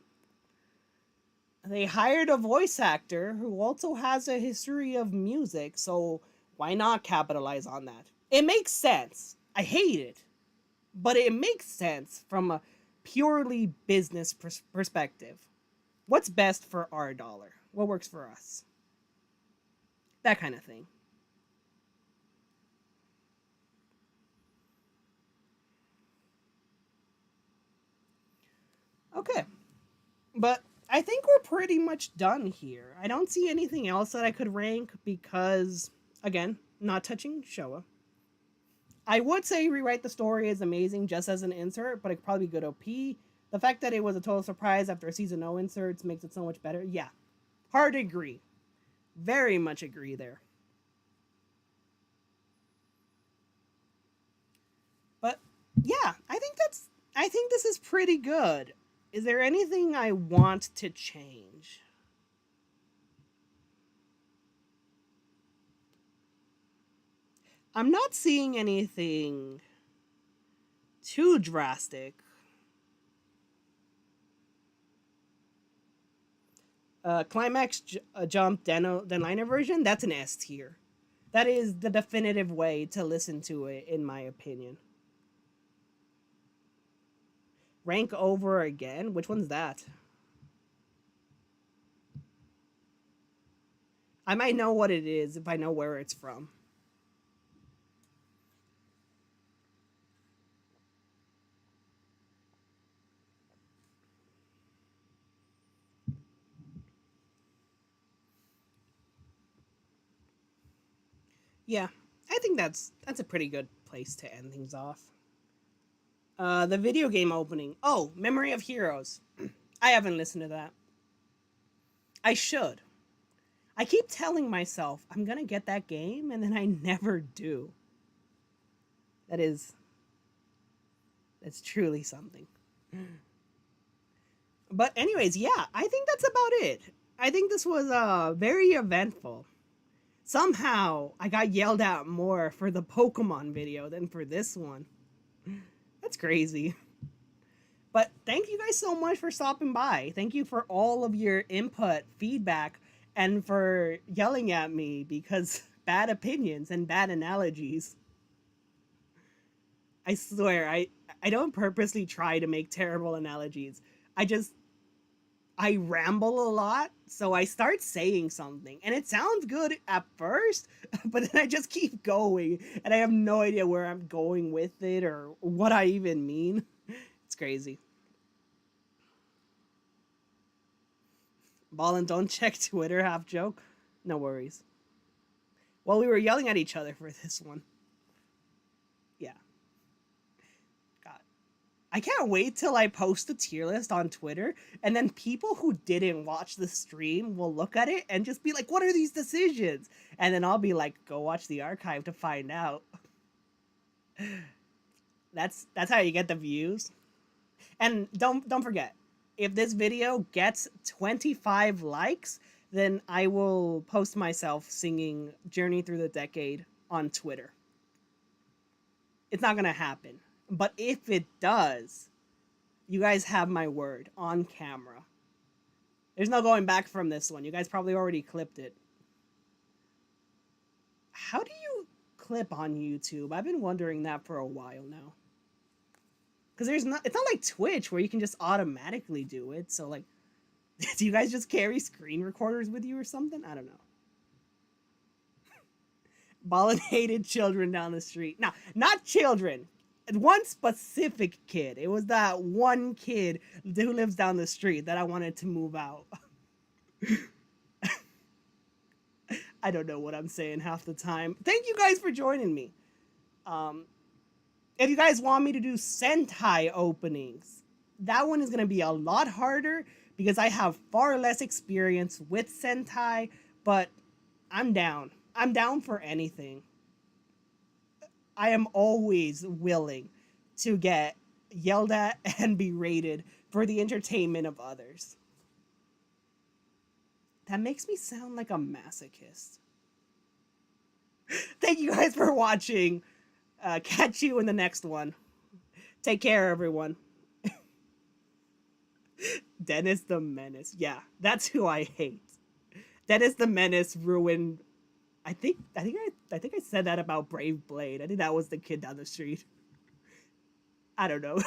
they hired a voice actor who also has a history of music, so why not capitalize on that? It makes sense. I hate it, but it makes sense from a purely business perspective. What's best for our dollar? What works for us? That kind of thing. Okay. But I think we're pretty much done here. I don't see anything else that I could rank because, again, not touching Showa. I would say Rewrite the Story is amazing just as an insert, but it could probably be good OP. The fact that it was a total surprise after season 0 inserts makes it so much better. Yeah, hard to agree. Very much agree there. But yeah, I think this is pretty good. Is there anything I want to change? I'm not seeing anything too drastic. Climax Jump Den-LINER version, that's an S tier. That is the definitive way to listen to it, in my opinion. Rank over again? Which one's that? I might know what it is if I know where it's from. Yeah, I think that's a pretty good place to end things off. The video game opening. Oh, Memory of Heroes. I haven't listened to that. I should. I keep telling myself I'm gonna get that game, and then I never do. That's truly something. But anyways, yeah, I think that's about it. I think this was very eventful. Somehow, I got yelled at more for the Pokemon video than for this one. That's crazy. But thank you guys so much for stopping by. Thank you for all of your input, feedback, and for yelling at me because bad opinions and bad analogies. I swear, I don't purposely try to make terrible analogies. I ramble a lot, so I start saying something, and it sounds good at first, but then I just keep going, and I have no idea where I'm going with it or what I even mean. It's crazy. Ballin, don't check Twitter, half joke. No worries. Well, we were yelling at each other for this one. Yeah. I can't wait till I post a tier list on Twitter, and then people who didn't watch the stream will look at it and just be like, what are these decisions? And then I'll be like, go watch the archive to find out. That's how you get the views. And don't forget, if this video gets 25 likes, then I will post myself singing Journey Through the Decade on Twitter. It's not gonna happen. But if it does, you guys have my word on camera. There's no going back from this one. You guys probably already clipped it. How do you clip on YouTube? I've been wondering that for a while now. Because it's not like Twitch where you can just automatically do it. So like, do you guys just carry screen recorders with you or something? I don't know. Ballinated children down the street. No, not children. One specific kid. It was that one kid who lives down the street that I wanted to move out. I don't know what I'm saying half the time. Thank you guys for joining me. If you guys want me to do Sentai openings, that one is going to be a lot harder because I have far less experience with Sentai, but I'm down. I'm down for anything. I am always willing to get yelled at and berated for the entertainment of others. That makes me sound like a masochist. Thank you guys for watching. Catch you in the next one. Take care, everyone. Dennis the Menace. Yeah, that's who I hate. Dennis the Menace ruined. I think I said that about Brave Blade. I think that was the kid down the street. I don't know.